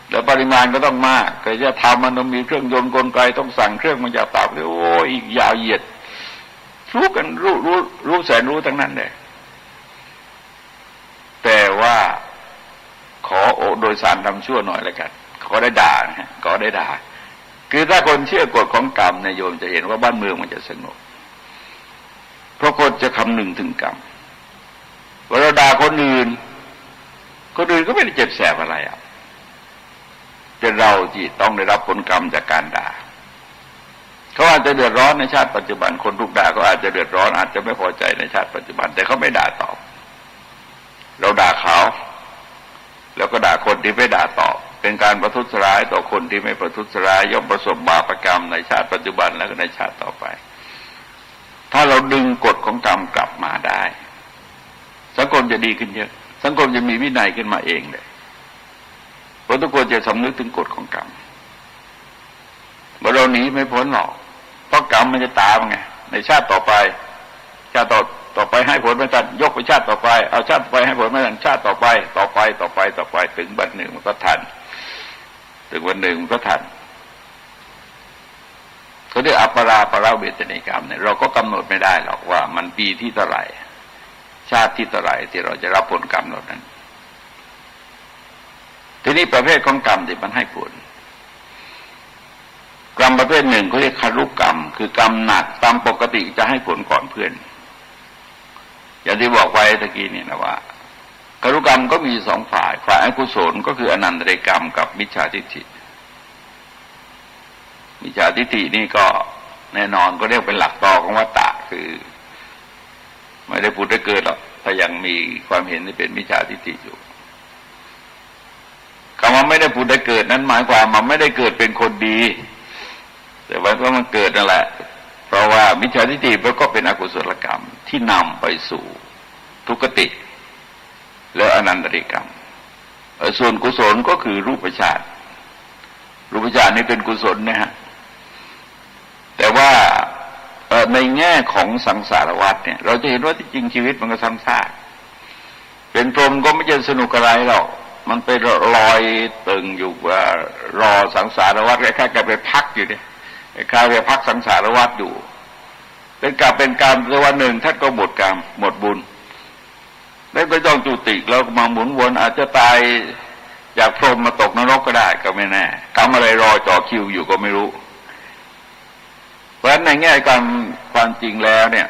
แล้วปริมาณก็ต้องมากก็จะทำมันต้องมีเครื่องยนต์กลไกต้องสั่งเครื่องมาจากต่างประเทศโอ้อีกยาวเหยียดรู้กันรู้แสนรู้ทั้งนั้นเลยแต่ว่าขอโดยสารทำชั่วหน่อยแล้วกันขอได้ด่านะฮะขอได้ด่าคือถ้าคนเชื่อกฎของกรรมเนี่ยโยมจะเห็นว่าบ้านเมืองมันจะสงบเพราะคนจะคำนึงถึงกรรมเวลาด่าคนอื่นก็ไม่ได้เจ็บแสบอะไรอ่ะแต่เราที่ต้องได้รับผลกรรมจากการด่าเขาอาจจะเดือดร้อนในชาติปัจจุบันคนถูกด่าก็อาจจะเดือดร้อนอาจจะไม่พอใจในชาติปัจจุบันแต่เขาไม่ด่าตอบเราด่าเขาแล้วก็ด่าคนที่ไม่ด่าตอบเป็นการประทุษร้ายต่อคนที่ไม่ประทุษร้ายย่อมประสบบาปกรรมในชาติปัจจุบันและก็ในชาติต่อไปถ้าเราดึงกฎของกรรมกลับมาได้สังคมจะดีขึ้นเยอะสังคมจะมีวินัยขึ้นมาเองเลยเพราะทุกคนจะสำนึกถึงกฎของกรรมเราหนีไม่พ้นหรอกเพราะกรรมมันจะตามไงในชาติต่อไปชาติต่อไปให้ผลไม่ทันยกไปชาติต่อไปเอาชาติต่อไปให้ผลไม่ทันชาติต่อไปถึงวันหนึ่งมันก็ทันถึงวันหนึ่งมันก็ทันเขาเรียกอัปปราเวทนิกรรมเนี่ยเราก็กำหนดไม่ได้หรอกว่ามันปีที่เท่าไหร่ชาติที่เท่าไหร่ที่เราจะรับผลกรรมเหล่านั้นทีนี้ประเภทของกรรมที่มันให้ผลกรรมประเภทหนึ่งเขาเรียกคารุกรรมคือกรรมหนักตามปกติจะให้ผลก่อนเพื่อนอย่างที่บอกไว้ตะกี้นี่นะว่าคารุกรรมก็มี2 ฝ่ายอกุศลก็คืออนันตริยกรรมกับมิจฉาทิฏฐิมิจฉาทิฏฐินี่ก็แน่นอนก็เรียกเป็นหลักต่อของวัฏฏะคือไม่ได้พูดได้เกิดหรอกถ้ายังมีความเห็นที่เป็นมิจฉาทิฏฐิอยู่คำว่าไม่ได้พูดได้เกิดนั้นหมายความมันไม่ได้เกิดเป็นคนดีแต่ว่ามันเกิดนั่นแหละเพราะว่ามิจฉาทิฏฐิมันก็เป็นอกุศลกรรมที่นำไปสู่ทุกขติแล้วอนันตริยกรรมส่วนกุศลก็คือรูปฌานนี่เป็นกุศลนะฮะแต่ว่าในแง่ของสังสารวัฏเนี่ยเราจะเห็นว่าที่จริงชีวิตมันก็ซ้ำซากเป็นพรหมก็ไม่จะสนุกอะไรหรอกมันไปลอยตึงอยู่ว่ารอสังสารวัฏแค่ๆไปพักอยู่เนี่ยคล้ายไปพักสังสารวัฏอยู่เป็นกรรมแต่วันหนึ่งท่านก็หมดกรรมหมดบุญแล้วก็ต้องจุติแล้วมาหมุนวนอาจจะตายจากพรหมมาตกนรกก็ได้ก็ไม่แน่กรรมอะไรรอจ่อคิวอยู่ก็ไม่รู้เพราะฉะนั้นในแง่การความจริงแล้วเนี่ย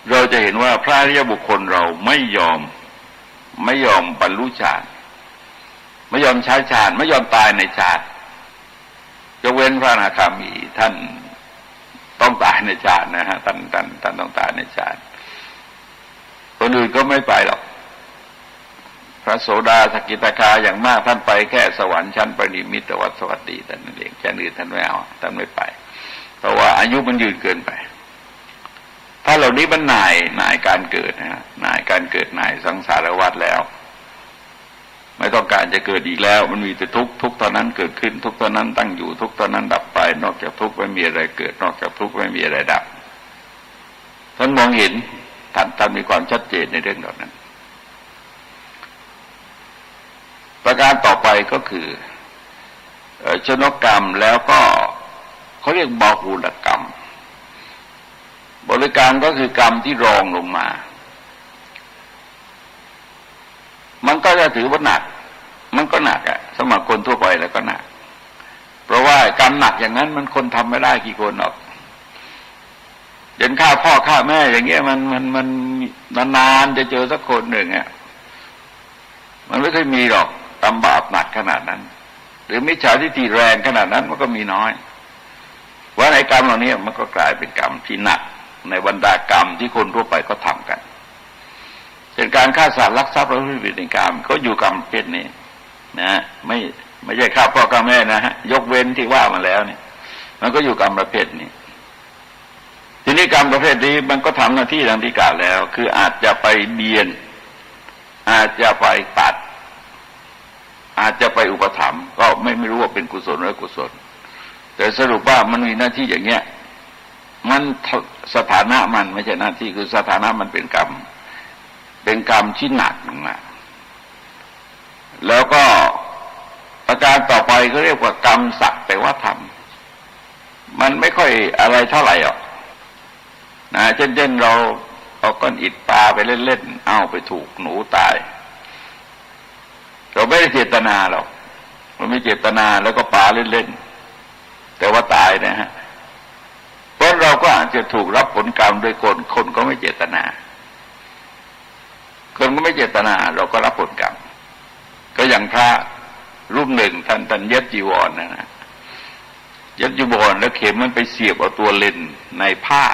เราจะเห็นว่าพระอริยบุคคลเราไม่ยอมบรรลุฌานไม่ยอมใช้ฌานไม่ยอมตายในฌานยกเว้นพระอนาคามีท่านต้องตายในฌานนะฮะท่านต้องตายในฌานคนอื่นก็ไม่ไปหรอกพระโสดาสกิทาคาอย่างมากท่านไปแค่สวรรค์ชั้นปรินิมิตวัฏสวัสดีแต่นั่นเองแค่อื่นท่านไม่เอาท่านไม่ไปเพราะว่าอายุมันยืนเกินไปถ้าเหล่านี้มันหน่ายการเกิดนะหน่ายการเกิดหน่ายสังสารวัฏแล้วไม่ต้องการจะเกิดอีกแล้วมันมีแต่ทุกตอนนั้นเกิดขึ้นทุกตอนนั้นตั้งอยู่ทุกตอนนั้นดับไปนอกจากทุกไม่มีอะไรเกิดนอกจากทุกไม่มีอะไรดับท่านมองเห็นท่านมีความชัดเจนในเรื่องเหล่านั้นประการต่อไปก็คือชนกกรรมแล้วก็เขาเรียกบาหูลกรรมบริการก็คือกรรมที่รองลงมามันก็จะถือว่าหนักมันก็หนักอะสำหรับคนทั่วไปแล้วก็หนักเพราะว่ากรรมหนักอย่างนั้นมันคนทำไม่ได้กี่คนหรอกเดินฆ่าพ่อฆ่าแม่อย่างเงี้ยมันนานๆจะเจอสักคนหนึ่งอะมันไม่เคยมีหรอกกรรมบาปหนักขนาดนั้นหรือมิจฉาทิฏฐิแรงขนาดนั้นมันก็มีน้อยว่าในกรรมเหล่านี้มันก็กลายเป็นกรรมที่หนักในบรรดากรรมที่คนทั่วไปก็ทำกันเป็นการฆ่าสัตว์ลักทรัพย์และผิดในกรรมก็อยู่กรรมประเภทนี้นะไม่ใช่ฆ่าพ่อฆ่าแม่นะฮะยกเว้นที่ว่ามาแล้วเนี่ยมันก็อยู่กรรมประเภทนี้ ทีนี้กรรมประเภทนี้มันก็ทำหน้าที่ดังที่กล่าวแล้วคืออาจจะไปเบียนอาจจะไปตัดอาจจะไปอุปถัมภ์ก็ไม่รู้ว่าเป็นกุศลหรืออกุศลแต่สรุปว่ามันมีหน้าที่อย่างเงี้ยมันสถานะมันไม่ใช่หน้าที่คือสถานะมันเป็นกรรมที่หนักมากแล้วก็ประการต่อไปเขาเรียกว่ากรรมสักแต่ว่าทำมันไม่ค่อยอะไรเท่าไหร่หรอกนะเช่นเราเอาก้อนอิฐปาไปเล่นๆเอาไปถูกหนูตายเราไม่ได้เจตนาหรอกมันไม่เจตนาแล้วก็ปาเล่นๆแต่ว่าตายนะฮะเพราะเราก็อาจจะถูกรับผลกรรมโดยคนก็ไม่เจตนาคนก็ไม่เจตนาเราก็รับผลกรรมก็อย่างพระรูปหนึ่งท่านเย็บจีวรนะเย็บจีวรแล้วเข็มมันไปเสียบเอาตัวเลนในผ้า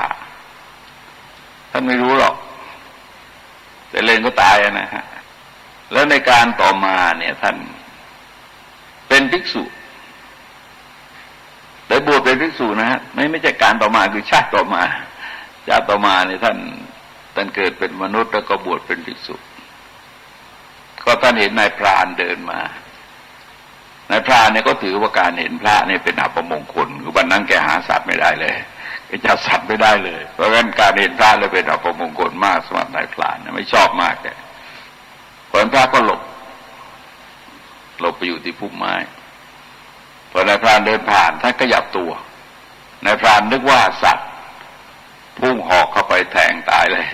ท่านไม่รู้หรอกแต่เลนก็ตายนะฮะแล้วในการต่อมาเนี่ยท่านเป็นภิกษุได้บวชเป็นภิกษุนะฮะไม่ใช่การต่อมาคือชาติต่อมาเนี่ยท่านเกิดเป็นมนุษย์แล้วก็บวชเป็นภิกษุก็ท่านเห็นนายพรานเดินมานายพรานเนี่ยก็ถือว่าการเห็นพระเนี่ยเป็นอัปมงคลคือวันนั้นแกหาสัตว์ไม่ได้เลยแกจับสัตว์ไม่ได้เลยเพราะงั้นการเห็นพระเลยเป็นอัปมงคลมากสำหรับนายพรานเนี่ยไม่ชอบมากแกคนพระก็หลบไปอยู่ที่พุ่มไม้พอนายพรานเดินผ่านท่านก็หยับตัวนายพรานนึกว่าสัตว์พุ่งหอกเข้าไปแทงตายเลย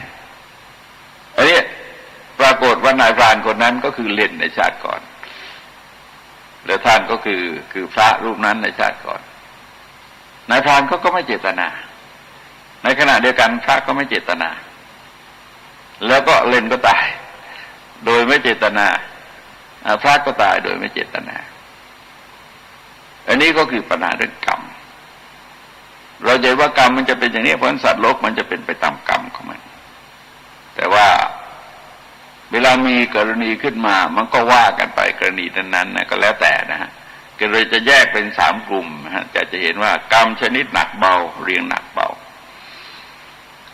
อันนี้ปรากฏว่านายพรานคนนั้นก็คือเล่นในชาติก่อนแล้วท่านก็คือพระรูปนั้นในชาติก่อนนายพรานก็ไม่เจตนาในขณะเดียวกันพระก็ไม่เจตนาแล้วก็เล่นก็ตายโดยไม่เจตนาพระก็ตายโดยไม่เจตนาอันนี้ก็คือปัญหาเรื่องกรรมเราจะว่ากรรมมันจะเป็นอย่างนี้เพราะสัตว์โลกมันจะเป็นไปตามกรรมของมันแต่ว่าเวลามีกรณีขึ้นมามันก็ว่ากันไปกรณีนั้นๆนะก็แล้วแต่นะฮะก็เลยจะแยกเป็น3กลุ่มนะฮะจะเห็นว่ากรรมชนิดหนักเบาเรียงหนักเบา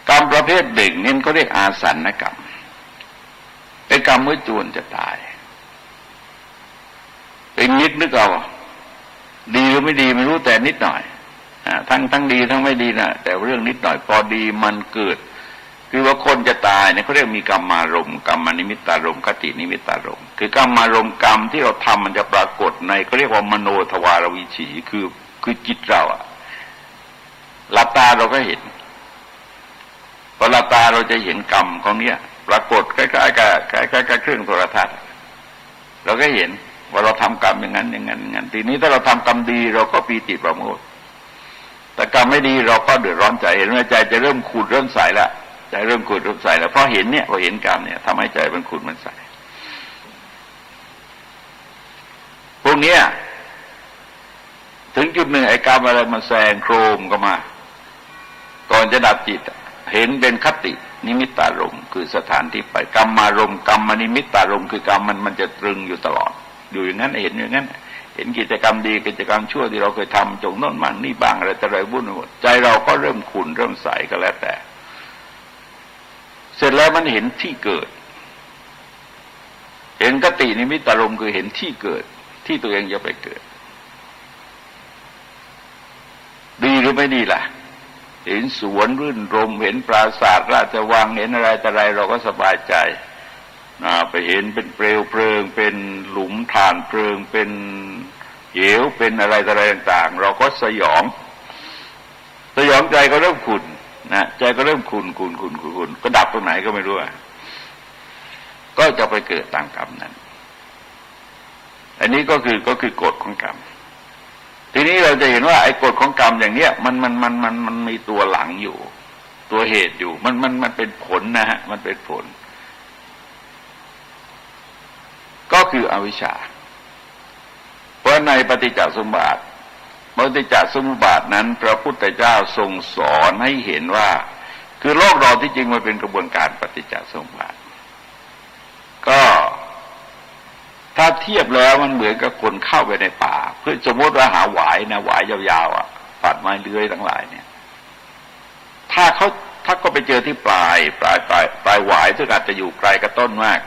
กรรมประเภทหนึ่งนี่เขาเรียกอาสันกรรมเป็นกรรมเมื่อจวนจะตายเป็นนึกเอาดีหรือไม่ดีไม่รู้แต่นิดหน่อยทั้งดีทั้งไม่ดีนะแต่เรื่องนิดหน่อยพอดีมันเกิดคือว่าคนจะตายเนี่ยเขาเรียกมีกรรมารมณ์กรรมนิมิตตารมณ์คตินิมิตตารมณ์คือกรรมารมณ์กรรมที่เราทำมันจะปรากฏในเขาเรียกว่ามโนทวารวิถีคือจิตเราอะหลับตาเราก็เห็นพอหลับตาเราจะเห็นกรรมของเนี้ยปรากฏคล้ายๆกับเครื่องโทรทัศน์เราก็เห็นว่าเราทำกรรมอย่างนั้นทีนี้ถ้าเราทำกรรมดีเราก็ปีติประโมทแต่กรรมไม่ดีเราก็เดือดร้อนใจเห็นว่าใจจะเริ่มขุ่นเริ่มใสแล้วใจเริ่มขุ่นเริ่มใสแล้วเพราะเห็นเนี่ยพอเห็นกรรมเนี่ยทำให้ใจมันขุ่นมันใสพวกเนี้ยถึงจุดหนึ่งไอ้กรรมอะไรมาแซงโครมก็มาก่อนจะดับจิตเห็นเป็นคตินิมิตตารมณ์คือสถานที่ไปกรรมารมณ์กรรมนิมิตตารมณ์คือกรรมมันจะตรึงอยู่ตลอดอยู่อย่างนั้นเห็นอย่างนั้นเห็นกิจกรรมดีกิจกรรมชั่วที่เราเคยทำจงโน่นมั่งนี่บางอะไรแต่ไรวุ่นหมดใจเราก็เริ่มขุ่นเริ่มใสก็แล้วแต่เสร็จแล้วมันเห็นที่เกิดเห็นคตินิมิตตารมณ์คือเห็นที่เกิดที่ตัวเองจะไปเกิดดีหรือไม่ดีล่ะเห็นสวนรื่นรมเห็นปราสาทราชวังเห็นอะไรแต่ไรเราก็สบายใจไปเห็นเป็นเปลวเพลิงเป็นหลุมฐานเพลิงเป็นเหวเป็นอะไรแต่ไรต่างๆเราก็สยองใจก็เริ่มขุ่นนะใจก็เริ่มขุ่นก็ดับตรงไหนก็ไม่รู้ก็จะไปเกิดตามกรรมนั้นอันนี้ก็คือกฎของกรรมทีนี้เราจะเห็นว่าไอ้กฎของกรรมอย่างเนี้ยมันมีตัวหลังอยู่ตัวเหตุอยู่มันเป็นผลนะฮะมันเป็นผลก็คืออวิชชาเพราะในปฏิจจสมุปบาทนั้นพระพุทธเจ้าทรงสอนให้เห็นว่าคือโลกเราที่จริงมันเป็นกระบวนการปฏิจจสมุปบาทก็ถ้าเทียบแล้วมันเหมือนกับคนเข้าไปในป่าเพื่อสมมติว่าหาหวายนะหวายยาวๆปัดไม้เลื้อยทั้งหลายเนี่ยท ถ้าก็ไปเจอที่ปลายหวายซึ่งอาจจะอยู่ไกลกับต้นมาก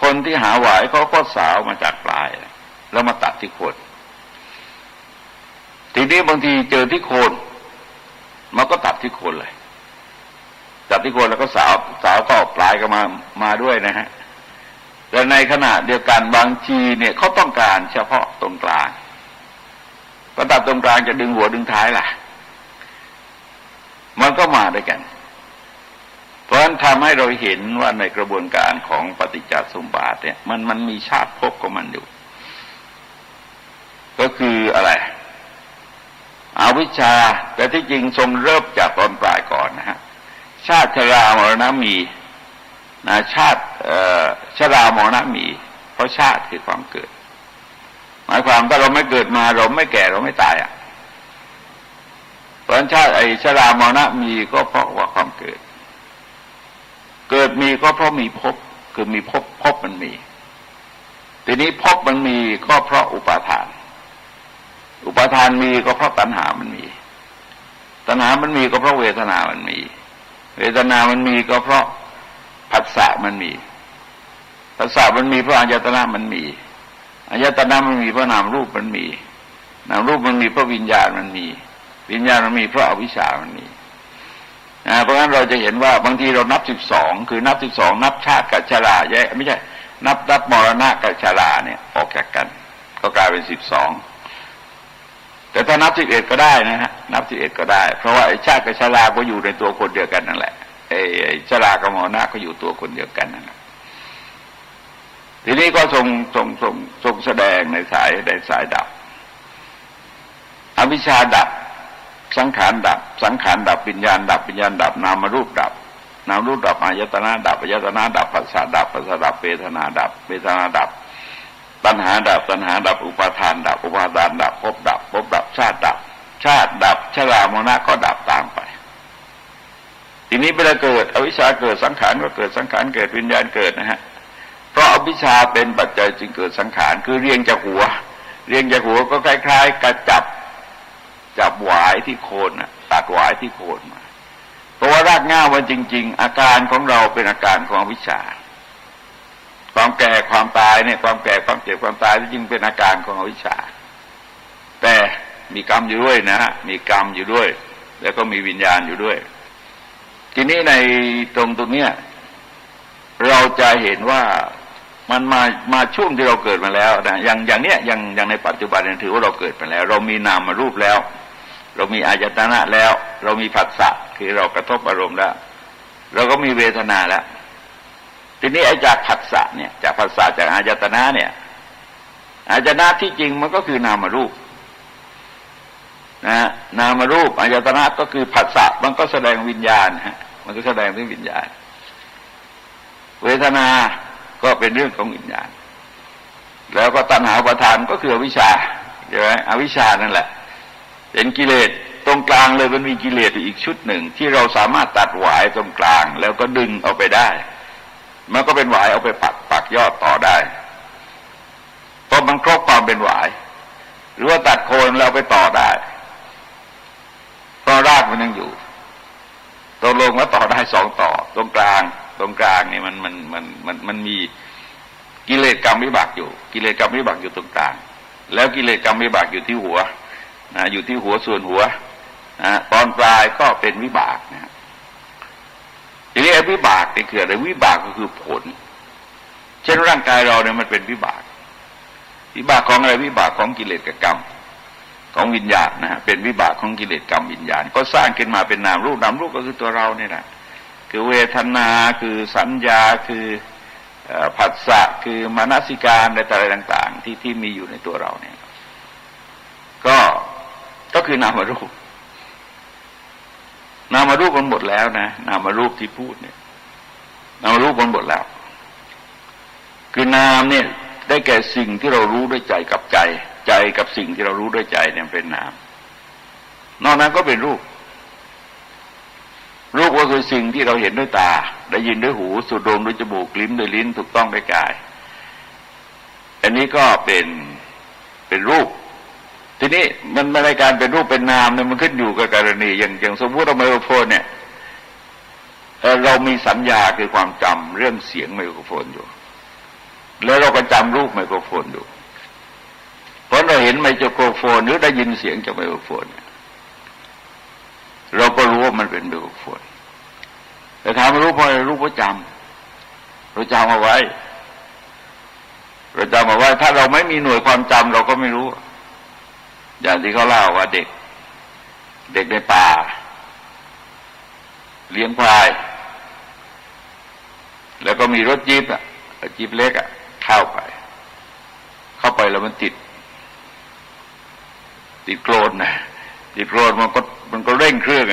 คนที่หาหวายเขาก็สาวมาจากปลายแล้วมาตัดที่โคนทีนี้บางทีเจอที่โคนมันก็ตัดที่โคนเลยตัดที่โคนแล้วก็สาวก็ปลายก็มาด้วยนะฮะแต่ในขณะเดียวกันบางทีเนี่ยเขาต้องการเฉพาะตรงกลางก็ตัดตรงกลางจะดึงหัวดึงท้ายล่ะมันก็มาด้วยกันเพราะฉะนั้นทำให้เราเห็นว่าในกระบวนการของปฏิจจสมุปบาทเนี่ยมันมีชาติภพของมันอยู่ก็คืออะไรอวิชชาแต่ที่จริงทรงเริ่มจากตอนปลายก่อนนะฮะชาติชรามรณะมีนะชาติชรามรณะมีเพราะชาติคือความเกิดหมายความว่าเราไม่เกิดมาเราไม่แก่เราไม่ตายอ่ะเพราะฉะนั้นชาติชรามรณะมีก็เพราะว่าความเกิดมีก็เพราะมีภพคือมีภพมันมีทีนี้ภพมันมีก็เพราะอุปาทานมีก็เพราะตัณหามันมีตัณหามันมีก็เพราะเวทนามันมีเวทนามันมีก็เพราะผัสสะมันมีผัสสะมันมีเพราะอายตนะมันมีอายตนะมันมีเพราะนามรูปมันมีนามรูปมันมีเพราะวิญญาณมันมีวิญญาณมันมีเพราะอวิชชามันมีเพราะงั้นเราจะเห็นว่าบางทีเรานับ12คือนับ12นับชาติกับชราแยกไม่ใช่นับมรณะกับชราเนี่ยออกจากกันก็กลายเป็น12แต่ถ้านับ11ก็ได้นะฮะนับ11ก็ได้เพราะว่าชาติกับชราก็อยู่ในตัวคนเดียวกันนั่นแหละชรากับมรณะก็อยู่ตัวคนเดียวกันนั่นแหละทีนี้ก็ทรงแสดงในสายดับอวิชชาดับสังขารดับวิญญาณดับนามรูปดับอายตนะดับผัสสะดับเวทนาดับตัณหาดับอุปาทานดับภพดับชาติดับชรามรณะก็ดับตามไปทีนี้เวลาเกิดอวิชชาเกิดสังขารก็เกิดสังขารเกิดวิญญาณเกิดนะฮะเพราะอวิชชาเป็นปัจจัยจึงเกิดสังขารคือเรียงจากหัวก็คล้ายๆกับจับหวายที่โคนตัดหวายที่โคนมาเพราะว่ารากเหง้ามันจริงๆอาการของเราเป็นอาการของอวิชชาความแก่ความตายเนี่ยความแก่ความเจ็บความตายที่จริงเป็นอาการของอวิชชาแต่มีกรรมอยู่ด้วยนะฮะมีกรรมอยู่ด้วยแล้วก็มีวิญญาณอยู่ด้วยทีนี้ในตรงเนี้ยเราจะเห็นว่ามันมาช่วงที่เราเกิดมาแล้วนะอย่างเนี้ยอย่างในปัจจุบันถือว่าเราเกิดมาแล้วเรามีนามรูปแล้วเรามีอายตนะแล้วเรามีผัสสะคือเรากระทบอารมณ์แล้วเราก็มีเวทนาแล้วทีนี้ไอ้จากผัสสะเนี่ยจากผัสสะจากอายตนะเนี่ยอายตนะที่จริงมันก็คือนามรูปนะนามรูปอายตนะก็คือผัสสะมันก็แสดงวิญญาณฮะมันก็แสดงถึงวิญญาณเวทนาก็เป็นเรื่องของวิญญาณแล้วก็ตัณหาอุปาทานก็คืออวิชชาใช่ไหมอวิชชานั่นแหละเป็นกิเลสตรงกลางเลยมันมีกิเลสอีกชุดหนึ่งที่เราสามารถตัดหวายตรงกลางแล้วก็ดึงเอาไปได้มันก็เป็นหวายเอาไปปักยอดต่อได้เพราะมันครบความเป็นหวายหรือว่าตัดโคนแล้วไปต่อได้เพราะรากมันยังอยู่ตกลงว่าต่อได้2ต่อตรงกลางนี่มันมีกิเลสกรรมวิบากอยู่ตรงกลางแล้วกิเลสกรรมวิบากอยู่ที่หัวอยู่ที่หัวส่วนหัวตอนปลายก็เป็นวิบากนะทีนี้วิบากนี่คืออะไรวิบากก็คือผลเช่นร่างกายเราเนี่ยมันเป็นวิบากของอะไรวิบากของกิเลสกรรมของวิญญาณนะฮะเป็นวิบากของกิเลสกรรมวิญญาณก็สร้างขึ้นมาเป็นนามรูปก็คือตัวเราเนี่ยนะคือเวทนาคือสัญญาคือผัสสะคือมนสิการอะไรต่างๆที่มีอยู่ในตัวเราเนี่ยก็คือนามรูปมันหมดแล้วนะนามรูปที่พูดเนี่ยนามรูปมันหมดแล้วคือนามเนี่ยได้แก่สิ่งที่เรารู้ด้วยใจกับใจกับสิ่งที่เรารู้ด้วยใจเนี่ยเป็นนามนอกนั้นก็เป็นรูปก็คือสิ่งที่เราเห็นด้วยตาได้ยินด้วยหูสูดดมด้วยจมูกลิ้มด้วยลิ้นถูกต้องด้วยกายอันนี้ก็เป็นรูป ทีนี้มันในการเป็นรูปเป็นนามเนี่ยมันขึ้นอยู่กับกรณีอย่างสมมติเราไมโครโฟนเนี่ยเรามีสัญญาคือความจำเรื่องเสียงไมโครโฟนอยู่แล้วเราก็จำรูปไมโครโฟนอยู่เพราะเราเห็นไมโครโฟนหรือได้ยินเสียงจากไมโครโฟนเนี่ยเราก็รู้ว่ามันเป็นไมโครโฟนแต่ถามรู้เพราะรู้เพราะจำเราจำเอาไว้ถ้าเราไม่มีหน่วยความจำเราก็ไม่รู้อย่างที่เขาเล่าว่าเด็กในป่าเลี้ยงควายแล้วก็มีรถจี๊ปจี๊ปเล็กเข้าไปแล้วมันติดโคลนนะติดโคลนมันก็เร่งเครื่อง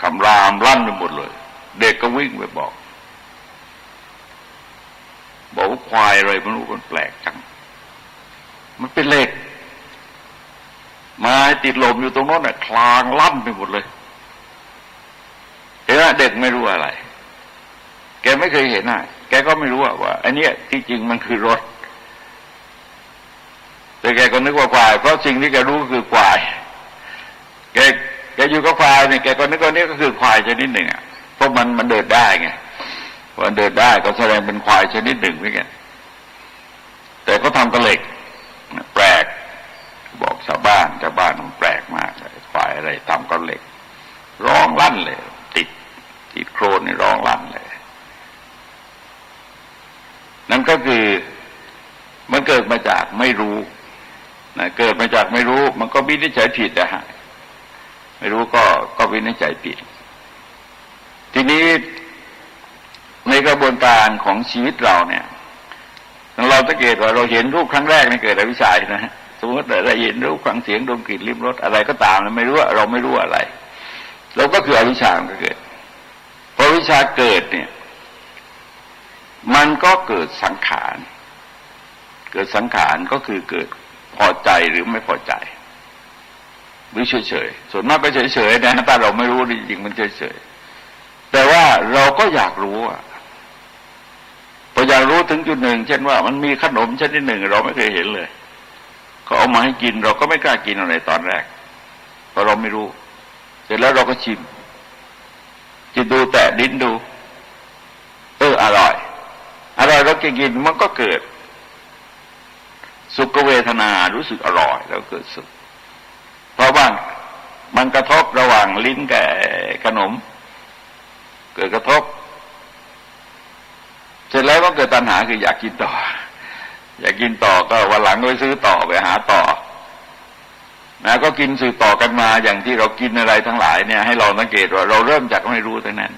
คำรามลั่นไปหมดเลยเด็กก็วิ่งไปบอกว่าควายอะไรไม่รู้มันแปลกจังมันเป็นเหล็กไม้ติดลมอยู่ตรงโน้นคลางลั่นไปหมดเลยเห็นไหมเด็กไม่รู้อะไรแกไม่เคยเห็นแกก็ไม่รู้ว่าอันนี้ที่จริงมันคือรถแต่แกก็นึกว่าควายเพราะสิ่งที่แกรู้คือควายแกอยู่กับควายเนี่ยแกก็นึกว่านี่ก็คือควายชนิดหนึ่งเพราะมันเดินได้ไงมันเดินได้ก็แสดงเป็นควายชนิดหนึ่งเหมือนกันแต่ก็ทำกับเหล็กแปลกบอกชาวบ้านมันแปลกมากเลยควายอะไรทำกับเหล็กร้องลั่นเลยติดโคลนนี่ร้องลั่นเลยนั่นก็คือมันเกิดมาจากไม่รู้เกิดมาจากไม่รู้มันก็วินิจฉัยผิดไม่รู้ก็วินิจฉัยผิดทีนี้ในกระบวนการของชีวิตเราเนี่ยเราสังเกตว่าเราเห็นรูปครั้งแรกนี่เกิดอวิชชานะฮะสมมติเราเห็นรูปฟังเสียงดมกลิ่นลิ้มรสอะไรก็ตามเราไม่รู้ว่าเราไม่รู้อะไรเราก็คืออวิชชามันก็เกิดพออวิชชาเกิดเนี่ยมันก็เกิดสังขารก็คือเกิดพอใจหรือไม่พอใจหรือเฉยๆส่วนมากก็เฉยๆนะแต่เราไม่รู้จริงๆมันเฉยๆแต่ว่าเราก็อยากรู้พออยากรู้ถึงจุดหนึ่งเช่นว่ามันมีขนมชนิดหนึ่งเราไม่เคยเห็นเลยเขาเอามาให้กินเราก็ไม่กล้ากินอะไรตอนแรกเพราะเราไม่รู้เสร็จแล้วเราก็ชิมดูแตะลิ้นดูอร่อยแล้วกินมันก็เกิดสุขเวทนารู้สึกอร่อยแล้วเกิดสุขเพราะว่ามันกระทบระหว่างลิ้นกับขนมเกิดกระทบเสร็จแล้วก็เกิดตัณหาคืออยากกินต่อก็วันหลังก็ไปซื้อต่อไปหาต่อก็กินสืบต่อกันมาอย่างที่เรากินอะไรทั้งหลายเนี่ยให้เราสังเกตว่าเราเริ่มจากไม่รู้ทั้งนั้น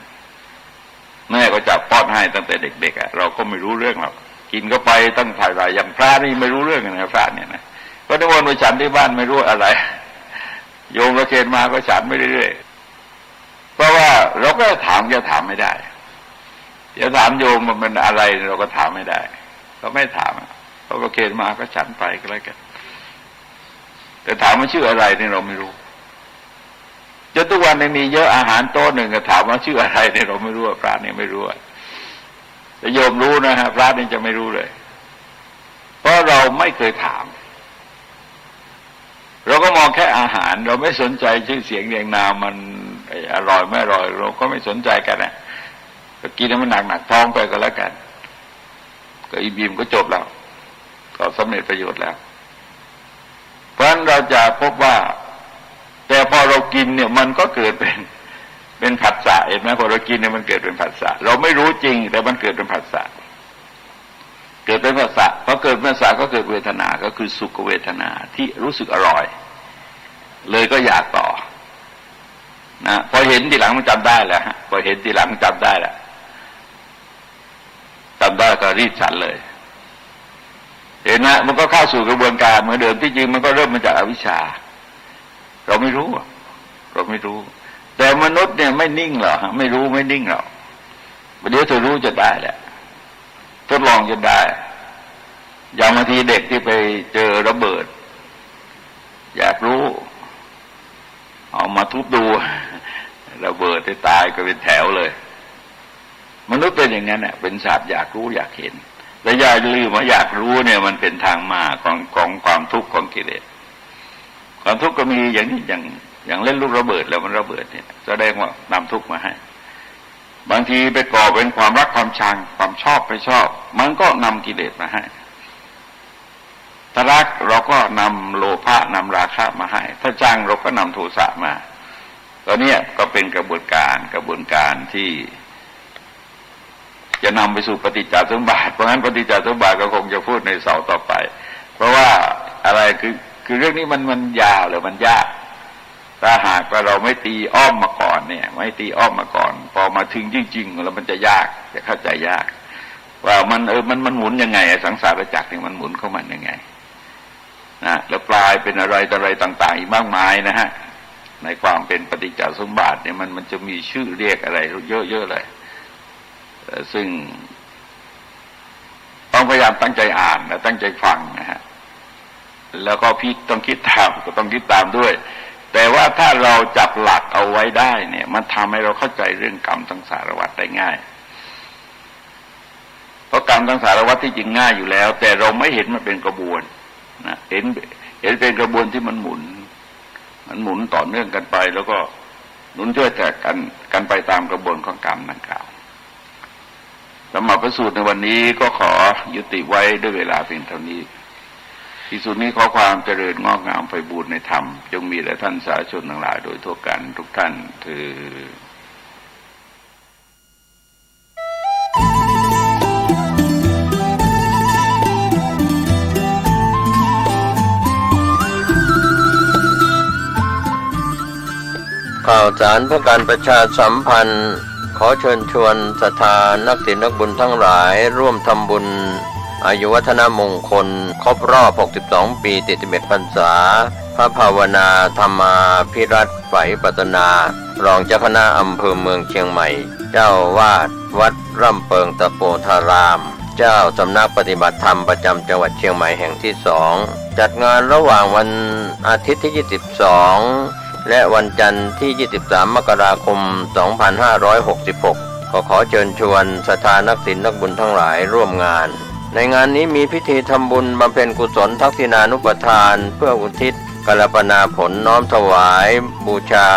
แม่ก็จับป้อนให้ตั้งแต่เด็กๆเราก็ไม่รู้เรื่องหรอกกินก็ไปตั้งถ่ายอย่างพระนี่ไม่รู้เรื่องนะพระเนี่ยนะก็นิมนต์ไปฉันที่บ้านไม่รู้อะไรโยมก็เกณฑ์มาก็ฉันไม่เรื่อยๆเพราะว่าเราก็ถามจะถามไม่ได้จะถามโยมมันเป็นอะไรเราก็ถามไม่ได้ก็ไม่ถามเขาก็เกณฑ์มาก็ฉันไปก็แล้วกันแต่ถามว่าชื่ออะไรนี่เราไม่รู้จนทุกวันนี้มีเยอะอาหารโต๊ะหนึ่งก็ถามว่าชื่ออะไรนี่เราไม่รู้พระนี่ไม่รู้แต่โยมรู้นะฮะพระนี่จะไม่รู้เลยเพราะเราไม่เคยถามเราก็มองแค่อาหารเราไม่สนใจชื่อเสียงเรียงนามมันอร่อยไม่อร่อยเราก็ไม่สนใจกันนะก็กินให้มันหนักท้องไปก็แล้วกันก็อิ่มก็จบแล้วก็สำเร็จประโยชน์แล้วเพราะฉะนั้นเราจะพบว่าแต่พอเรากินเนี่ยมันก็เกิดเป็นผัสสะเห็นไหมพอเรากินเนี่ยมันเกิดเป็นผัสสะเราไม่รู้จริงแต่มันเกิดเป็นผัสสะพอเกิดเป็นผัสสะก็เกิดเวทนาก็คือสุขเวทนาที่รู้สึกอร่อยเลยก็อยากต่อนะพอเห็นทีหลังมันจำได้แล้วฮะพอเห็นทีหลังมันจำได้แล้วก็รีบฉันเลยเห็นไหมมันก็เข้าสู่กระบวนการเหมือนเดิมที่จริงมันก็เริ่มมาจากอวิชชาเราไม่รู้แต่มนุษย์เนี่ยไม่นิ่งหรอกไม่รู้ไม่นิ่งหรอกเดี๋ยวเธอรู้จะได้แหละทดลองจะได้อย่างบางทีเด็กที่ไปเจอระเบิดอยากรู้เอามาทุบดูระเบิดให้ตายก็เป็นแถวเลยมนุษย์เป็นอย่างนั้นเป็นสัตว์อยากรู้อยากเห็นและอย่าลืมว่าอยากรู้เนี่ยมันเป็นทางมาของความทุกข์ของกิเลส ความทุกข์ก็มีอย่างนี้อย่างเล่นลูกระเบิดแล้วมันระเบิดเนี่ยแสดงว่านำทุกข์มาให้บางทีไปก่อเป็นความรักความชังความชอบไม่ชอบมันก็นำกิเลสมาให้ถ้ารักเราก็นำโลภะนำราคะมาให้ถ้าชังเราก็นำโทสะมาตอนนี้ก็เป็นกระบวนการที่จะนำไปสู่ปฏิจจสมุปบาทเพราะงั้นปฏิจจสมุปบาทก็คงจะพูดในเสาร์ต่อไปเพราะว่าอะไรคือเรื่องนี้มันยาวหรือมันยากถ้าหากว่าเราไม่ตีอ้อมมาก่อนเนี่ยไม่ตีอ้อมมาก่อนพอมาถึงจริงๆแล้วมันจะยากจะเข้าใจยากว่ามันหมุนยังไงสังสารจักรเนี่ยมันหมุนเข้ามันยังไงนะแล้วปลายเป็นอะไรต่างๆอีกมากมายนะฮะในความเป็นปฏิจจสมุปบาทเนี่ยมันจะมีชื่อเรียกอะไรเยอะๆเลยซึ่งต้องพยายามตั้งใจอ่านและตั้งใจฟังนะฮะแล้วก็พี่ต้องคิดตามก็ต้องคิดตามด้วยแต่ว่าถ้าเราจับหลักเอาไว้ได้เนี่ยมันทำให้เราเข้าใจเรื่องกรรมสังสารวัฏได้ง่ายเพราะกรรมสังสารวัฏที่จริงง่ายอยู่แล้วแต่เราไม่เห็นมันเป็นกระบวนนะเห็นเป็นกระบวนที่มันหมุนต่อเนื่องกันไปแล้วก็หนุนช่วยแตกกันไปตามกระบวนของกรรมดังกล่าวสำหรับพระสูตรในวันนี้ก็ขอยุติไว้ด้วยเวลาเพียงเท่านี้ที่สุดนี้ขอความเจริญงอกงามไพบูรย์ในธรรมจงมีแด่ท่านสาธุชนทั้งหลายโดยทั่วกันทุกท่านเถิดข่าวสารเพื่อการประชาสัมพันธ์ขอเชิญชวนศรัทธานักศีลนักบุญทั้งหลายร่วมทำบุญอายุวัฒนมงคลครบรอบ62ปี71พรรษาพระภาวนาธรรมาภิรัตน์ไฝปัตนารองเจ้าคณะอำเภอเมืองเชียงใหม่เจ้าวาดวัดร่ำเปิงตะโปธารามเจ้าสำนักปฏิบัติธรรมประจำจังหวัดเชียงใหม่แห่งที่2จัดงานระหว่างวันอาทิตย์ที่22และวันจันทร์ที่23มกราคม2566ขอเชิญชวนศรัทธานักศีลนักบุญทั้งหลายร่วมงานในงานนี้มีพิธีทำบุญบำเพ็ญกุศลทักษิณานุปทานเพื่ออุทิศกัลปนาผลน้อมถวายบูชา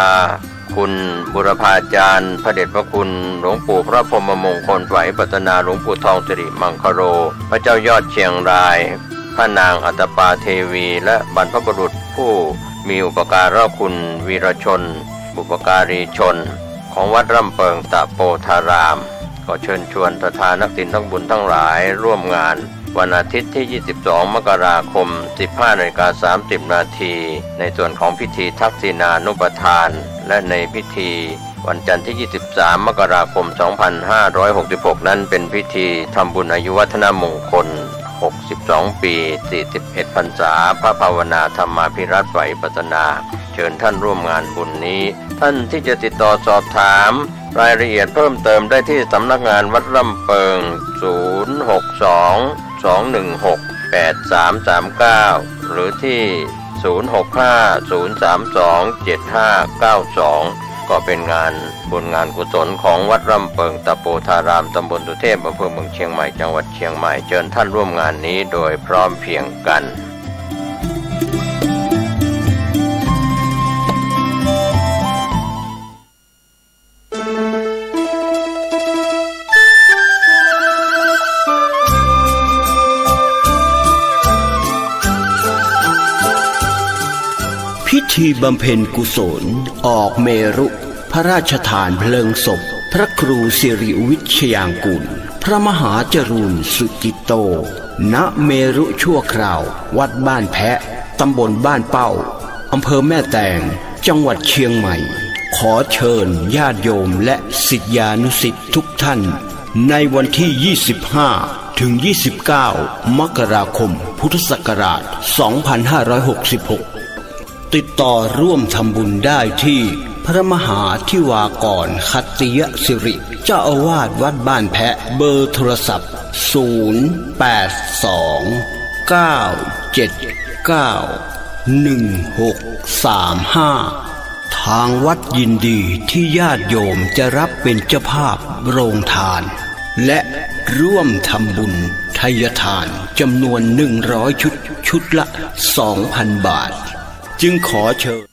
คุณบุรพาจารย์พระเดชพระคุณหลวงปู่พระพรหมมงคลไฝปัตนาหลวงปู่ทองสิริมังคโรพระเจ้ายอดเชียงรายพระนางอัตปาเทวีและบรรพบุรุษผู้มีอุปการะคุณวีรชนบุปการีชนของวัดร่ำเปิงตะโปธารามขอเชิญชวนศรัทธานักศีลนักบุญทั้งหลายร่วมงานวันอาทิตย์ที่22มกราคม 15:30 น.ในส่วนของพิธีทักษิณานุปทานและในพิธีวันจันทร์ที่23มกราคม2566นั้นเป็นพิธีทำบุญอายุวัฒนมงคล62ปี41พรรษาพระภาวนาธรรมาภิรัตน์ไฝปัตนาเชิญท่านร่วมงานบุญนี้ท่านที่จะติดต่อสอบถามรายละเอียดเพิ่มเติมได้ที่สำนักงานวัดร่ำเปิง062-216-8339หรือที่065-032-7592ก็เป็นงานบุญงานกุศลของวัดร่ำเปิงตะโปธารามตำบลสุเทพอำเภอเมืองเชียงใหม่จังหวัดเชียงใหม่เชิญท่านร่วมงานนี้โดยพร้อมเพรียงกันพิธีบำเพ็ญกุศลออกเมรุพระราชทานเพลิงศพพระครูสิริวิชยางกูลพระมหาจรูนสุจิตโตณเมรุชั่วคราววัดบ้านแพะตำบลบ้านเป้าอำเภอแม่แตงจังหวัดเชียงใหม่ขอเชิญญาติโยมและศิษยานุศิษย์ทุกท่านในวันที่25ถึง29มกราคมพุทธศักราช2566ติดต่อร่วมทำบุญได้ที่พระมหาธิวากรขัตติยสิริเจ้าอาวาสวัดบ้านแพะเบอร์โทรศัพท์082-979-1635ทางวัดยินดีที่ญาติโยมจะรับเป็นเจ้าภาพโรงทานและร่วมทำบุญทายทานจำนวน100ชุดละ 2,000 บาท จึงขอเชิญ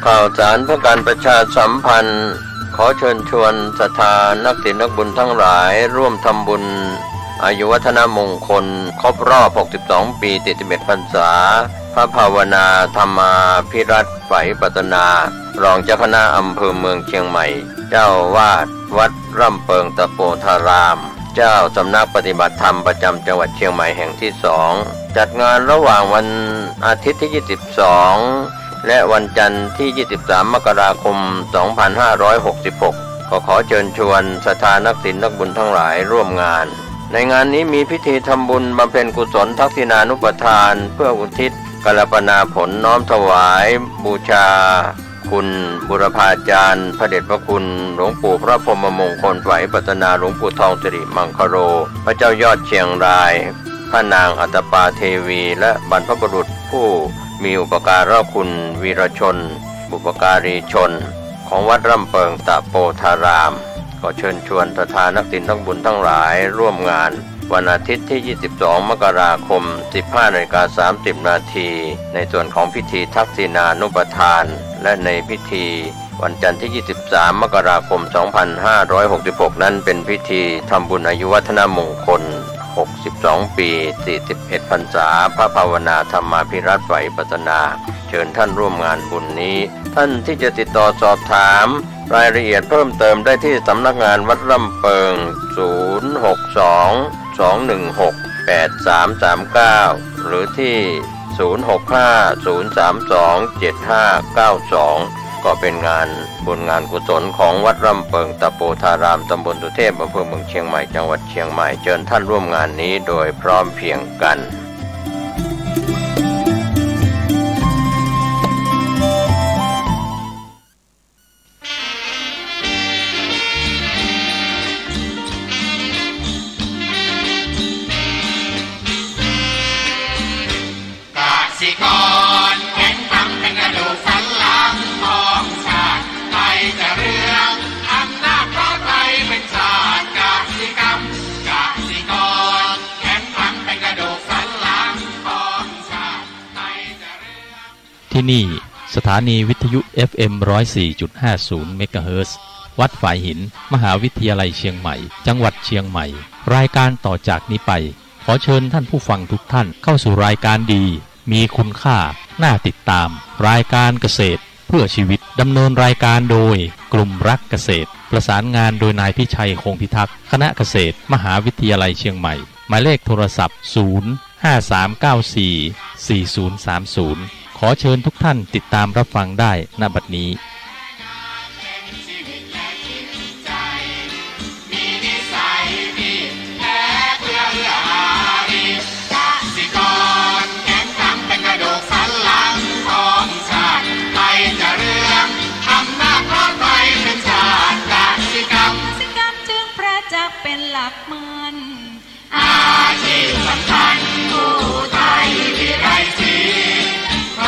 ข่าวสารเพื่อการประชาสัมพันธ์ขอเชิญชวนศรัทธานักศิลป์นักบุญทั้งหลายร่วมทำบุญอายุวัฒนมงคลครบรอบ 62 ปี71 พรรษาพระภาวนาธรรมาภิรัตน์ไฝปัตนารองเจ้าคณะอำเภอเมืองเชียงใหม่เจ้าวาดวัดร่ำเปิงตะโปธารามเจ้าสำนักปฏิบัติธรรมประจำจังหวัดเชียงใหม่แห่งที่2จัดงานระหว่างวันอาทิตย์ที่22และวันจันทร์ที่23 มกราคม 2566 ขอเชิญชวนศรัทธานักศิลป์นักบุญทั้งหลายร่วมงานในงานนี้มีพิธีทำบุญบำเพ็ญกุศลทักษิณานุปทานเพื่ออุทิศกัลปนาผลน้อมถวายบูชาคุณบุรพาจารย์พระเดชพระคุณหลวงปู่พระพรหมมงคลไฝปัตนาหลวงปู่ทองสิริมังคโรพระเจ้ายอดเชียงรายพระนางอัตปาเทวีและบรรพบุรุษผู้มีอุปการะคุณวีรชนบุปการีชนของวัดร่ำเปิงตะโปธารามขอเชิญชวนศรัทธานักศิลป์นักบุญทั้งหลายร่วมงานวันอาทิตย์ที่ 22 มกราคม 15:30 น.ในส่วนของพิธีทักษิณานุปทานและในพิธีวันจันทร์ที่ 23 มกราคม 2566 นั้นเป็นพิธีทำบุญอายุวัฒนมงคล62 ปี 41 พรรษาพระภาวนาธรรมาภิรัตน์ไฝปัตนาเชิญท่านร่วมงานบุญนี้ท่านที่จะติดต่อสอบถามรายละเอียดเพิ่มเติมได้ที่สำนักงานวัดร่ำเปิง 062-216-8339 หรือที่ 065-032-7592 ก็เป็นงานบุญงานกุศลของวัดร่ำเปิงตะโปธารามตำบลสุเทพอำเภอเมืองเชียงใหม่จังหวัดเชียงใหม่เชิญท่านร่วมงานนี้โดยพร้อมเพรียงกันที่นี่สถานีวิทยุ FM 104.50 เมกะเฮิรตซ์วัดฝายหินมหาวิทยาลัยเชียงใหม่จังหวัดเชียงใหม่รายการต่อจากนี้ไปขอเชิญท่านผู้ฟังทุกท่านเข้าสู่รายการดีมีคุณค่าน่าติดตามรายการเกษตรเพื่อชีวิตดำเนินรายการโดยกลุ่มรักเกษตรประสานงานโดยนายพิชัยคงพิทักษ์คณะเกษตรมหาวิทยาลัยเชียงใหม่หมายเลขโทรศัพท์ 053944030ขอเชิญทุกท่านติดตามรับฟังได้ณบัดนี้เป็นหลักมันอาชีพสำคัญผู้ไทยที่ไรสีใคร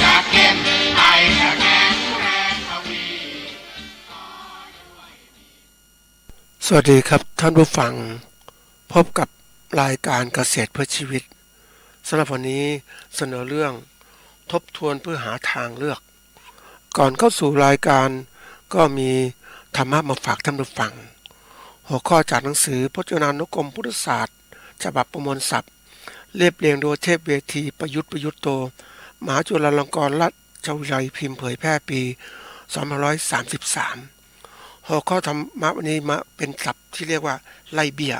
จะเก็บใครจะแข็งแรงทวีสวัสดีครับท่านผู้ฟังพบกับรายการเกษตรเพื่อชีวิตสำหรับวันนี้เสนอเรื่องทบทวนเพื่อหาทางเลือกก่อนเข้าสู่รายการก็มีธรรมะมาฝากท่านผู้ฟังหัวข้อจากหนังสือพจนานุกรมพุทธศาสตร์ฉบับประมวลศัพท์เรียบเรียงโดยเทพเวทีประยุทธ์โตมหาจุฬาลงกรณราชวิทยาลัยพิมพ์เผยแพร่ปี2533หัวข้อธรรมะวันนี้มาเป็นศัพท์ที่เรียกว่าไล่เบี้ย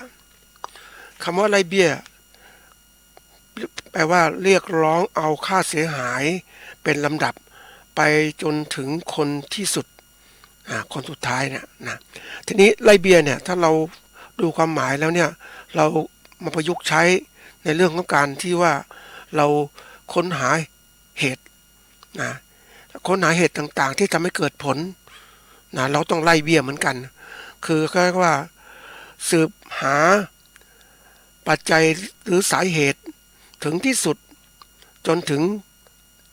คำว่าไล่เบี้ยแปลว่าเรียกร้องเอาค่าเสียหายเป็นลำดับไปจนถึงคนที่สุดคนสุดท้ายเนี่ยนะทีนี้ไล่เบี้ยเนี่ยถ้าเราดูความหมายแล้วเนี่ยเรามาประยุกต์ใช้ในเรื่องของการที่ว่าเราค้นหาเหตุนะค้นหาเหตุต่างๆที่ทำให้เกิดผลนะเราต้องไล่เบี้ยเหมือนกันคือก็เรียกว่าสืบหาปัจจัยหรือสาเหตุถึงที่สุดจนถึง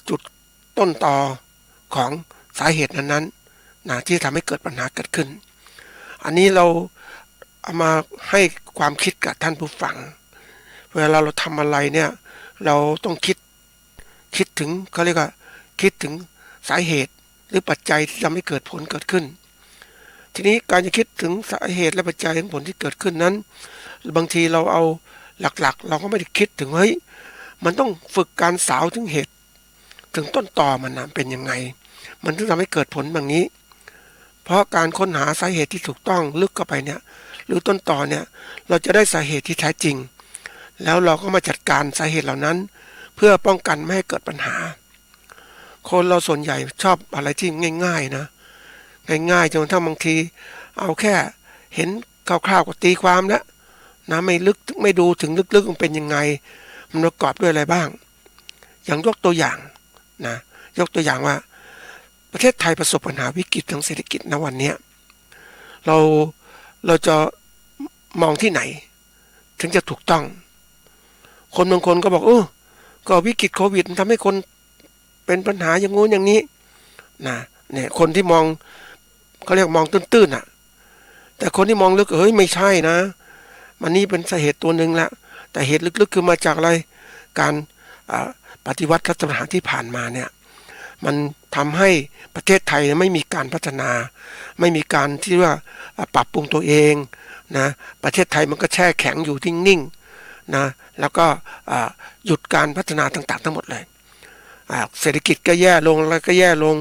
จุดต้นตอของสาเหตุนั้นๆ นะที่ทำให้เกิดปัญหาเกิดขึ้นอันนี้เราเอามาให้ความคิดกับท่านผู้ฟังเวลาเราทำอะไรเนี่ยเราต้องคิดถึงเขาเรียกว่าคิดถึงสาเหตุหรือปัจจัยที่ทำให้เกิดผลเกิดขึ้นทีนี้การจะคิดถึงสาเหตุและปัจจัยของผลที่เกิดขึ้นนั้นบางทีเราเอาหลักๆเราก็ไม่ได้คิดถึงเฮ้ยมันต้องฝึกการสาวถึงเหตุถึงต้นตอมันนะเป็นยังไงมันถึงทำให้เกิดผลแบบนี้เพราะการค้นหาสาเหตุที่ถูกต้องลึกเข้าไปเนี่ยหรือต้นตอเนี่ยเราจะได้สาเหตุที่แท้จริงแล้วเราก็มาจัดการสาเหตุเหล่านั้นเพื่อป้องกันไม่ให้เกิดปัญหาคนเราส่วนใหญ่ชอบอะไรที่ง่ายๆนะง่ายๆจนถ้าบางทีเอาแค่เห็นคร่าวๆก็ตีความแล้วนะไม่ลึกไม่ดูถึงลึกๆมันเป็นยังไงมันประกอบด้วยอะไรบ้างอย่างยกตัวอย่างนะยกตัวอย่างว่าประเทศไทยประสบปัญหาวิกฤตทางเศรษฐกิจณวันนี้เราจะมองที่ไหนถึงจะถูกต้องคนบางคนก็บอกก็วิกฤตโควิดมันทำให้คนเป็นปัญหาอย่างงู้นอย่างนี้นะเนี่ยคนที่มองเขาเรียกมองตื้นๆอ่ะแต่คนที่มองลึกไม่ใช่นะมันนี่เป็นสาเหตุตัวหนึ่งละแต่เหตุลึกๆคือมาจากอะไรการปฏิวัติรัฐประหารที่ผ่านมาเนี่ยมันทำให้ประเทศไทยไม่มีการพัฒนาไม่มีการที่ว่าปรับปรุงตัวเองนะประเทศไทยมันก็แช่แข็งอยู่นิ่งๆนะแล้วก็หยุดการพัฒนาต่างๆทั้งหมดเลยเศรษฐกิจก็แย่ลงแล้วก็แย่ลง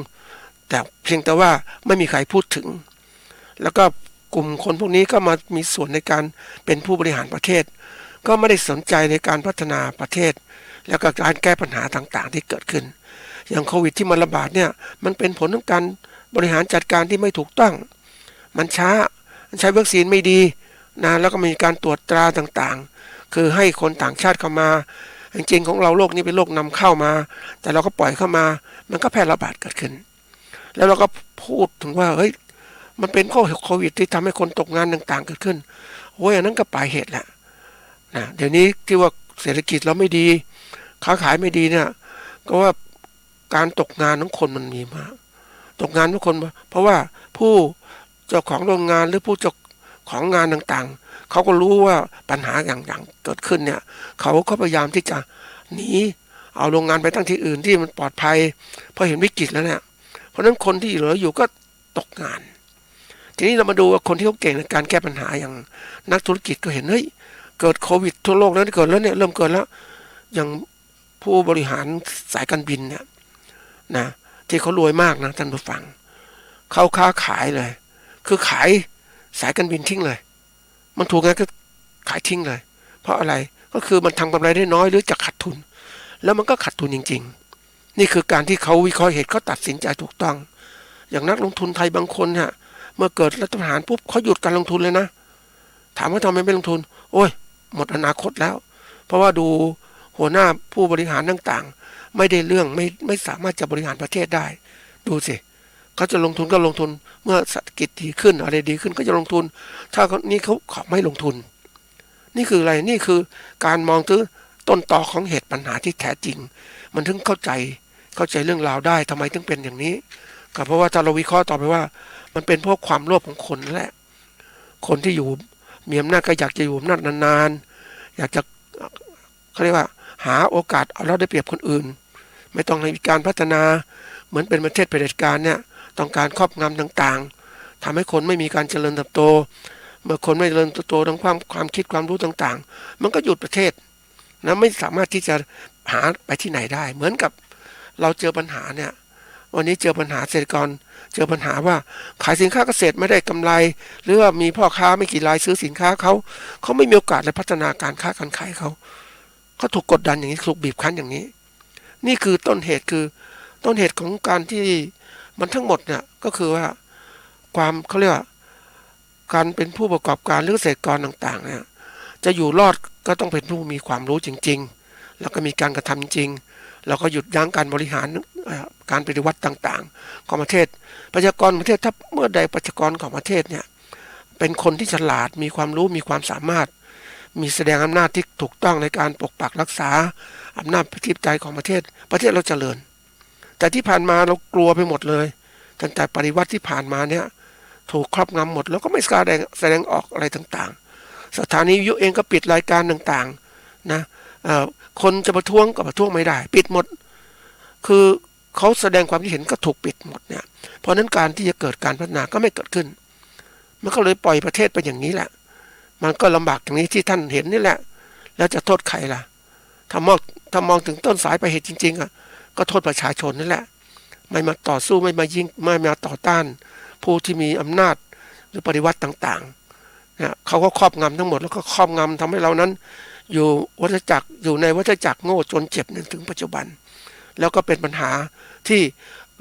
แต่เพียงแต่ว่าไม่มีใครพูดถึงแล้วก็กลุ่มคนพวกนี้ก็มามีส่วนในการเป็นผู้บริหารประเทศก็ไม่ได้สนใจในการพัฒนาประเทศแล้วก็การแก้ปัญหาต่างๆที่เกิดขึ้นอย่างโควิดที่มันระบาดเนี่ยมันเป็นผลของการบริหารจัดการที่ไม่ถูกต้องมันช้าใช้วัคซีนไม่ดีนะแล้วก็มีการตรวจตราต่างๆคือให้คนต่างชาติเข้ามาจริงๆของเราโรคนี้เป็นโรคนำเข้ามาแต่เราก็ปล่อยเข้ามามันก็แพร่ระบาดเกิดขึ้นแล้วเราก็พูดถึงว่ามันเป็นโควิดที่ทำให้คนตกงานต่างๆเกิดขึ้นอันนั้นก็ปลายเหตุแหละนะเดี๋ยวนี้ที่ว่าเศรษฐกิจเราไม่ดีค้าขายไม่ดีเนี่ยก็ว่าการตกงานของคนมันมีมากตกงานทุกคนเพราะว่าผู้เจ้าของโรงงานหรือผู้เจ้าของงานต่างๆเขาก็รู้ว่าปัญหาอย่างเกิดขึ้นเนี่ยเขาก็พยายามที่จะหนีเอาโรงงานไปตั้งที่อื่นที่มันปลอดภัยพอเห็นวิกฤตแล้วเนี่ยเพราะฉะนั้นคนที่เหลืออยู่ก็ตกงานทีนี้เรามาดูว่าคนที่เขาเก่งในการแก้ปัญหาอย่างนักธุรกิจก็เห็นเกิดโควิดทั่วโลกแล้วเกิดแล้วเนี่ยเริ่มเกิดแล้วอย่างผู้บริหารสายการบินเนี่ยนะที่เขารวยมากนะท่านผู้ฟังเขาค้าขายเลยคือขายสายการบินทิ้งเลยมันถูกงั้นก็ขายทิ้งเลยเพราะอะไรก็คือมันทำกำไรได้น้อยหรือจะขาดทุนแล้วมันก็ขาดทุนจริงๆนี่คือการที่เขาวิเคราะห์เหตุเขาตัดสินใจถูกต้องอย่างนักลงทุนไทยบางคนเนี่ยเมื่อเกิดรัฐประหารปุ๊บเขาหยุดการลงทุนเลยนะถามว่าทำไมไม่ลงทุนหมดอนาคตแล้วเพราะว่าดูหัวหน้าผู้บริหารต่างๆไม่ได้เรื่องไม่สามารถจะบริหารประเทศได้ดูสิเขาจะลงทุนก็ลงทุนเมื่อเศรษฐกิจดีขึ้นอะไรดีขึ้นก็จะลงทุนถ้านี่เขาไม่ลงทุนนี่คืออะไรนี่คือการมองถึงต้นตอของเหตุปัญหาที่แท้จริงมันถึงเข้าใจเรื่องราวได้ทำไมถึงเป็นอย่างนี้ก็เพราะว่าถ้าเราวิเคราะห์ต่อไปว่ามันเป็นเพราะความโลภของคนนั่นแหละคนที่อยู่มีอำนาจก็อยากจะอยู่อำนาจนานๆอยากจะเขาเรียกว่าหาโอกาสเอาแล้วได้เปรียบคนอื่นไม่ต้องให้มีการพัฒนาเหมือนเป็นประเทศเผด็จการเนี่ยต้องการครอบงำต่างๆทำให้คนไม่มีการเจริญเติบโตเมื่อคนไม่เจริญเติบโตทั้งความคิดความรู้ต่างๆมันก็หยุดประเทศนะไม่สามารถที่จะหาไปที่ไหนได้เหมือนกับเราเจอปัญหาเนี่ยวันนี้เจอปัญหาเกษตรกรเจอปัญหาว่าขายสินค้าเกษตรไม่ได้กำไรหรือว่ามีพ่อค้าไม่กี่รายซื้อสินค้าเขาไม่มีโอกาสในพัฒนาการค้าการขายเขาถูกกดดันอย่างนี้ถูกบีบคั้นอย่างนี้นี่คือต้นเหตุของการที่มันทั้งหมดเนี่ยก็คือว่าความเขาเรียกว่าการเป็นผู้ประกอบการหรือเกษตรกรต่างๆเนี่ยจะอยู่รอดก็ต้องเป็นผู้มีความรู้จริงๆแล้วก็มีการกระทำจริงแล้วก็หยุดยั้งการบริหารการปฏิวัติต่างๆของประเทศประชากรประเทศถ้าเมื่อใดประชากรของประเทศเนี่ยเป็นคนที่ฉลาดมีความรู้มีความสามารถมีแสดงอำนาจที่ถูกต้องในการปกปักรักษาอำนาจอธิปไตยของประเทศเราเจริญแต่ที่ผ่านมาเรากลัวไปหมดเลย ตั้งแต่ปฏิวัติที่ผ่านมาเนี่ยถูกครอบงำหมดแล้วก็ไม่แสดงออกอะไรต่างๆสถานีวิทยุเองก็ปิดรายการต่างๆนะคนจะประท้วงก็ประท้วงไม่ได้ปิดหมดคือเขาแสดงความคิดเห็นก็ถูกปิดหมดเนี่ยเพราะนั้นการที่จะเกิดการพัฒนาก็ไม่เกิดขึ้นมันก็เลยปล่อยประเทศไปอย่างนี้แหละมันก็ลำบากอย่างนี้ที่ท่านเห็นนี่แหละแล้วจะโทษใครล่ะถ้ามองถึงต้นสายปลายเหตุจริงๆอ่ะก็โทษประชาชนนั่นแหละไม่มาต่อสู้ไม่มายิงไม่มาต่อต้านผู้ที่มีอำนาจหรือปฏิวัติต่างๆเนี่ยเขาก็ครอบงำทั้งหมดแล้วก็ครอบงำทำให้เรานั้นอยู่ในวัฏจักรโง่จนเจ็บถึงปัจจุบันแล้วก็เป็นปัญหาที่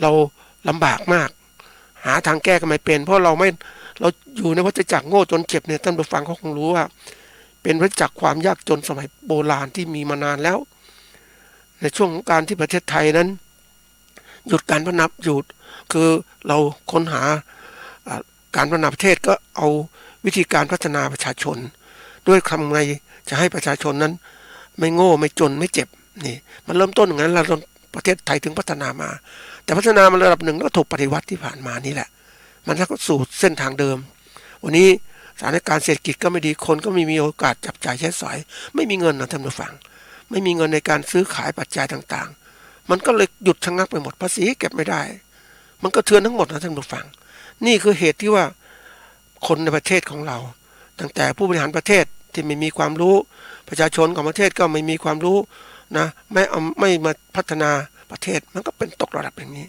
เราลำบากมากหาทางแก้ก็ไม่เป็นเพราะเราอยู่ในวัฏจักรโง่จนเจ็บเนี่ยท่านผู้ฟังเขาคงรู้ว่าเป็นวัฏจักรความยากจนสมัยโบราณที่มีมานานแล้วในช่วงของการที่ประเทศไทยนั้นหยุดการพัฒนาหยุดคือเราค้นหาการพัฒนาประเทศก็เอาวิธีการพัฒนาประชาชนด้วยคำไงจะให้ประชาชนนั้นไม่โง่ไม่จนไม่เจ็บนี่มันเริ่มต้นอย่างนั้นแล้วประเทศไทยถึงพัฒนามาแต่พัฒนามาระดับหนึ่งก็ถูกปฏิวัติที่ผ่านมานี่แหละมันก็สู่เส้นทางเดิมวันนี้สถานการณ์เศรษฐกิจก็ไม่ดีคนก็ไม่มีโอกาสจับจ่ายใช้สอยไม่มีเงินนะท่านผู้ฟังไม่มีเงินในการซื้อขายปัจจัยต่างๆมันก็เลยหยุดชะงักไปหมดภาษีเก็บไม่ได้มันก็เทือนทั้งหมดนะท่านผู้ฟังนี่คือเหตุที่ว่าคนในประเทศของเราตั้งแต่ผู้บริหารประเทศที่ไม่มีความรู้ประชาชนของประเทศก็ไม่มีความรู้นะไม่มาพัฒนาประเทศมันก็เป็นตกระดับอย่างนี้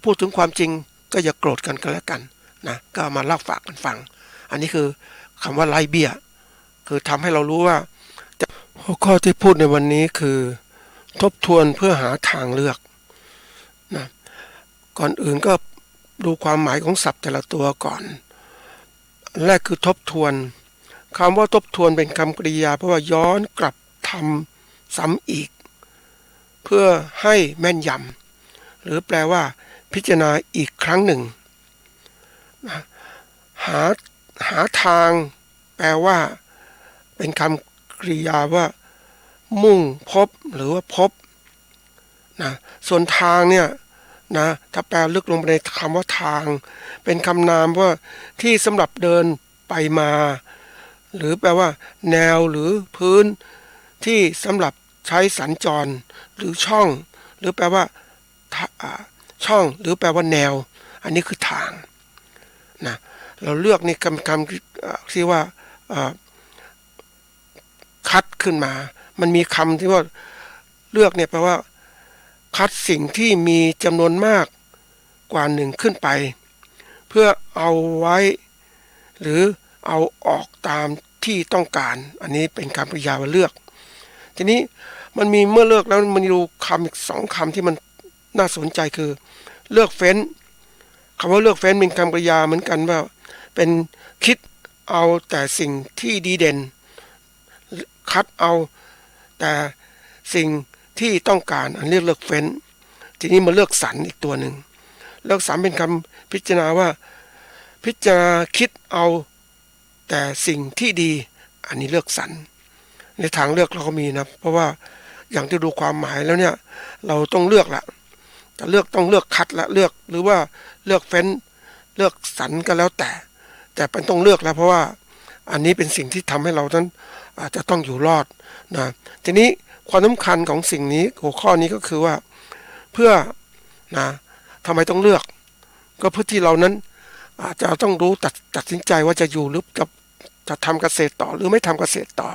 พูดถึงความจริงก็อย่าโกรธกันแล้วกันนะก็มาเล่าฝากกันฟังอันนี้คือคำว่าไล่เบี้ยคือทำให้เรารู้ว่าหัวข้อที่พูดในวันนี้คือทบทวนเพื่อหาทางเลือกนะก่อนอื่นก็ดูความหมายของศัพท์แต่ละตัวก่อนแรกคือทบทวนคำว่าทบทวนเป็นคำกริยาเพราะว่าย้อนกลับทำซ้ำอีกเพื่อให้แม่นยำหรือแปลว่าพิจารณาอีกครั้งหนึ่งหาทางแปลว่าเป็นคำกริยาว่ามุ่งพบหรือว่าพบนะส่วนทางเนี่ยนะถ้าแปลลึกลงไปในคำว่าทางเป็นคำนามว่าที่สำหรับเดินไปมาหรือแปลว่าแนวหรือพื้นที่สำหรับใช้สัญจรหรือช่องหรือแปลว่าช่องหรือแปลว่าแนวอันนี้คือทางนะเราเลือกนี่คำที่ว่าคัดขึ้นมามันมีคำที่ว่าเลือกเนี่ยแปลว่าคัดสิ่งที่มีจำนวนมากกว่าหนึ่งขึ้นไปเพื่อเอาไว้หรือเอาออกตามที่ต้องการอันนี้เป็นคำกริยาว่าเลือกทีนี้มันมีเมื่อเลือกแล้วมันดูคำอีกสองคำที่มันน่าสนใจคือเลือกเฟ้นคำว่าเลือกเฟ้นเป็นคำกริยาเหมือนกันว่าเป็นคิดเอาแต่สิ่งที่ดีเด่นคัดเอาแต่สิ่งที่ต้องการอันเรียกเลือกเฟ้นทีนี้มาเลือกสรรอีกตัวหนึ่งเลือกสรรเป็นคำพิจารณาว่าพิจารณาคิดเอาแต่สิ่งที่ดีอันนี้เลือกสรรในทางเลือกเราก็มีนะเพราะว่าอย่างที่ดูความหมายแล้วเนี่ยเราต้องเลือกละจะเลือกต้องเลือกคัดละเลือกหรือว่าเลือกเฟ้นเลือกสรรก็แล้วแต่เป็นต้องเลือกแล้วเพราะว่าอันนี้เป็นสิ่งที่ทำให้เรานั้นอาจจะต้องอยู่รอดนะทีนี้ความสำคัญของสิ่งนี้หัวข้อนี้ก็คือว่าเพื่อนะทำไมต้องเลือกก็เพื่อที่เรานั้นอาจจะต้องรู้ตัดสินใจว่าจะอยู่หรือจะทำเกษตรต่อหรือไม่ทำเกษตรต่อ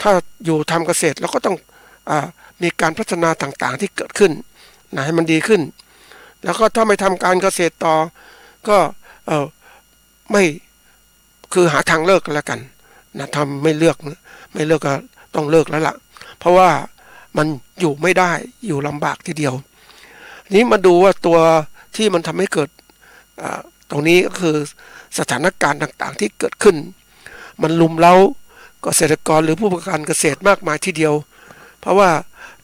ถ้าอยู่ทำเกษตรเราก็ต้องมีการพัฒนาต่างๆที่เกิดขึ้นนะให้มันดีขึ้นแล้วก็ถ้าไม่ทำการเกษตรต่อก็ไม่คือหาทางเลิกกันแล้วกันนะทำไม่เลือกก็ต้องเลิกแล้วล่ะเพราะว่ามันอยู่ไม่ได้อยู่ลำบากทีเดียวนี้มาดูว่าตัวที่มันทำให้เกิดตรงนี้ก็คือสถานการณ์ต่างๆที่เกิดขึ้นมันลุมเล้าเกษตรกรหรือผู้ประกอบการเกษตรมากมายทีเดียวเพราะว่า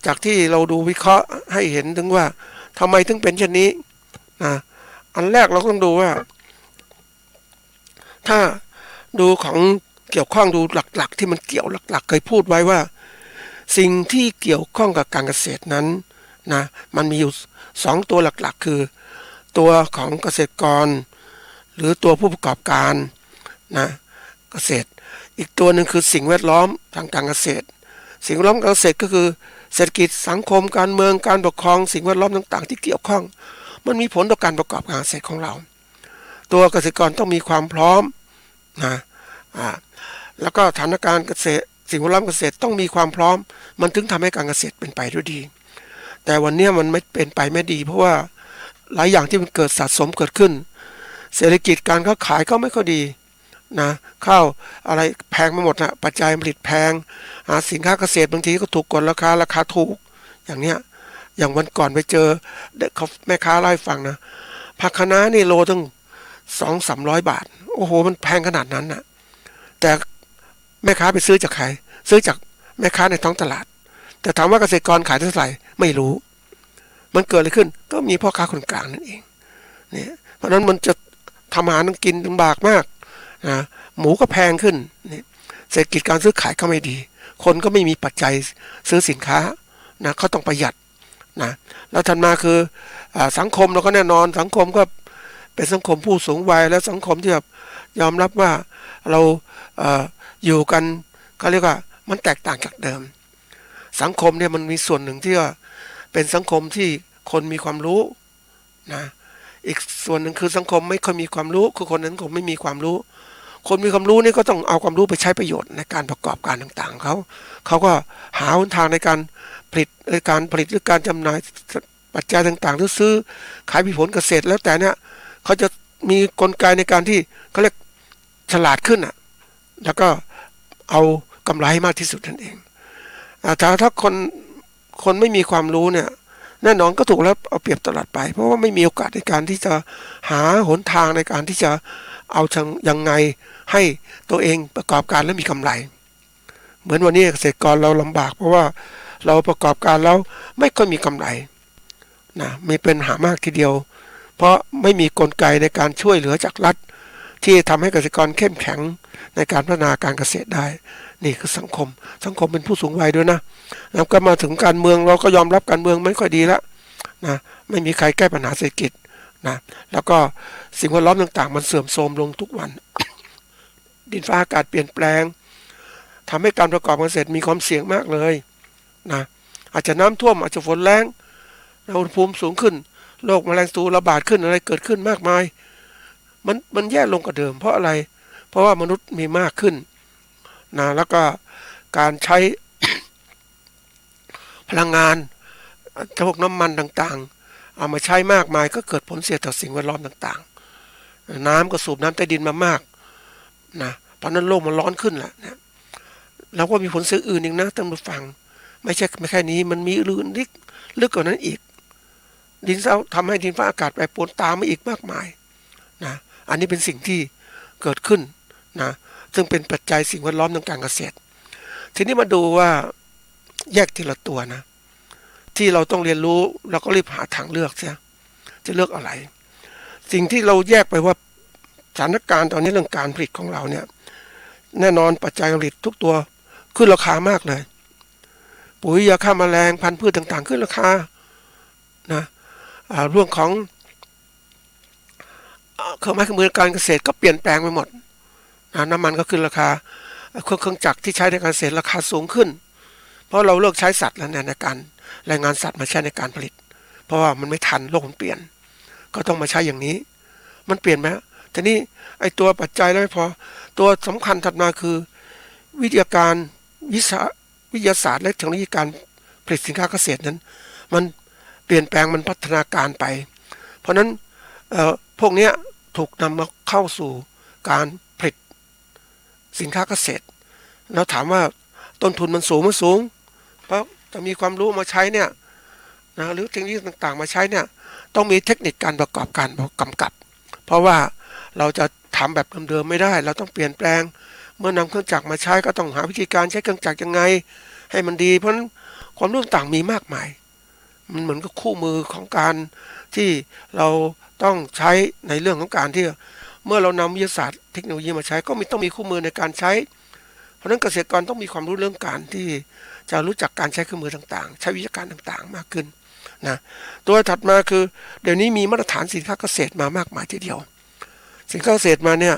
จากที่เราดูวิเคราะห์ให้เห็นถึงว่าทำไมถึงเป็นเช่นนี้นะอันแรกเราต้องดูว่าถ้าดูของเกี่ยวข้องดูหลักๆที่มันเกี่ยวหลักๆเคยพูดไว้ว่าสิ่งที่เกี่ยวข้องกับการเกษตรนั้นนะมันมีอยู่2ตัวหลักๆคือ ตัวของเกษตรกรหรือตัวผู้ประกอบการนะเกษตรอีกตัวหนึ่งคือสิ่งแวดล้อมทางการเกษตรสิ่งแวดล้อมการเกษตรก็คือเศรษฐกิจสังคมการเมืองการปกครองสิ่งแวดล้อมต่างๆที่เกี่ยวข้องมันมีผลต่อการประกอบการเกษตรของเราตัวเกษตรกรต้องมีความพร้อมนะแล้วก็สถานการณ์เกษตรสิ่งแวดล้อมเกษตรต้องมีความพร้อมมันถึงทำให้การเกษตรเป็นไปด้วยดีแต่วันนี้มันไม่เป็นไปไม่ดีเพราะว่าหลายอย่างที่มันเกิดสะสมเกิดขึ้นเศรษฐกิจการค้าขายก็ไม่ค่อยดีนะข้าวอะไรแพงไปหมดนะปัจจัยผลิตแพงสินค้าเกษตรบางทีก็ถูกกดราคาถูกอย่างเนี้ยอย่างวันก่อนไปเจอเขาแม่ค้าเล่าให้ฟังนะผักคะน้านี่โลตั้ง200-300 บาทโอ้โหมันแพงขนาดนั้นนะแต่แม่ค้าไปซื้อจากใครซื้อจากแม่ค้าในท้องตลาดแต่ถามว่าเกษตรกรขายเท่าไหร่ไม่รู้มันเกิดอะไรขึ้นก็มีพ่อค้าคนกลางนั่นเองเนี่ยเพราะนั้นมันจะทำอาหารกินลำบากมากนะหมูก็แพงขึ้นเนี่ยเศรษฐกิจการซื้อขายก็ไม่ดีคนก็ไม่มีปัจจัยซื้อสินค้านะเขาต้องประหยัดนะแล้วถัดมาคือสังคมเราก็แน่นอนสังคมก็เป็นสังคมผู้สูงวัยและสังคมที่แบบยอมรับว่าเราอยู่กันเขาเรียกว่ามันแตกต่างจากเดิมสังคมเนี่ยมันมีส่วนหนึ่งที่ว่าเป็นสังคมที่คนมีความรู้นะอีกส่วนหนึ่งคือสังคมไม่ค่อยมีความรู้คือคนนั้นคงไม่มีความรู้คนมีความรู้นี่ก็ต้องเอาความรู้ไปใช้ประโยชน์ในการประกอบการต่างๆเขาก็หาหนทางในการผลิตหรือการจำหน่ายปัจจัยต่างๆหรือซื้อขายผลเกษตรแล้วแต่เนี่ยเขาจะมีกลไกในการที่เขาเรียกฉลาดขึ้นอ่ะแล้วก็เอากำไรให้มากที่สุดนั่นเองถ้าคนไม่มีความรู้เนี่ยแน่นอนก็ถูกแล้วเอาเปรียบตลอดไปเพราะว่าไม่มีโอกาสในการที่จะหาหนทางในการที่จะเอายังไงให้ตัวเองประกอบการและมีกำไรเหมือนวันนี้เกษตรกรเราลำบากเพราะว่าเราประกอบการแล้วไม่ค่อยมีกำไรนะมีเป็นหามากทีเดียวเพราะไม่มีกลไกในการช่วยเหลือจากรัฐที่ทำให้เกษตรกรเข้มแข็งในการพัฒนาการเกษตรได้นี่คือสังคมเป็นผู้สูงวัยด้วยนะแล้วก็มาถึงการเมืองเราก็ยอมรับการเมืองไม่ค่อยดีแล้วนะไม่มีใครแก้ปัญหาเศรษฐกิจนะแล้วก็สิ่งแวดล้อมต่างๆมันเสื่อมโทรมลงทุกวัน ดินฟ้าอากาศเปลี่ยนแปลงทำให้การประกอบการเกษตรมีความเสี่ยงมากเลยนะอาจจะน้ำท่วมอาจจะฝนแล้งอุณหภูมิสูงขึ้นโรคแมลงศัตรูระบาดขึ้นอะไรเกิดขึ้นมากมายมันแย่ลงกว่าเดิมเพราะอะไรเพราะว่ามนุษย์มีมากขึ้นนะแล้วก็การใช้ พลังงานพวกน้ำมันต่างๆเอามาใช้มากมายก็เกิดผลเสียต่อสิ่งแวดล้อมต่างๆน้ำก็สูบน้ำใต้ดินมามากนะเพราะนั้นโลกมันร้อนขึ้นแหละนะแล้วก็มีผลเสียอื่นอีกนะท่านผู้ฟังไม่แค่นี้มันมีอื่นลึกกว่านั้นอีกดินเซาทำให้ดินฟ้าอากาศแปรปรวนตามมาอีกมากมายนะอันนี้เป็นสิ่งที่เกิดขึ้นนะซึ่งเป็นปัจจัยสิ่งแวดล้อมทางการเกษตรทีนี้มาดูว่าแยกทีละตัวนะที่เราต้องเรียนรู้เราก็รีบหาทางเลือกเสียจะเลือกอะไรสิ่งที่เราแยกไปว่าสถานการณ์ตอนนี้เรื่องการผลิตของเราเนี่ยแน่นอนปัจจัยการผลิตทุกตัวขึ้นราคามากเลยปุ๋ยยาฆ่าแมลงพันธุ์พืชต่างๆขึ้นราคานะเรื่องของเครื่องไม้เครื่องมือการเกษตรก็เปลี่ยนแปลงไปหมดน้ำมันก็ขึ้นราคาเครื่องจักรที่ใช้ในการเกษตรราคาสูงขึ้นเพราะเราเลิกใช้สัตว์แล้วในการแรงงานสัตว์มาใช้ในการผลิตเพราะว่ามันไม่ทันโลกมันเปลี่ยนก็ต้องมาใช้อย่างนี้มันเปลี่ยนไหมทีนี้ไอ้ตัวปัจจัยแล้วไม่พอตัวสำคัญถัดมาคือวิทยาศาสตร์และเทคโนโลยีการผลิตสินค้าเกษตรนั้นมันเปลี่ยนแปลงมันพัฒนาการไปเพราะนั้นพวกนี้ถูกนำมาเข้าสู่การผลิตสินค้าเกษตรแล้วถามว่าต้นทุนมันสูงเพราะจะมีความรู้มาใช้เนี่ยนะหรือเทคโนโลยีต่างๆมาใช้เนี่ยต้องมีเทคนิคการประกอบการกำกับเพราะว่าเราจะทำแบบเดิมๆไม่ได้เราต้องเปลี่ยนแปลงเมื่อนำเครื่องจักรมาใช้ก็ต้องหาวิธีการใช้เครื่องจักรยังไงให้มันดีเพราะฉะนั้นความรู้ต่างมีมากมายมันเหมือนกับคู่มือของการที่เราต้องใช้ในเรื่องของการที่เมื่อเรานำวิทยาศาสตร์เทคโนโลยีมาใช้ก็ต้องมีคู่มือในการใช้เพราะฉะนั้นเกษตรกรต้องมีความรู้เรื่องการที่จะรู้จักการใช้เครื่องมือต่างๆใช้วิธีการต่างๆมากขึ้น นะตัวถัดมาคือเดี๋ยวนี้มีมาตรฐานสินค้าเกษตรมามากมายทีเดียวสินค้าเกษตรมาเนี่ย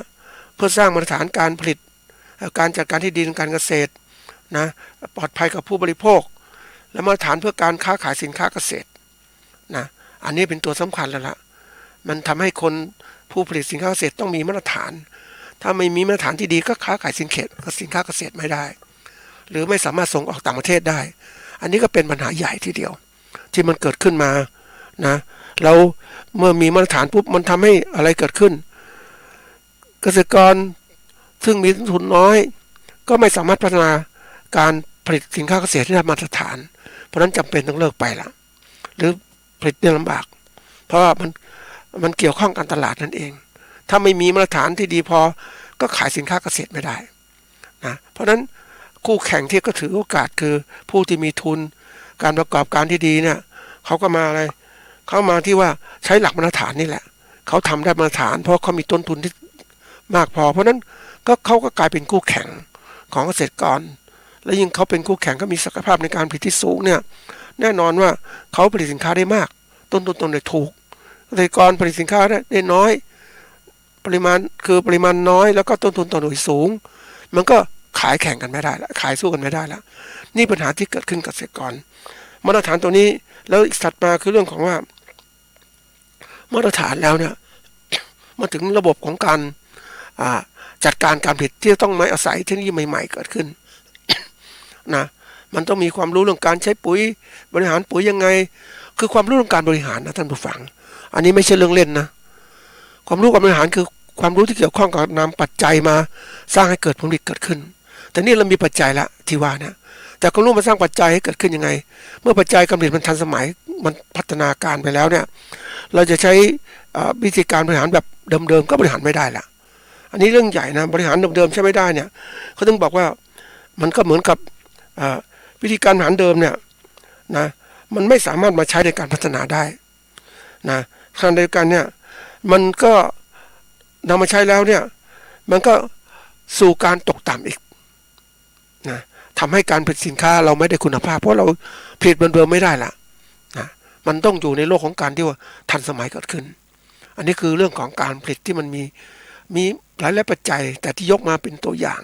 เพื่อสร้างมาตรฐานการผลิตการจัดการที่ดินการเกษตรนะปลอดภัยกับผู้บริโภคและมาตรฐานเพื่อการค้าขายสินค้าเกษตรนะอันนี้เป็นตัวสำคัญแล้วล่ะมันทำให้คนผู้ผลิตสินค้าเกษตรต้องมีมาตรฐานถ้าไม่มีมาตรฐานที่ดีก็ค้าขายสินค้าเกษตรไม่ได้หรือไม่สามารถส่งออกต่างประเทศได้อันนี้ก็เป็นปัญหาใหญ่ทีเดียวที่มันเกิดขึ้นมานะเราเมื่อมีมาตรฐานปุ๊บมันทำให้อะไรเกิดขึ้นเกษตรกรซึ่งมีทุนน้อยก็ไม่สามารถพัฒนาการผลิตสินค้าเกษตรที่ได้มาตรฐานเพราะนั้นจำเป็นต้องเลิกไปละหรือผลิตได้ลำบากเพราะว่ามันเกี่ยวข้องกับตลาดนั่นเองถ้าไม่มีมาตรฐานที่ดีพอก็ขายสินค้าเกษตรไม่ได้นะเพราะนั้นคู่แข่งที่ก็ถือโอกาสคือผู้ที่มีทุนการประกอบการที่ดีเนี่ยเขาก็มาอะไรเขามาที่ว่าใช้หลักมาตรฐานนี่แหละเขาทำได้มาตรฐานเพราะเขามีต้นทุนที่มากพอเพราะนั้นก็เขาก็กลายเป็นคู่แข่งของเกษตรกรและยิ่งเขาเป็นคู่แข่งก็มีศักยภาพในการผลิตที่สูงเนี่ยแน่นอนว่าเขาผลิตสินค้าได้มากต้นทุนตรงไหนถูกเกษตรกรผลิตสินค้าได้น้อยปริมาณน้อยแล้วก็ต้นทุนต่อหน่วยสูงมันก็ขายแข่งกันไม่ได้ละขายสู้กันไม่ได้ละนี่ปัญหาที่เกิดขึ้นกับเกษตรกรมาตรฐานตัวนี้แล้วอีกถัดมาคือเรื่องของว่ามาตรฐานแล้วเนี่ยมาถึงระบบของการจัดการการผลิตที่ต้องไม่อาศัยเทคโนโลยีใหม่ๆเกิดขึ้นนะมันต้องมีความรู้เรื่องการใช้ปุ๋ยบริหารปุ๋ยยังไงคือความรู้เรื่องการบริหารนะท่านผู้ฟังอันนี้ไม่ใช่เรื่องเล่นนะความรู้การบริหารคือความรู้ที่เกี่ยวข้องกับนำปัจจัยมาสร้างให้เกิดผลผลิตเกิดขึ้นแต่นี่เรามีปัจจัยละที่ว่าเนี่ยแต่ความรู้มาสร้างปัจจัยให้เกิดขึ้นยังไงเมื่อปัจจัยการผลิตมันทันสมัยมันพัฒนาการไปแล้วเนี่ยเราจะใช้วิธีการบริหารแบบเดิมๆก็บริหารไม่ได้ละอันนี้เรื่องใหญ่นะบริหารเดิมๆใช้ไม่ได้เนี่ยเขาต้องบอกว่ามันก็เหมือนกับวิธีการบริหารเดิมเนี่ยนะมันไม่สามารถมาใช้ในการพัฒนาได้นะขณะเดียวกันเนี่ยมันก็นำมาใช้แล้วเนี่ยมันก็สู่การตกต่ำอีกนะทำให้การผลิตสินค้าเราไม่ได้คุณภาพเพราะเราผลิตเดิมๆไม่ได้ละนะมันต้องอยู่ในโลกของการที่ว่าทันสมัยเกิดขึ้นอันนี้คือเรื่องของการผลิตที่มันมีหลายปัจจัยแต่ที่ยกมาเป็นตัวอย่าง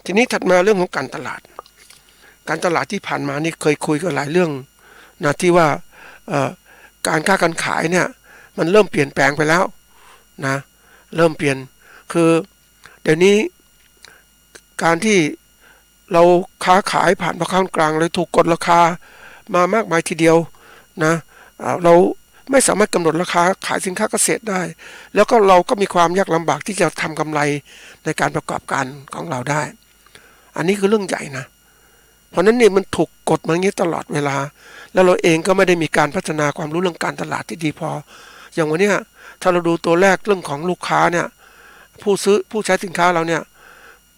ทีนี้ถัดมาเรื่องของการตลาดที่ผ่านมานี่เคยคุยกันหลายเรื่องนะที่ว่าการค้าการขายเนี่ยมันเริ่มเปลี่ยนแปลงไปแล้วนะเริ่มเปลี่ยนคือเดี๋ยวนี้การที่เราค้าขายผ่านพ่อค้ากลางเลยถูกกดราคามามากมายทีเดียวนะเราไม่สามารถกำหนดราคาขายสินค้าเกษตรได้แล้วก็เราก็มีความยากลำบากที่จะทำกำไรในการประกอบการของเราได้อันนี้คือเรื่องใหญ่นะเพราะนั้นนี่มันถูกกดมาอย่างนี้ตลอดเวลาแล้วเราเองก็ไม่ได้มีการพัฒนาความรู้เรื่องการตลาดที่ดีพออย่างวันนี้ถ้าเราดูตัวแรกเรื่องของลูกค้าเนี่ยผู้ใช้สินค้าเราเนี่ย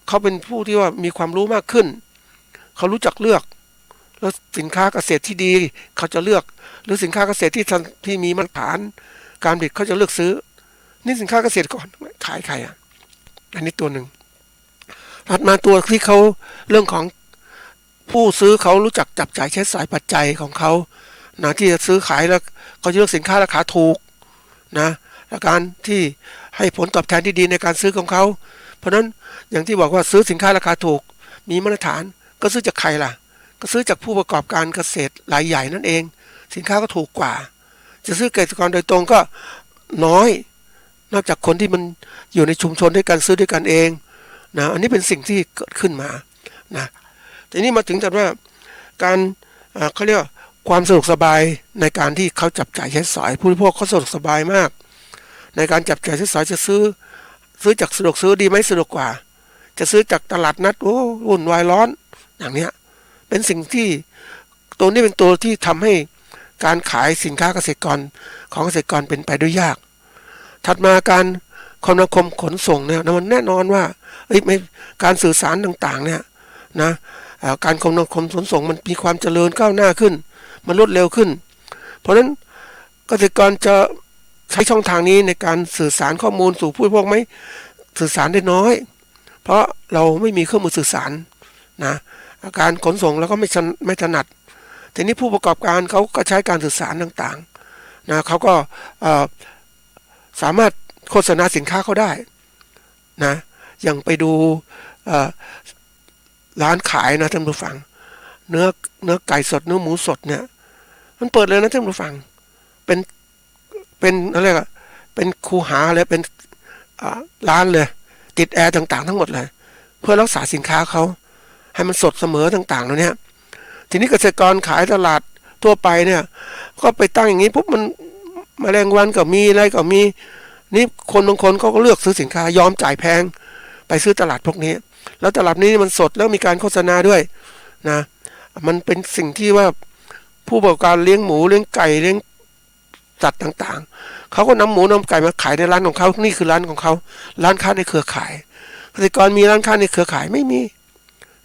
เขาเป็นผู้ที่ว่ามีความรู้มากขึ้นเขารู้จักเลือกแล้วสินค้าเกษตรที่ดีเขาจะเลือกหรือสินค้าเกษตรที่มีมาตรฐานการผลิตเขาจะเลือกซื้อนี่สินค้าเกษตรก่อนขายใครอันนี้ตัวหนึ่งถัดมาตัวที่เขาเรื่องของผู้ซื้อเขารู้จักจับจ่ายใช้สอยปัจจัยของเขานะที่จะซื้อขายแล้วเขาจะเลือกสินค้าราคาถูกนะและการที่ให้ผลตอบแทนที่ดีในการซื้อของเขาเพราะนั้นอย่างที่บอกว่าซื้อสินค้าราคาถูกมีมาตรฐานก็ซื้อจากใครล่ะก็ซื้อจากผู้ประกอบการเกษตรรายใหญ่นั่นเองสินค้าก็ถูกกว่าจะซื้อเกษตรกรโดยตรงก็น้อยนอกจากคนที่มันอยู่ในชุมชนด้วยกันซื้อด้วยกันเองนะอันนี้เป็นสิ่งที่เกิดขึ้นมานะทีนี้มาถึงแต่ว่าการเขาเรียกความสะดวกสบายในการที่เขาจับจ่ายใช้สอยผู้บริโภคเขาสะดวกสบายมากในการจับจ่ายใช้สอยจะซื้อจากสะดวกซื้อดีไหมสะดวกกว่าจะซื้อจากตลาดนัดโอ้วุ่นวายร้อนอย่างเนี้ยเป็นสิ่งที่ตัวนี้เป็นตัวที่ทำให้การขายสินค้าเกษตรกรของเกษตรกรเป็นไปด้วยยากถัดมาการคมนาคมขนส่งเนี่ยมันแน่นอนว่าไม่การสื่อสารต่างๆเนี่ยนะการคมนาคมขนส่งมันมีความเจริญก้าวหน้าขึ้นมันรวดเร็วขึ้นเพราะฉะนั้นเกษตรกรจะใช้ช่องทางนี้ในการสื่อสารข้อมูลสู่ผู้บริโภคไหมสื่อสารได้น้อยเพราะเราไม่มีเครื่องมือสื่อสารนะการขนส่งแล้วก็ไม่ถนัด ทีนี้ผู้ประกอบการเขาก็ใช้การสื่อสารต่างๆนะเขาก็สามารถโฆษณาสินค้าเขาได้นะอย่างไปดูร้านขายนะท่านผู้ฟังเนื้อไก่สดเนื้อหมูสดเนี่ยมันเปิดเลยนะท่านผู้ฟังเป็นอะไรอะเป็นคูหาเลยเป็นร้านเลยติดแอร์ต่างๆทั้งหมดเลยเพื่อรักษาสินค้าเขาให้มันสดเสมอต่างๆแล้วเนี่ยทีนี้เกษตรกรขายตลาดทั่วไปเนี่ยก็ไปตั้งอย่างนี้ปุ๊บมันแมลงวันก็มีอะไรก็มีนี่คนบางคนเขาก็เลือกซื้อสินค้ายอมจ่ายแพงไปซื้อตลาดพวกนี้แล้วตลาดนี้มันสดแล้วมีการโฆษณาด้วยนะมันเป็นสิ่งที่ว่าผู้ประกอบการเลี้ยงหมูเลี้ยงไก่เลี้ยงสัตว์ต่างๆเขาก็นำหมูนำไก่มาขายในร้านของเขานี่คือร้านของเขาร้านค้าในเครือข่ายเกษตรกรมีร้านค้าในเครือข่ายไม่มี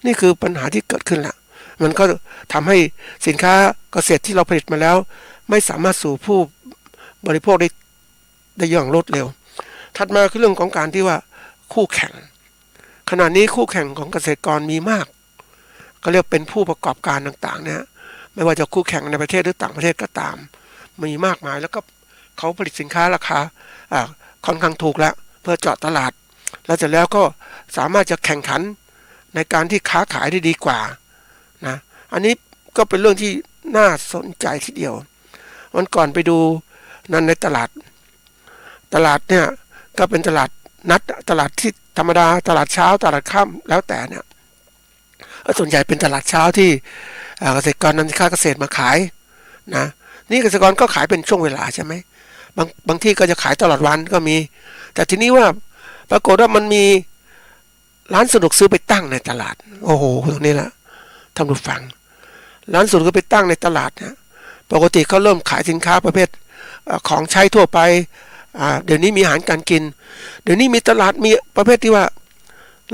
นี่คือปัญหาที่เกิดขึ้นละมันก็ทำให้สินค้าเกษตรที่เราผลิตมาแล้วไม่สามารถสู่ผู้บริโภคได้อย่างรวดเร็วถัดมาคือเรื่องของการที่ว่าคู่แข่งขณะนี้คู่แข่งของเกษตรกรมีมากก็เรียกเป็นผู้ประกอบการต่างๆเนี่ยไม่ว่าจะคู่แข่งในประเทศหรือต่างประเทศก็ตามมีมากมายแล้วก็เขาผลิตสินค้าราคาค่อนข้างถูกแล้วเพื่อเจาะตลาดแล้วเสร็จแล้วก็สามารถจะแข่งขันในการที่ค้าขายได้ดีกว่านะอันนี้ก็เป็นเรื่องที่น่าสนใจทีเดียววันก่อนไปดูนั่นในตลาดเนี่ยก็เป็นตลาดนัดตลาดที่ธรรมดาตลาดเช้าตลาดค่ำแล้วแต่เนี่ยส่วนใหญ่เป็นตลาดเช้าที่เกษตรกรนำสินค้าเกษตรมาขายนะนี่เกษตรกรก็ขายเป็นช่วงเวลาใช่ไหมบางที่ก็จะขายตลอดวันก็มีแต่ทีนี้ว่าปรากฏว่ามันมีร้านสะดวกซื้อไปตั้งในตลาดโอ้โหตรงนี้แหละท่านผู้ฟังร้านสะดวกซื้อไปตั้งในตลาดเนี่ยปกติเขาเริ่มขายสินค้าประเภทของใช้ทั่วไปเดี๋ยวนี้มีอาหารการกินเดี๋ยวนี้มีตลาดมีประเภทที่ว่า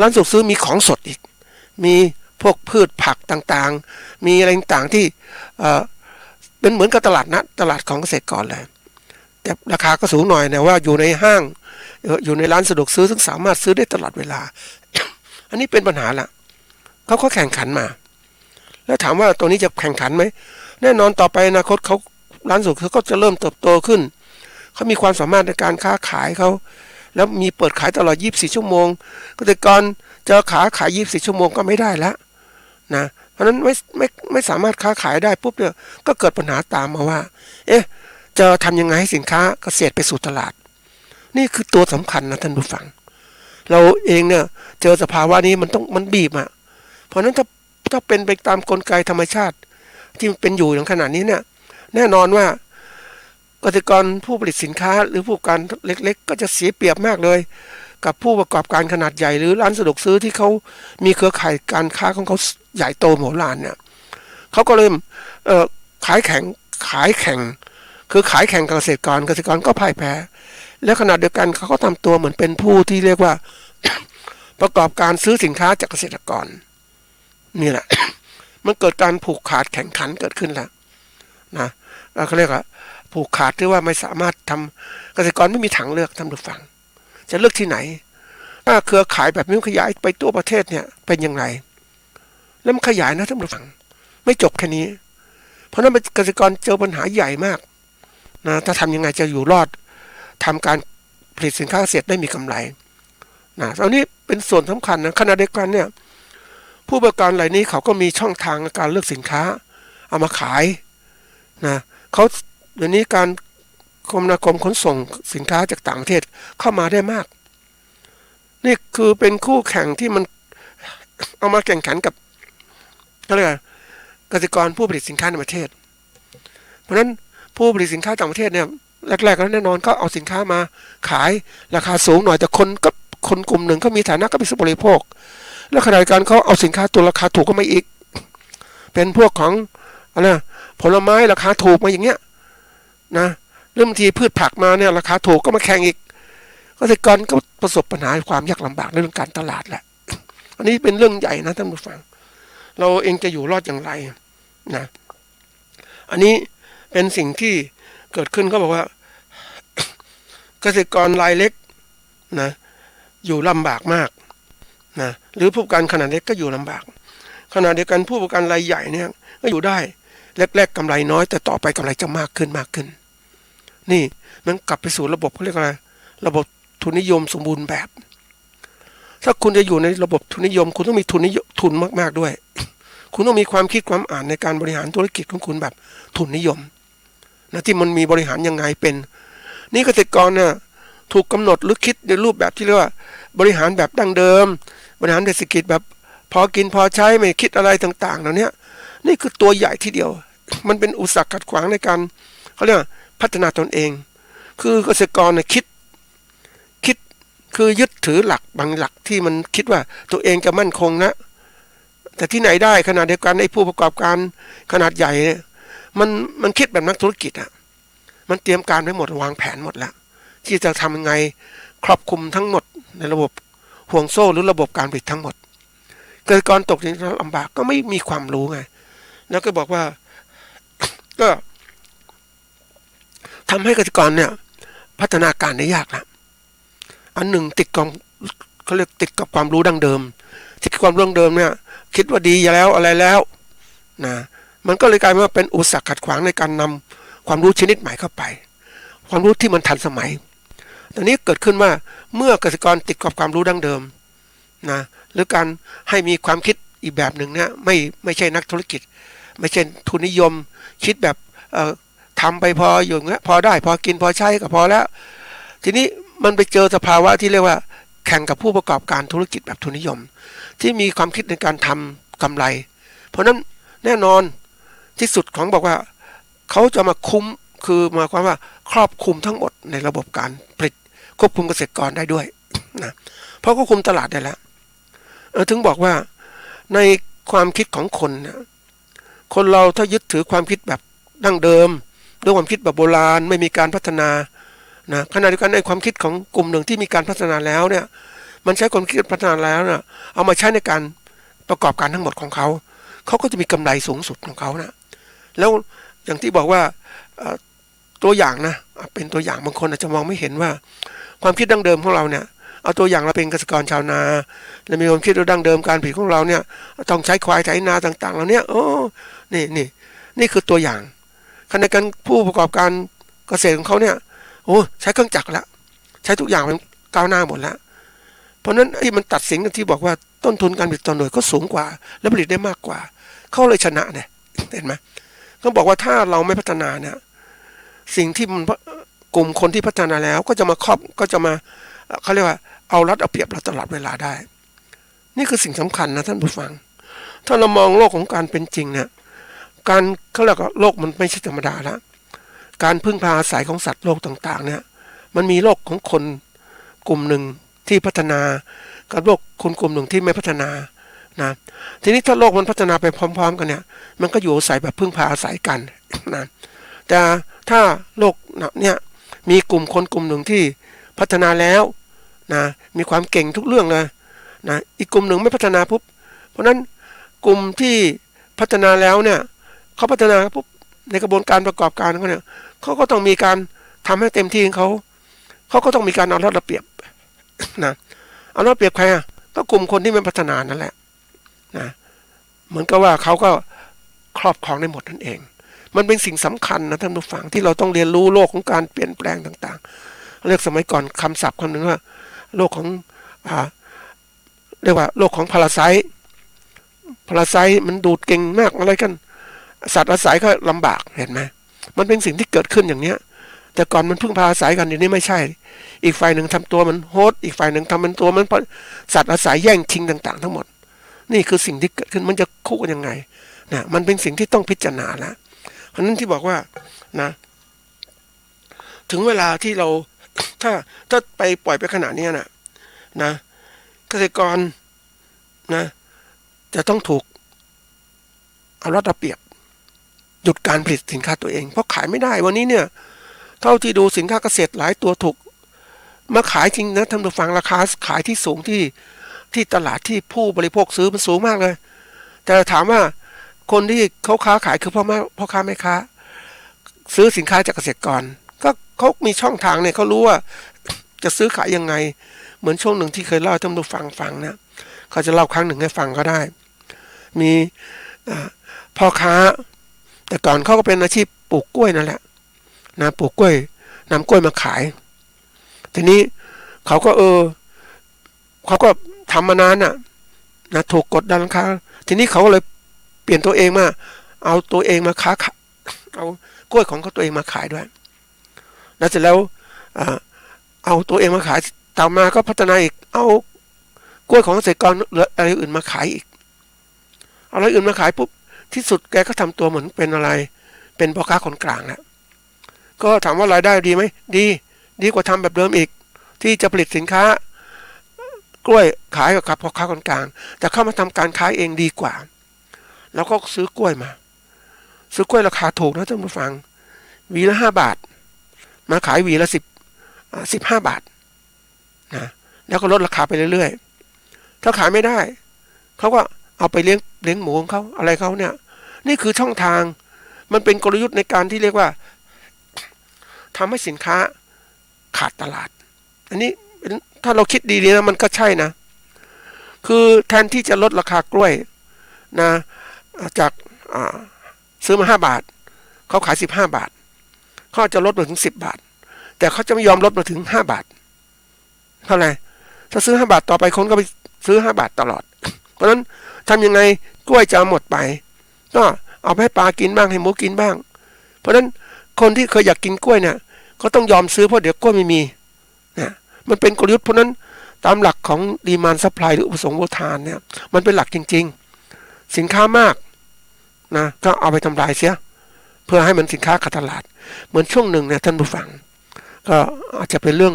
ร้านสะดวกซื้อมีของสดอีกมีพวกพืชผักต่างๆมีอะไรต่างๆที่เป็นเหมือนกับตลาดนัดตลาดของเกษตรกรเลยแต่ราคาก็สูงหน่อยนะว่าอยู่ในห้างอยู่ในร้านสะดวกซื้อซึ่งสามารถซื้อได้ตลอดเวลา อันนี้เป็นปัญหาละเขาก็แข่งขันมาแล้วถามว่าตัวนี้จะแข่งขันไหมแน่นอนต่อไปอนาคตเขาร้านสะดวกซื้อก็จะเริ่มเติบโตขึ้นเขามีความสามารถในการค้าขายเขาแล้วมีเปิดขายตลอด24ชั่วโมงเกษตรกรจะขาย24ชั่วโมงก็ไม่ได้แล้วนะเพราะนั้นไม่สามารถค้าขายได้ปุ๊บเนี่ยก็เกิดปัญหาตามมาว่าจะทำยังไงให้สินค้าเกษตรไปสู่ตลาดนี่คือตัวสำคัญนะท่านผู้ฟังเราเองเนี่ยเจอสภาวะนี้มันบีบอ่ะเพราะนั้นถ้าเป็นไปตามกลไกธรรมชาติที่เป็นอยู่อย่างขนาดนี้เนี่ยแน่นอนว่าเกษตรกรผู้ผลิตสินค้าหรือผู้ประกอบการเล็กๆก็จะเสียเปรียบมากเลยกับผู้ประกอบการขนาดใหญ่หรือร้านสะดวกซื้อที่เขามีเครือข่ายการค้าของเขาใหญ่โตมโหฬารเนี่ยเขาก็เริ่มขายแข่งคือขายแข่งกับเกษตรกรก็พ่ายแพ้และขณะเดียวกันเขาก็ทำตัวเหมือนเป็นผู้ที่เรียกว่า ประกอบการซื้อสินค้าจากเกษตรกรนี่แหละ มันเกิดการผูกขาดแข่งขันเกิดขึ้นแล้วนะเขาเรียกว่าผูกขาดที่ว่าไม่สามารถทำเกษตรกรไม่มีทางเลือกทำดูฟังจะเลือกที่ไหนถ้าเครือข่ายแบบนี้ขยายไปทั่วประเทศเนี่ยเป็นยังไงแล้วมันขยายนะท่านผู้ฟังไม่จบแค่นี้เพราะนั้นเกษตรกรเจอปัญหาใหญ่มากนะถ้าทำยังไงจะอยู่รอดทำการผลิตสินค้าเกษตรได้มีกำไรนะตอนนี้เป็นส่วนสำคัญนะขณะเดียวกันเนี่ยผู้ประกอบการรายนี้เขาก็มีช่องทางในการเลือกสินค้าเอามาขายนะเขาเดี๋ยวนี้การคมนาคมขนส่งสินค้าจากต่างประเทศเข้ามาได้มากนี่คือเป็นคู่แข่งที่มันเอามาแข่งขันกับก็เรียกเกษตรกรผู้ผลิตสินค้าในประเทศเพราะฉะนั้นผู้ผลิตสินค้าต่างประเทศเนี่ยแรกๆแล้วแน่นอนก็เอาสินค้ามาขายราคาสูงหน่อยแต่คนกลุ่มหนึ่งก็มีฐานะก็เป็นผู้บริโภคแล้วขณะเดียวกันเขาเอาสินค้าตัวราคาถูกก็มาอีกเป็นพวกของอะไรผลไม้ราคาถูกมาอย่างเงี้ยนะเรื่องบางทีพืชผักมาเนี่ยราคาถูกก็มาแข่งอีกเกษตรกรก็ประสบปัญหาความยากลำบากในเรื่องการตลาดแหละอันนี้เป็นเรื่องใหญ่นะท่านผู้ฟังเราเองจะอยู่รอดอย่างไรนะอันนี้เป็นสิ่งที่เกิดขึ้นเขาบอกว่าเกษตรกรรายเล็กนะอยู่ลำบากมากนะหรือผู้ประกอบการขนาดเล็กก็อยู่ลำบากขณะเดียวกันผู้ประกอบการรายใหญ่เนี่ยก็อยู่ได้ แรกๆกำไรน้อยแต่ต่อไปกำไรจะมากขึ้นมากขึ้นนี่มันกลับไปสู่ระบบเขาเรียกอะไรระบบทุนนิยมสมบูรณ์แบบถ้าคุณจะอยู่ในระบบทุนนิยมคุณต้องมีทุนมากๆด้วยคุณต้องมีความคิดความอ่านในการบริหารธุรกิจของคุณแบบทุนนิยมนะที่มันมีบริหารยังไงเป็นนี่เกษตรกรเนี่ยถูกกำหนดหรือคิดในรูปแบบที่เรียกว่าบริหารแบบดั้งเดิมบริหารเศรษฐกิจแบบพอกินพอใช้ไม่คิดอะไรต่างๆเหล่านี้นี่คือตัวใหญ่ที่เดียวมันเป็นอุปสรรคขัดขวางในการเขาเรียกพัฒนาตนเองคือเกษตรกรเนี่ยคิดคือยึดถือหลักบางหลักที่มันคิดว่าตัวเองจะมั่นคงนะแต่ที่ไหนได้ขนาดเดียวกันไอ้ผู้ประกอบการขนาดใหญ่เนี่ยมันคิดแบบนักธุรกิจอ่ะมันเตรียมการไว้หมดวางแผนหมดแล้วที่จะทำยังไงครอบคลุมทั้งหมดในระบบห่วงโซ่หรือระบบการผลิตทั้งหมดเกษตรกรตกในลำบากก็ไม่มีความรู้ไงแล้วก็บอกว่าก็ทำให้เกษตรกรเนี่ยพัฒนาการได้ยากละอันหนึ่งติดกับเขาเรียกติดกับความรู้ดั้งเดิมติดกับความรู้ดั้งเดิมเนี่ยคิดว่าดีแล้วอะไรแล้วนะมันก็เลยกลายมาเป็นอุปสรรคขัดขวางในการนำความรู้ชนิดใหม่เข้าไปความรู้ที่มันทันสมัยตอนนี้เกิดขึ้นว่าเมื่อเกษตรกรติดกับความรู้ดั้งเดิมนะหรือการให้มีความคิดอีกแบบหนึ่งเนี่ยไม่ใช่นักธุรกิจไม่ใช่ทุนนิยมคิดแบบทำไปพออยู่เงี้ยพอได้พอกินพอใช้ก็พอแล้วทีนี้มันไปเจอสภาวะที่เรียกว่าแข่งกับผู้ประกอบการธุรกิจแบบทุนนิยมที่มีความคิดในการทำกำไร เพราะนั้นแน่นอนที่สุดของบอกว่าเขาจะมาคุมคือหมายความว่าครอบคลุมทั้งหมดในระบบการผลิตควบคุมเกษตรกรได้ด้วยนะเพราะควบคุมตลาดได้แล้วถึงบอกว่าในความคิดของคนนะคนเราถ้ายึดถือความคิดแบบดั้งเดิมด้วยความคิดแบบโบราณไม่มีการพัฒนานะขณะเดียวกันในความคิดของกลุ่มหนึ่งที่มีการพัฒนาแล้วเนี่ยมันใช้ความคิดพัฒนาแล้วเนี่ยเอามาใช้ในการประกอบการทั้งหมดของเขาก็จะมีกำไรสูงสุดของเขานะแล้วอย่างที่บอกว่าตัวอย่างนะเป็นตัวอย่างบางคนอาจจะมองไม่เห็นว่าความคิดดั้งเดิมของเราเนี่ยเอาตัวอย่างเราเป็นเกษตรกรชาวนาและมีความคิดดั้งเดิมการผลิตของเราเนี่ยต้องใช้ควายไถนาต่างๆเหล่านี้นี่คือตัวอย่างขณะกันผู้ประกอบการเกษตรของเขาเนี่ยใช้เครื่องจักรแล้วใช้ทุกอย่างเป็นก้าวหน้าหมดแล้วเพราะนั้นที่มันตัดสินกันที่บอกว่าต้นทุนการผลิตต่อหน่วยก็สูงกว่าและผลิตได้มากกว่าเขาเลยชนะเนี่ยเห็นไหมก็บอกว่าถ้าเราไม่พัฒนาเนี่ยสิ่งที่มันกลุ่มคนที่พัฒนาแล้วก็จะมาเขาเรียกว่าเอารัดเอาเปรียบเราตลอดเวลาได้นี่คือสิ่งสำคัญนะท่านผู้ฟังถ้าเรามองโลกของการเป็นจริงเนี่ยการเขาเรียกว่าโลกมันไม่ใช่ธรรมดาแล้วการพึ่งพาอาศัยของสัตว์โลกต่างๆเนี่ยมันมีโลกของคนกลุ่มหนึ่งที่พัฒนากับโลกคนกลุ่มหนึ่งที่ไม่พัฒนานะทีนี้ถ้าโลกมันพัฒนาไปพร้อมๆกันเนี่ยมันก็อยู่อาศัยแบบพึ่งพาอาศัยกันนะแต่ถ้าโลกเนี่ยมีกลุ่มคนกลุ่มหนึ่งที่พัฒนาแล้วนะมีความเก่งทุกเรื่องเลยนะอีกกลุ่มหนึ่งไม่พัฒนาปุ๊บเพราะนั้นกลุ่มที่พัฒนาแล้วเนี่ยเขาพัฒนาปุ๊บในกระบวนการประกอบการเขาเนี่ยเขาก็ต้องมีการทำให้เต็มที่ของเขาก็ต้องมีการเอารัดเอาเปรียบนะเอารัดเปรียบใครก็กลุ่มคนที่ไม่พัฒนานั่นแหละนะเหมือนกับว่าเขาก็ครอบครองได้หมดนั่นเองมันเป็นสิ่งสำคัญนะท่านผู้ฟังที่เราต้องเรียนรู้โลกของการเปลี่ยนแปลงต่างๆเรียกสมัยก่อนคำศัพท์คำหนึ่งว่าโลกของเรียกว่าโลกของพาราไซต์มันดูดเก่งมากอะไรกันสัตว์อาศัยก็ลำบากเห็นไหมมันเป็นสิ่งที่เกิดขึ้นอย่างเนี้ยแต่ก่อนมันพึ่งพาอาศัยกันเดี๋ยวนี้ไม่ใช่อีกฝ่ายหนึ่งทำตัวมันโฮสต์อีกฝ่ายหนึ่งทำมันตัวมันสัตว์อาศัยแย่งชิงต่างๆทั้งหมดนี่คือสิ่งที่เกิดขึ้นมันจะคู่กันยังไงนะมันเป็นสิ่งที่ต้องพิจารณาแล้วเพราะนั้นที่บอกว่านะถึงเวลาที่เราถ้าไปปล่อยไปขนาดนี้นะเกษตรกรนะจะต้องถูกเอารัดเอาเปรียบหยุดการผลิตสินค้าตัวเองเพราะขายไม่ได้วันนี้เนี่ยเท่าที่ดูสินค้าเกษตรหลายตัวถูกมาขายจริงนะท่านผู้ฟังราคาขายที่สูงที่ตลาดที่ผู้บริโภคซื้อมันสูงมากเลยแต่ถามว่าคนที่เขาค้าขายคือพ่อค้าแม่ค้าซื้อสินค้าจากเกษตรกรก็เขามีช่องทางเนี่ยเขารู้ว่าจะซื้อขายยังไงเหมือนช่วงหนึ่งที่เคยเล่าให้ท่านผู้ฟังนะเขาจะเล่าครั้งหนึ่งให้ฟังก็ได้มีพ่อค้า แต่ก่อนเขาก็เป็นอาชีพปลูกกล้วยนั่นแหละนะปลูกกล้วยนำกล้วยมาขายทีนี้เขาก็เขาก็ทำมานานน่ะนะถูกกดดันราคาทีนี้เขาก็เลยเปลี่ยนตัวเองมาเอาตัวเองมาค้าเอากล้วยของเขาตัวเองมาขายด้วยแล้วเสร็จแล้วเอาตัวเองมาขายต่อมาก็พัฒนาอีกเอากล้วยของเกษตรกรหรืออะไรอื่นมาขายอีกเอาอะไรอื่นมาขายปุ๊บที่สุดแกก็ทำตัวเหมือนเป็นอะไรเป็นพ่อค้าคนกลางแล้วก็ถามว่ารายได้ดีไหมดีกว่าทำแบบเดิมอีกที่จะผลิตสินค้ากล้วยขายกับพ่อค้าคนกลางแต่เข้ามาทำการขายเองดีกว่าแล้วก็ซื้อกล้วยมาซื้อกล้วยราคาถูกนะท่านผู้ฟังหวีละ5 บาทมาขายหวีละ15 บาทนะแล้วก็ลดราคาไปเรื่อยๆถ้าขายไม่ได้เขาก็เอาไปเลี้ยงหมูของเขาอะไรเขาเนี่ยนี่คือช่องทางมันเป็นกลยุทธ์ในการที่เรียกว่าทำให้สินค้าขาดตลาดอันนี้ถ้าเราคิดดีๆนะมันก็ใช่นะคือแทนที่จะลดราคากล้วยนะจากซื้อมา5 บาทเขาขาย15 บาทเขาจะลดมาถึง10 บาทแต่เขาจะไม่ยอมลดมาถึง5 บาทเท่าไหร่ถ้าซื้อ5 บาทต่อไปคนก็ไปซื้อ5 บาทตลอดเพราะฉะนั้นทำยังไงกล้วยจะหมดไปก็เอาไปให้ปลากินบ้างให้หมูกินบ้างเพราะฉะนั้นคนที่เคยอยากกินกล้วยเนี่ยก็ต้องยอมซื้อเพราะเดี๋ยวกล้วยไม่มีนะมันเป็นกลยุทธ์เพราะนั้นตามหลักของดีมานด์ซัพพลายหรืออุปสงค์อุปทานเนี่ยมันเป็นหลักจริงๆสินค้ามากนะก็เอาไปทำลายเสียเพื่อให้มันสินค้าขาดตลาดเหมือนช่วงหนึ่งเนี่ยท่านผู้ฟังก็อาจจะเป็นเรื่อ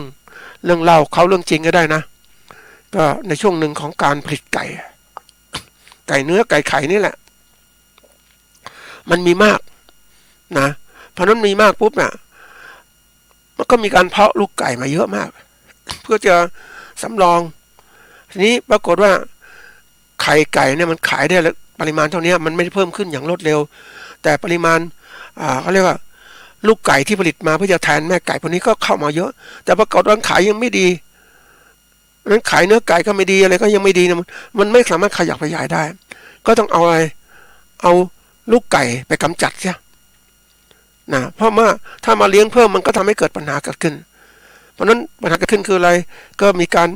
งเล่าเขาเรื่องจริงก็ได้นะก็ในช่วงหนึ่งของการผลิตไก่เนื้อไก่ไข่นี่แหละมันมีมากนะเพราะนั้นมีมากปุ๊บเนี่ยมันก็มีการเพาะลูกไก่มาเยอะมากเพื่อจะสำรองทีนี้ปรากฏว่าไข่ไก่เนี่ยมันขายได้ปริมาณเท่านี้มันไม่ได้เพิ่มขึ้นอย่างรวดเร็วแต่ปริมาณเขาเรียกว่าลูกไก่ที่ผลิตมาเพื่อจะแทนแม่ไก่พวกนี้ก็เข้ามาเยอะแต่ปรากฏว่าขายยังไม่ดีนั้นขายเนื้อไก่ก็ไม่ดีอะไรก็ยังไม่ดีนะมันไม่สามารถขยับขยายได้ก็ต้องเอาอะไรเอาลูกไก่ไปกำจัดเสียนะเพราะว่าถ้ามาเลี้ยงเพิ่มมันก็ทำให้เกิดปัญหาเกิดขึ้นเพราะนั้นปัญหาเกิดขึ้นคืออะไรก็มีการ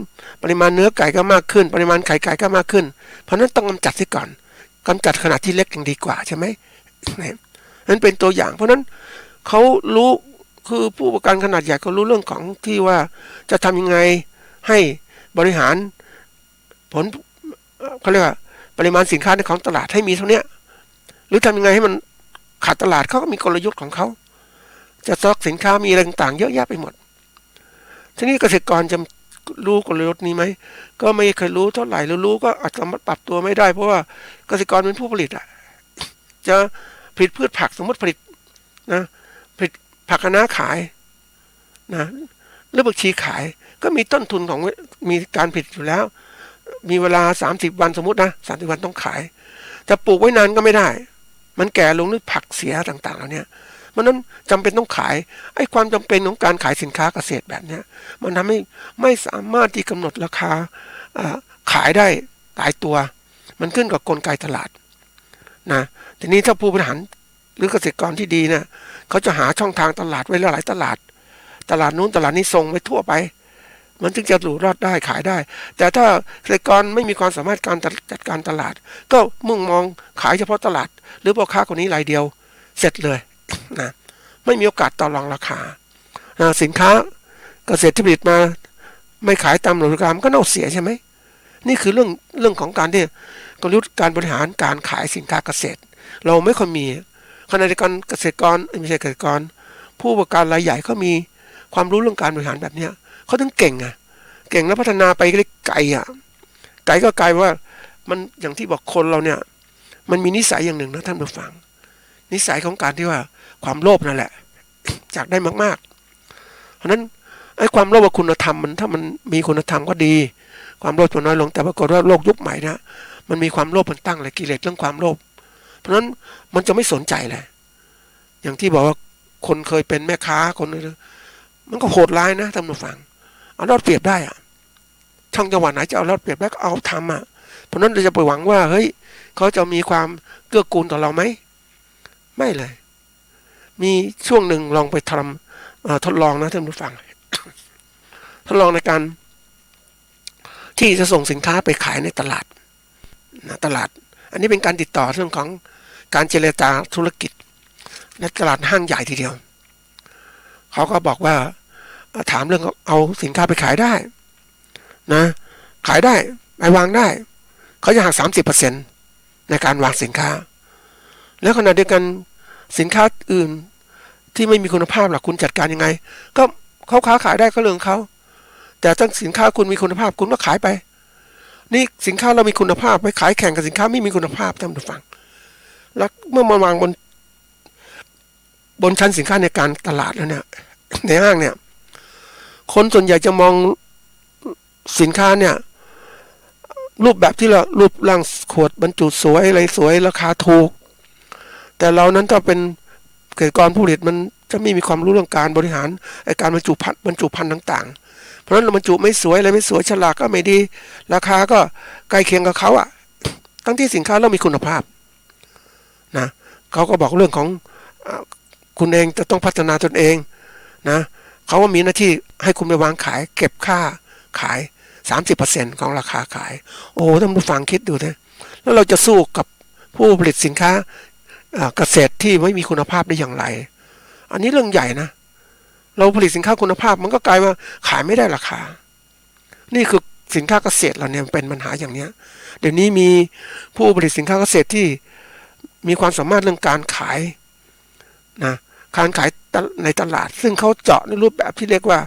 ปริมาณเนื้อไก่ก็มากขึ้นปริมาณไข่ไก่ก็มากขึ้นเพราะนั้นต้องกำจัดเสียก่อนกำจัดขนาดที่เล็กยังดีกว่าใช่ไหมนั่นเป็นตัวอย่างเพราะนั้นเขารู้คือผู้ประกันขนาดใหญ่เขารู้เรื่องของที่ว่าจะทำยังไงให้บริหารผลเขาเรียกว่าปริมาณสินค้าในของตลาดให้มีเท่านี้หรือทำยังไงให้มันขาดตลาดเขาก็มีกลยุทธ์ของเขาจะสต็อกสินค้ามีอะไรต่างๆเยอะแยะไปหมดทีนี้เกษตรกรจะรู้กลยุทธ์นี้ไหมก็ไม่เคยรู้เท่าไหร่หรือรู้ก็อาจจะปรับตัวไม่ได้เพราะว่าเกษตรกรเป็นผู้ผลิตอ่ะจะผลิตพืชผักสมมติผลิตนะผลิตผักคะน้าขายนะหรือผักชีขายก็มีต้นทุนของมีการผลิตอยู่แล้วมีเวลา30 วันสมมตินะ30 วันต้องขายจะปลูกไว้นานก็ไม่ได้มันแก่ลงหรือผักเสียต่างๆแล้วเนี่ยมันนั้นจำเป็นต้องขายไอ้ความจำเป็นของการขายสินค้าเกษตรแบบนี้มันทำให้ไม่สามารถที่กำหนดราคาขายได้ตายตัวมันขึ้นกับกลไกตลาดนะทีนี้ถ้าผู้บริหารหรือเกษตรกรที่ดีเนี่ยเขาจะหาช่องทางตลาดไว้หลายตลาดนู้นตลาดนี้ส่งไปทั่วไปมันจึงจะอยู่รอดได้ขายได้แต่ถ้าเกษตรกรไม่มีความสามารถการจัดการตลาดก็มุ่งมองขายเฉพาะตลาดหรือพ่อค้าคนนี้รายเดียวเสร็จเลยนะไม่มีโอกาสต่อรองราคาสินค้าเกษตรที่ผลิตมาไม่ขายตามราคามันก็เน่าเสียใช่ไหมนี่คือเรื่องของการที่กลยุทธ์การบริหารการขายสินค้าเกษตรเราไม่ค่อยมีขณะเดียวกันเกษตรกรไม่ใช่เกษตรกรผู้ประกอบการรายใหญ่เขามีความรู้เรื่องการบริหารแบบเนี้ยเขาถึงเก่งแล้วพัฒนาไปไกลไกลก็ไกลว่ามันอย่างที่บอกคนเราเนี่ยมันมีนิสัยอย่างหนึ่งนะท่านผู้ฟังนิสัยของการที่ว่าความโลภนั่นแหละอยากได้มากๆเพราะนั้นไอ้ความโลภกับคุณธรรมมันถ้ามันมีคุณธรรมก็ดีความโลภจะน้อยลงแต่ปรากฏว่าโลกยุคใหม่นะมันมีความโลภเป็นตั้งเลยกิเลสเรื่องความโลภเพราะฉะนั้นมันจะไม่สนใจเลยอย่างที่บอกว่าคนเคยเป็นแม่ค้าคนนึงมันก็โหดร้ายนะท่านผู้ฟังเอารอดเปรียบได้อะช่องจังหวัดไหนจะเอารอดเปรียบได้ก็เอาทำเพราะนั้นเราจะไปหวังว่าเฮ้ยเขาจะมีความเกื้อกูลต่อเราไหม ไม่เลย มีช่วงหนึ่งลองไปทำทดลองนะท่านผู้ฟัง ทดลองในการที่จะส่งสินค้าไปขายในตลาดนะตลาดอันนี้เป็นการติดต่อเรื่องของการเจรจาธุรกิจในตลาดห้างใหญ่ทีเดียวเขาก็บอกว่าถามเรื่องเอาสินค้าไปขายได้นะขายได้ไปวางได้เขาจะหัก 30% ในการวางสินค้าแล้วขณะเดียวกันสินค้าอื่นที่ไม่มีคุณภาพล่ะคุณจัดการยังไงก็เขาค้าขายได้ก็เรื่องเขาแต่ถ้าสินค้าคุณมีคุณภาพคุณก็ขายไปนี่สินค้าเรามีคุณภาพไปขายแข่งกับสินค้าไม่มีคุณภาพท่านผู้ฟังแล้วเมื่อมาวางบนชั้นสินค้าในการตลาดแล้วเนี่ยในห้างเนี่ยคนส่วนใหญ่จะมองสินค้าเนี่ยรูปแบบที่เรารูปร่างขวดบรรจุสวยอะไรสวยราคาถูกแต่เรานั้นถ้าเป็นเกษตรกรผู้ผลิตมันจะไม่มีความรู้เรื่องการบริหารการบรรจุภัณฑ์ต่างๆเพราะฉะนั้นเราบรรจุไม่สวยอะไรไม่สวยฉลากก็ไม่ดีราคาก็ใกล้เคียงกับเขาอ่ะทั้งที่สินค้าเรามีคุณภาพนะเขาก็บอกเรื่องของคุณเองจะต้องพัฒนาตนเองนะเขาว่ามีหน้าที่ให้คุณไปวางขายเก็บค่าขาย 30% ของราคาขายโอ้ท่านผู้ฟังคิดดูนะแล้วเราจะสู้กับผู้ผลิตสินค้าเกษตรที่ไม่มีคุณภาพได้อย่างไรอันนี้เรื่องใหญ่นะเราผลิตสินค้าคุณภาพมันก็กลายว่าขายไม่ได้ราคานี่คือสินค้าเกษตรเราเนี่ยเป็นปัญหาอย่างเนี้ยเดี๋ยวนี้มีผู้ผลิตสินค้าเกษตรที่มีความสามารถเรื่องการขายนะการขายในตลาดซึ่งเขาเจาะในรูปแบบที่เรียกว่า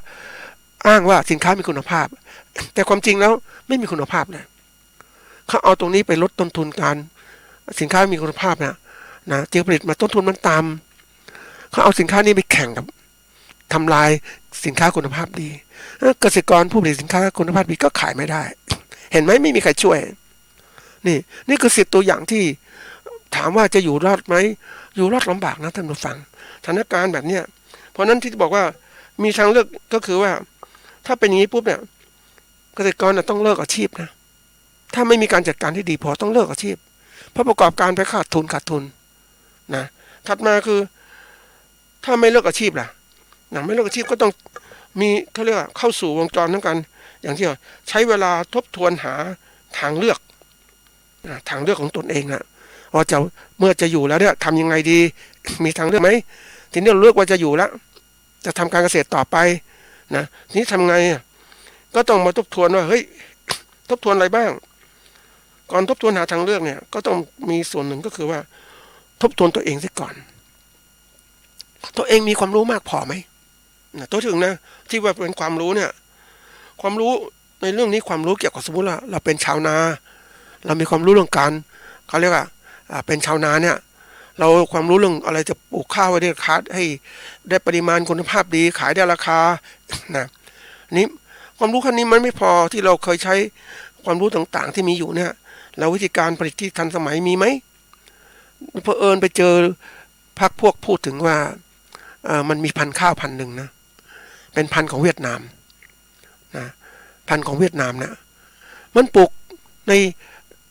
อ้างว่าสินค้ามีคุณภาพแต่ความจริงแล้วไม่มีคุณภาพเลยเขาเอาตรงนี้ไปลดต้นทุนการสินค้ามีคุณภาพนะจึงผลิตมาต้นทุนมันต่ำเขาเอาสินค้านี้ไปแข่งกับทำลายสินค้าคุณภาพดีเกษตรกรผู้ผลิตสินค้าคุณภาพดีก็ขายไม่ได้เห็นไหมไม่มีใครช่วยนี่คือ10ตัวอย่างที่ถามว่าจะอยู่รอดไหมอยู่รอดลำบากนะท่านผู้ฟังสถานการณ์แบบเนี้ยเพราะนั้นที่บอกว่ามีทางเลือกก็คือว่าถ้าเป็นอย่างนี้ปุ๊บเนี่ยเกษตรกรต้องเลิกอาชีพนะถ้าไม่มีการจัดการที่ดีพอต้องเลิกอาชีพเพราะประกอบการไปขาดทุนนะถัดมาคือถ้าไม่เลิกอาชีพล่ะไม่เลิกอาชีพก็ต้องมีเขาเรียกว่าเข้าสู่วงจรทั้งกันอย่างที่ใช้เวลาทบทวนหาทางเลือกของตนเองนะว่าจะเมื่อจะอยู่แล้วเนี่ยทำยังไงดีมีทางเลือกไหมทีนี้เราเลือกว่าจะอยู่แล้วจะทำการเกษตรต่อไปนะนี้ทำไงก็ต้องมาทบทวนว่าเฮ้ยทบทวนอะไรบ้างก่อนทบทวนหาทางเลือกเนี่ยก็ต้องมีส่วนหนึ่งก็คือว่าทบทวนตัวเองซะก่อนตัวเองมีความรู้มากพอไหมตัวถึงนะที่ว่าเป็นความรู้เนี่ยความรู้ในเรื่องนี้ความรู้เกี่ยวกับสมมติว่าเราเป็นชาวนาเรามีความรู้เรื่องการเขาเรียกว่าเป็นชาวนาเนี่ยเราความรู้เรื่องอะไรจะปลูกข้าวไว้ได้ราคาให้ได้ปริมาณคุณภาพดีขายได้ราคานะนี่ความรู้ขั้นนี้มันไม่พอที่เราเคยใช้ความรู้ต่างๆที่มีอยู่เนี่ยแล้ววิธีการผลิตที่ทันสมัยมีไหมเผอิญไปเจอพวกพูดถึงว่ามันมีพันธุ์ข้าวพันธุ์หนึ่งนะเป็นพันธุ์ของเวียดนามนะพันธุ์ของเวียดนามนะมันปลูกใน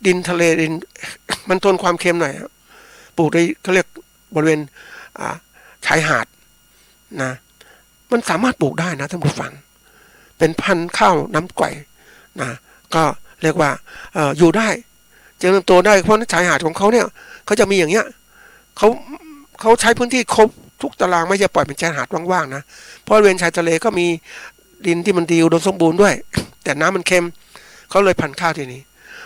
ดินทะเลดิน มันทนความเค็มหน่อยปลูกในเขาเรียกบริเวณชายหาดนะมันสามารถปลูกได้นะท่านผู้ฟังเป็นพันธุ์ข้าวน้ำก่อยนะก็เรียกว่าอยู่ได้เจริญโตได้เพราะชายหาดของเขาเนี่ยเขาจะมีอย่างเงี้ยเขาใช้พื้นที่ครบทุกตารางไม่จะปล่อยเป็นชายหาดว่างๆนะเพราะบริเวณชายทะเลก็มีดินที่มันดีอุดมสมบูรณ์ด้วยแต่น้ำมันเค็มเขาเลยพันธุ์ข้าวทีนี้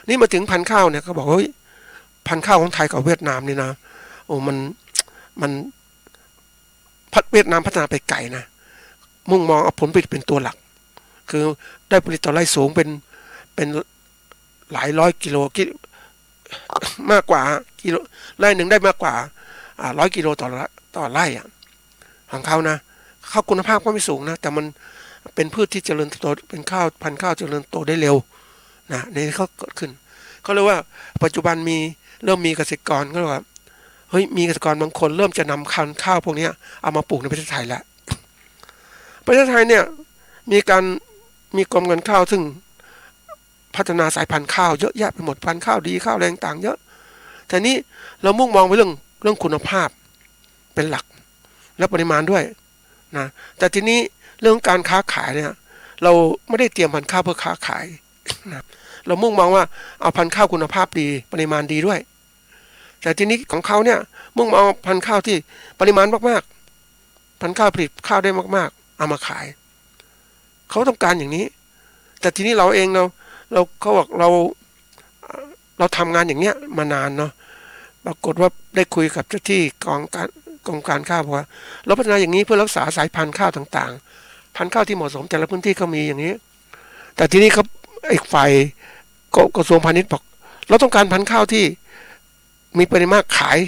นี่มาถึงพันธุ์ข้าวเนี่ยเขาบอกว่าพันธุ์ข้าวของไทยกับเวียดนามนี่นะโอ้มันเวียดนามพัฒนาไปไกลนะมุ่งมองเอาผลผลิตเป็นตัวหลักคือได้ผลิตต่อไร่สูงเป็นหลายร้อยกิโลมากกว่ากิโลไร่หนึ่งได้มากกว่า100 กิโลต่อไร่ของเขานะข้าวคุณภาพก็ไม่สูงนะแต่มันเป็นพืชที่เจริญเติบโตเป็นข้าวพันธุ์ข้าวเจริญโตได้เร็วนะนี่เขาเกิดขึ้นเขาเรียกว่าปัจจุบันเริ่มมีเกษตรกรก็ว่าเฮ้ยมีเกษตรกรบางคนเริ่มจะนำข้าวพวกนี้เอามาปลูกในประเทศไทยแล้วประเทศไทยเนี่ยมีกรมการข้าวซึ่งพัฒนาสายพันธุ์ข้าวเยอะแยะไปหมดพันธุ์ข้าวดีข้าวแรงต่างเยอะแต่นี้เรามุ่งมองไปเรื่องคุณภาพ เป็นหลักและปริมาณด้วยนะแต่ทีนี้เรื่องการค้าขายเนี่ยเราไม่ได้เตรียมพันธุ์ข้าวเพื่อค้าขายนะเรามุ่งมองว่าเอาพันธุ์ข้าวคุณภาพดีปริมาณดีด้วยแต่ทีนี้ของเขาเนี่ยมุ่งมองพันธุ์ข้าวที่ปริมาณมากๆพันธุ์ข้าวผลิตข้าวได้มากๆเอามาขายเขาต้องการอย่างนี้แต่ทีนี้เราเองเราเขาบอกเราทำงานอย่างเนี้ยมานานเนาะปรากฏว่าได้คุยกับเจ้าที่กรมการข้าวว่าเราพัฒนาอย่างนี้เพื่อรักษาสายพันธุ์ข้าวต่างๆพันธุ์ข้าวที่เหมาะสมแต่ละพื้นที่เขามีอย่างนี้แต่ทีนี้ครับไอ้ฝ่ายกระทรวงพาณิชย์บอกเราต้องการพันธุ์ข้าวที่มีปริมาณขาย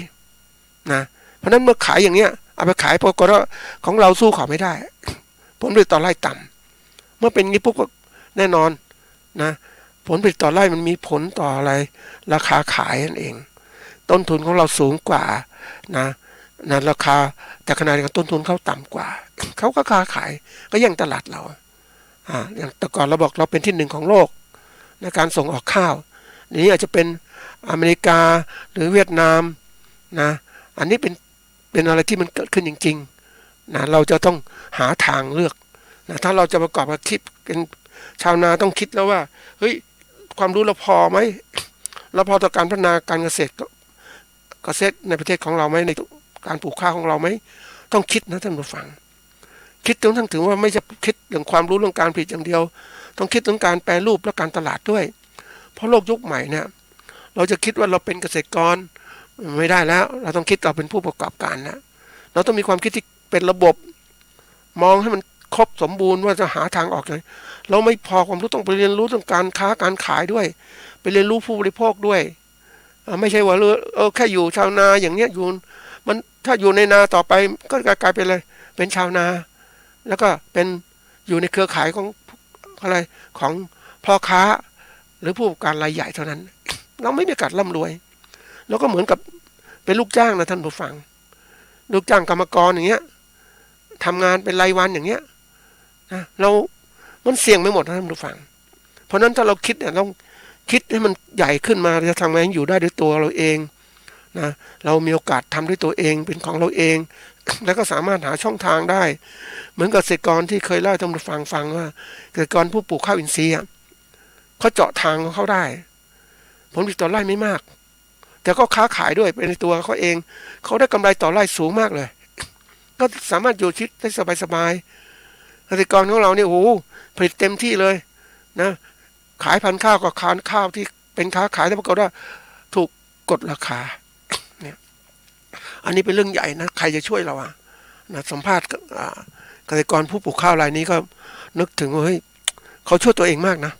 นะเพราะนั้นเมื่อขายอย่างเนี้ยเอาไปขายปรากฏว่าของเราสู้เขาไม่ได้ผลผลิตต่อไร่ต่ำเมื่อเป็นอย่างนี้ปุ๊บแน่นอนนะผลผลิตต่อไร่มันมีผลต่ออะไรราคาขายนั่นเองต้นทุนของเราสูงกว่านะราคาแต่ขณะเดียวกันต้นทุนเขาต่ำกว่าเขาก็ค้าขายก็แย่งตลาดเราอย่างแต่ก่อนเราบอกเราเป็นที่หนึ่งของโลกในการส่งออกข้าวนี้อาจจะเป็นอเมริกาหรือเวียดนามนะอันนี้เป็นอะไรที่มันเกิดขึ้นจริงๆนะเราจะต้องหาทางเลือกนะถ้าเราจะประกอบอาชีพเป็นชาวนาต้องคิดแล้วว่าเฮ้ยความรู้เราพอไหมเราพอต่อการพัฒนาการเกษตรในประเทศของเราไหมในการปลูกข้าวของเราไหมต้องคิดนะท่านผู้ฟังคิดถึงว่าไม่จะคิดเรื่องความรู้เรื่องการผลิตอย่างเดียวต้องคิดถึงการแปรรูปและการตลาดด้วยเพราะโลกยุคใหม่เนี่ยเราจะคิดว่าเราเป็นเกษตรกรไม่ได้แล้วเราต้องคิดเราเป็นผู้ประกอบการนะเราต้องมีความคิดที่เป็นระบบมองให้มันครบสมบูรณ์ว่าจะหาทางออกยังไงเราไม่พอความรู้ต้องไปเรียนรู้เรื่องการค้าการขายด้วยไปเรียนรู้ผู้บริโภคด้วยไม่ใช่ว่าแค่อยู่ชาวนาอย่างเนี้ยอยู่มันถ้าอยู่ในนาต่อไปก็กลายเป็นเลยเป็นชาวนาแล้วก็เป็นอยู่ในเครือข่ายของอะไรของพ่อค้าหรือผู้ประกอบการรายใหญ่เท่านั้นเราไม่มีโอกาสร่ำรวยแล้วก็เหมือนกับเป็นลูกจ้างนะท่านผู้ฟังลูกจ้างกรรมกรอย่างเงี้ยทำงานเป็นรายวันอย่างเงี้ยนะมันเสี่ยงไปหมดนะท่านผู้ฟังเพราะนั้นถ้าเราคิดเนี่ยต้องคิดให้มันใหญ่ขึ้นมาจะทำไงอยู่ได้ด้วยตัวเราเองนะเรามีโอกาสทำด้วยตัวเองเป็นของเราเองแล้วก็สามารถหาช่องทางได้เหมือนกับเกษตรกรที่เคยเล่าให้ท่านผู้ฟังว่าเกษตรกรผู้ปลูกข้าวอินทรีย์เขาเจาะทางของเขาได้ผลผลิตต่อไร่ไม่มากแต่ก็ค้าขายด้วยเป็นในตัวเขาเองเขาได้กำไรต่อไร่สูงมากเลยก็สามารถอยู่ชีวิตได้สบายๆเกษตรกรของเราเนี่ยโอ้โหผลิตเต็มที่เลยนะขายพันธุ์ข้าวกับข้าวที่เป็นค้าขายแล้วปรากฏว่าถูกกดราคาเนี่ยอันนี้เป็นเรื่องใหญ่นะใครจะช่วยเรานะสัมภาษณ์เกษตรกรผู้ปลูกข้าวรายนี้ก็นึกถึงว่าเฮ้ยเขาช่วยตัวเองมากนะ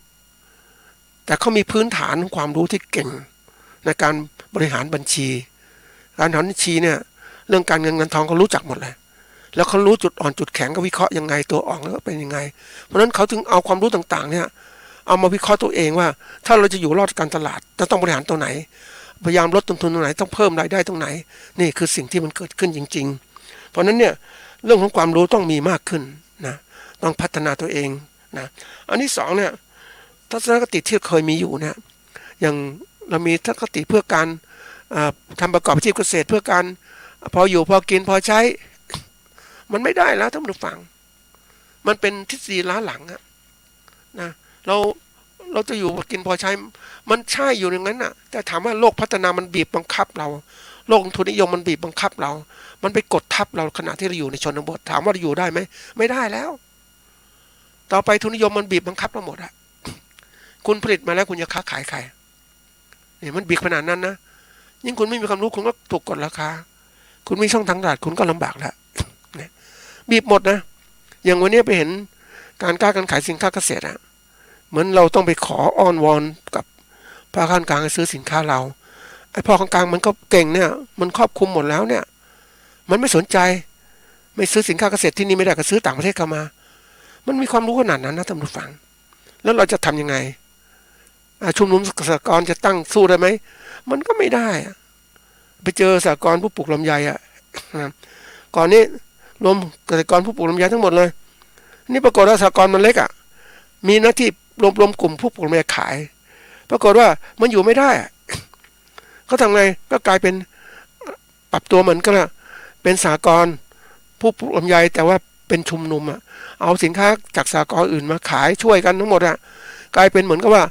แต่เขามีพื้นฐานความรู้ที่เก่งในการบริหารบัญชีการบริหารบัญชีเนี่ยเรื่องการเงินทองเขารู้จักหมดเลยแล้วเขารู้จุดอ่อนจุดแข็งก็วิเคราะห์ยังไงตัวอ่อนแล้วเป็นยังไงเพราะฉะนั้นเขาถึงเอาความรู้ต่างๆเนี่ยเอามาวิเคราะห์ตัวเองว่าถ้าเราจะอยู่รอดการตลาดจะต้องบริหารตัวไหนพยายามลดต้นทุนตรงไหนต้องเพิ่มรายได้ตรงไหนนี่คือสิ่งที่มันเกิดขึ้นจริงๆเพราะฉะนั้นเนี่ยเรื่องของความรู้ต้องมีมากขึ้นนะต้องพัฒนาตัวเองนะอันที่สองเนี่ยทัศนคติที่เคยมีอยู่เนี่ยอย่างเรามีทัศนคติเพื่อการทำประกอบอาชีพเกษตรเพื่อการพออยู่พอกินพอใช้มันไม่ได้แล้วท่านผู้ฟังมันเป็นทฤษฎีล้าหลังนะเราจะอยู่พอกินพอใช้มันใช่อยู่อย่างนั้นน่ะแต่ถามว่าโลกพัฒนามันบีบบังคับเราโลกทุนนิยมมันบีบบังคับเรามันไปกดทับเราขณะที่เราอยู่ในชนบทถามว่าเราอยู่ได้ไหมไม่ได้แล้วต่อไปทุนนิยมมันบีบบังคับเราหมดอะคุณผลิตมาแล้วคุณจะค้าขายใครเนี่ยมันบีบขนาดนั้นนะยิ่งคุณไม่มีความรู้คุณก็ถูกกดราคาคุณไม่ช่องทางตลาดคุณก็ลำบากแล้วเนี่ยบีบหมดนะอย่างวันนี้ไปเห็นการค้าการขายสินค้าเกษตรเหมือนเราต้องไปขออ้อนวอนกับพ่อค้ากลางให้ซื้อสินค้าเราไอ้พ่อค้ากลางมันก็เก่งเนี่ยมันครอบคลุมหมดแล้วเนี่ยมันไม่สนใจไม่ซื้อสินค้าเกษตรที่นี่ไม่ได้ก็ซื้อต่างประเทศเข้ามามันมีความรู้ขนาดนั้นนะท่านผู้ฟังแล้วเราจะทำยังไงชุมนุมเกษตรกรจะตั้งสู้ได้ไหมมันก็ไม่ได้ไปเจอสหกรณ์ผู้ปลูกลำไยก่อนนี้รวมเกษตรกรผู้ปลูกลำไยทั้งหมดเลยนี่ปรากฏว่าสหกรณ์มันเล็กมีหน้าที่รวมกลุ่มผู้ปลูกลำไยขายปรากฏว่ามันอยู่ไม่ได้เขาทำไงก็กลายเป็นปรับตัวเหมือนกัน เป็นสหกรณ์ผู้ปลูกลำไยแต่ว่าเป็นชุมนุมเอาสินค้าจากสหกรณ์อื่นมาขายช่วยกันทั้งหมดกลายเป็นเหมือนกับว่า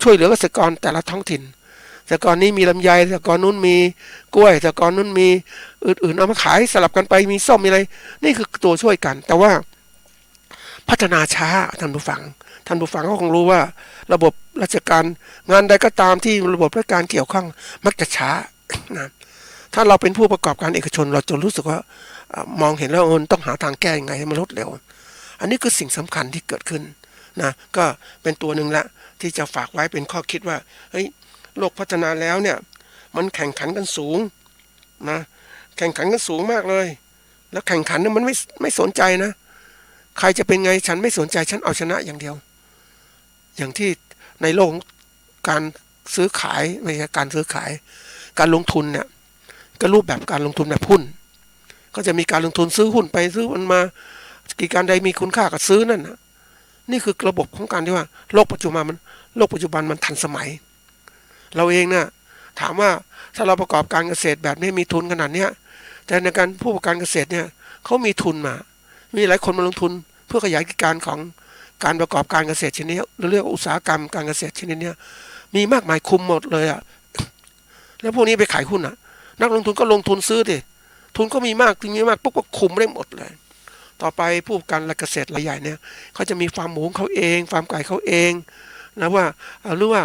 ช่วยเหลือเกษตรกรแต่ละท้องถิ่นสหกรณ์นี้มีลำไยสหกรณ์นู้นมีกล้วยสหกรณ์นู้นมีอื่นๆเอามาขายสลับกันไปมีส้มมีอะไรนี่คือตัวช่วยกันแต่ว่าพัฒนาช้าท่านผู้ฟังก็คงรู้ว่าระบบราชการงานใดก็ตามที่ระบบราชการเกี่ยวข้องมักจะช้านะถ้าเราเป็นผู้ประกอบการเอกชนเราจะรู้สึกว่ามองเห็นแล้วต้องหาทางแก้ยังไงให้มันลดเร็วอันนี้คือสิ่งสำคัญที่เกิดขึ้นนะก็เป็นตัวหนึ่งละที่จะฝากไว้เป็นข้อคิดว่าเฮ้ยโลกพัฒนาแล้วเนี่ยมันแข่งขันกันสูงนะแข่งขันกันสูงมากเลยแล้วแข่งขันเนี่ยมันไม่สนใจนะใครจะเป็นไงฉันไม่สนใจฉันเอาชนะอย่างเดียวอย่างที่ในโลกการซื้อขายไม่ใช่การซื้อขายการลงทุนเนี่ยก็รูปแบบการลงทุนแบบหุ้นก็จะมีการลงทุนซื้อหุ้นไปซื้อมันมากิจการใดมีคุณค่าก็ซื้อนั่นนะนี่คือระบบของการที่ว่าโลกปัจจุบันมันทันสมัยเราเองเนี่ยถามว่าถ้าเราประกอบการเกษตรแบบนี้มีทุนขนาดเนี้ยแต่ในการผู้ประกอบการเกษตรเนี่ยเขามีทุนมามีหลายคนมาลงทุนเพื่อขยายกิจการของการประกอบการเกษตรชนิดนี้เรียกว่าอุตสาหกรรมการเกษตรชนิดนี้มีมากมายคุมหมดเลยแล้วพวกนี้ไปขายหุ้นนักลงทุนก็ลงทุนซื้อดิทุนก็มีมากปุ๊บก็คุมได้หมดเลยต่อไปผู้ประกอบการเกษตรรายใหญ่เนี่ยเขาจะมีฟาร์มหมูเขาเองฟาร์มไก่เขาเองนะว่าหรือว่า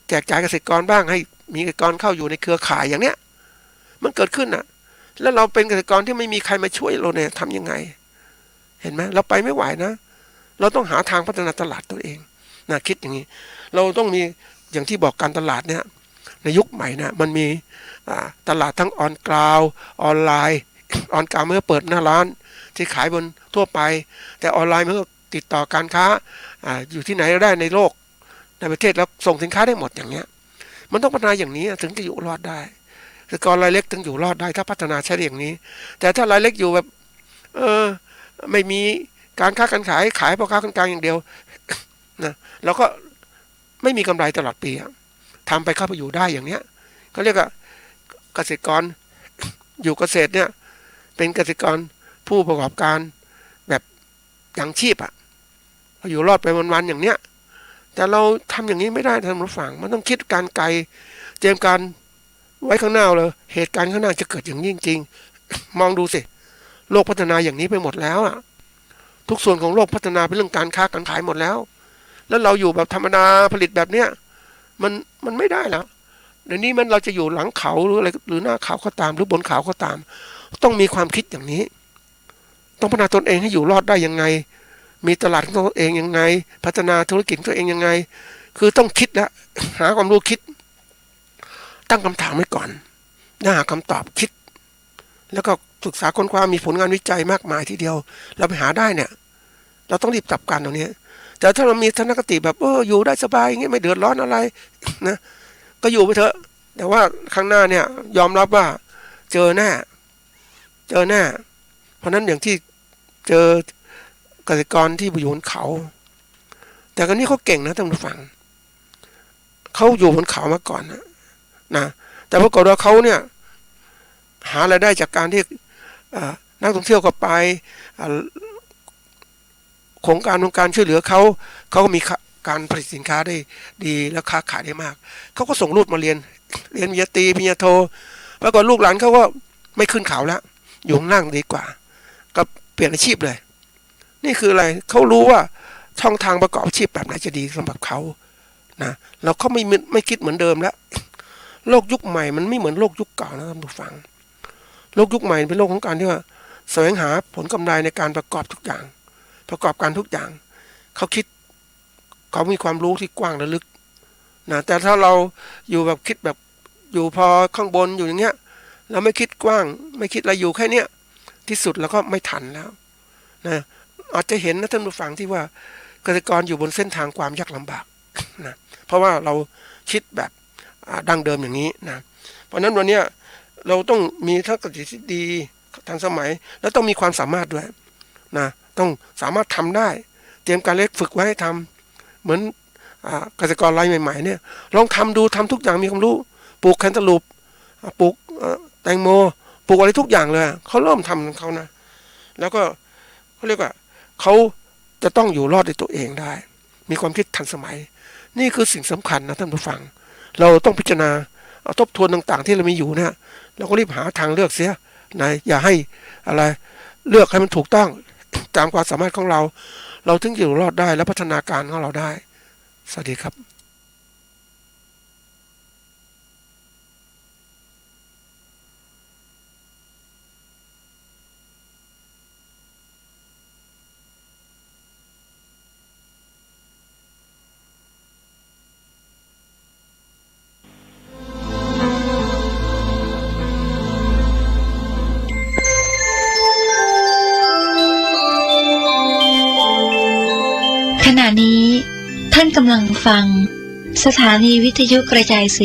แจกจ่ายเกษตรกรบ้างให้มีเกษตรกรเข้าอยู่ในเครือข่ายอย่างเนี้ยมันเกิดขึ้นแล้วเราเป็นเกษตรกรที่ไม่มีใครมาช่วยเราเนี่ยทำยังไงเห็นไหมเราไปไม่ไหวนะเราต้องหาทางพัฒนาตลาดตัวเองนะคิดอย่างนี้เราต้องมีอย่างที่บอกการตลาดเนี่ยในยุคใหม่นะมันมีตลาดทั้งออนกราวออนไลน์ออนกราวเมื่อเปิดหน้าร้านที่ขายบนทั่วไปแต่ออนไลน์มันก็ติดต่อการค้าอยู่ที่ไหนก็ได้ในโลกในประเทศแล้วส่งสินค้าได้หมดอย่างเงี้ยมันต้องพัฒนาอย่างนี้ถึงจะอยู่รอดได้เกษตรกรรายเล็กถึงอยู่รอดได้ถ้าพัฒนาใช้อย่างนี้แต่ถ้ารายเล็กอยู่แบบไม่มีการค้าการขายพ่อค้าคนกลางอย่างเดียวนะแล้วก็ไม่มีกำไรตลอดปีทำไปเข้าไปอยู่ได้อย่างเนี้ยเขาเรียกว่าเกษตรกรอยู่เกษตรเนี่ยเป็นเกษตรกรผู้ประกอบการแบบอย่างชีพอยู่รอดไปวันๆอย่างเนี้ยแต่เราทำอย่างนี้ไม่ได้ท่านผู้ฟังมันต้องคิดการไกลเตรียมการไว้ข้างหน้าเลยเหตุการณ์ข้างหน้าจะเกิดอย่างนี้จริงๆมองดูสิโลกพัฒนาอย่างนี้ไปหมดแล้วทุกส่วนของโลกพัฒนาเป็นเรื่องการค้าการขายหมดแล้วเราอยู่แบบธรรมดาผลิตแบบเนี้ยมันไม่ได้แล้วเดี๋ยวนี้เราจะอยู่หลังเขาหรืออะไรหรือหน้าเขาก็ตามหรือบนเขาก็ตามต้องมีความคิดอย่างนี้ต้องพัฒนาตนเองให้อยู่รอดได้ยังไงมีตลาดของตัวเองยังไงพัฒนาธุรกิจตัวเองยังไงคือต้องคิดแล้วหาความรู้คิดตั้งคำถามไว้ก่อนหาคำตอบคิดแล้วก็ศึกษาค้นคว้ามีผลงานวิจัยมากมายทีเดียวเราไปหาได้เนี่ยเราต้องรีบจับการตรงนี้แต่ถ้าเรามีทัศนคติแบบอยู่ได้สบายอย่างเงี้ยไม่เดือดร้อนอะไรนะก็อยู่ไปเถอะแต่ว่าข้างหน้าเนี่ยยอมรับว่าเจอแน่เพราะนั้นอย่างที่เจอเกษตรกรที่อยู่บนเขาแต่คนนี้เขาเก่งนะท่านผู้ฟังเขาอยู่บนเขามาก่อนนะแต่ปรากฏว่าเขาเนี่ยหารายได้จากการที่นักท่องเที่ยวก็ไปโครงการช่วยเหลือเขาก็มีการผลิตสินค้าได้ดีแล้วค้าขายได้มากเขาก็ส่งลูกมาเรียนปริญญาตรีปริญญาโทปรากฏลูกหลานเขาก็ไม่ขึ้นเขาแล้วอยู่ข้างล่างดีกว่าก็เปลี่ยนอาชีพเลยนี่คืออะไรเขารู้ว่าช่องทางประกอบอาชีพแบบไหนจะดีสำหรับเขานะแล้วเขาไม่คิดเหมือนเดิมแล้วโลกยุคใหม่มันไม่เหมือนโลกยุคเก่านะท่านผู้ฟังโลกยุคใหม่เป็นโลกของการที่ว่าแสวงหาผลกำไรในการประกอบทุกอย่างประกอบการทุกอย่างเขาคิดเขามีความรู้ที่กว้างและลึกนะแต่ถ้าเราอยู่แบบคิดแบบอยู่พอข้างบนอยู่อย่างเงี้ยเราไม่คิดกว้างไม่คิดอะไรอยู่แค่เนี้ยที่สุดแล้วก็ไม่ทันแล้วนะอาจจะเห็นนะท่านผู้ฟังที่ว่าเกษตรกรอยู่บนเส้นทางความยากลำบากนะเพราะว่าเราคิดแบบดั้งเดิมอย่างนี้นะเพราะนั้นวันนี้เราต้องมีทักษะที่ดีทันสมัยแล้วต้องมีความสามารถด้วยนะต้องสามารถทำได้เตรียมการเล็กฝึกไว้ให้ทำเหมือนเกษตรกรรายใหม่ๆเนี่ยลองทำดูทำทุกอย่างมีความรู้ปลูกแคนตาลูปปลูกแตงโม ปลูกอะไรทุกอย่างเลยเขาเริ่มทำของเขานะแล้วก็เขาเรียกว่าเขาจะต้องอยู่รอดในตัวเองได้มีความคิดทันสมัยนี่คือสิ่งสำคัญนะท่านผู้ฟังเราต้องพิจารณาทบทวนต่างๆที่เรามีอยู่เนี่ยเราก็รีบหาทางเลือกเสียนะอย่าให้อะไรเลือกให้มันถูกต้องตามความสามารถของเราถึงจะอยู่รอดได้และพัฒนาการของเราได้สวัสดีครับขณะนี้ท่านกำลังฟังสถานีวิทยุกระจายเสียง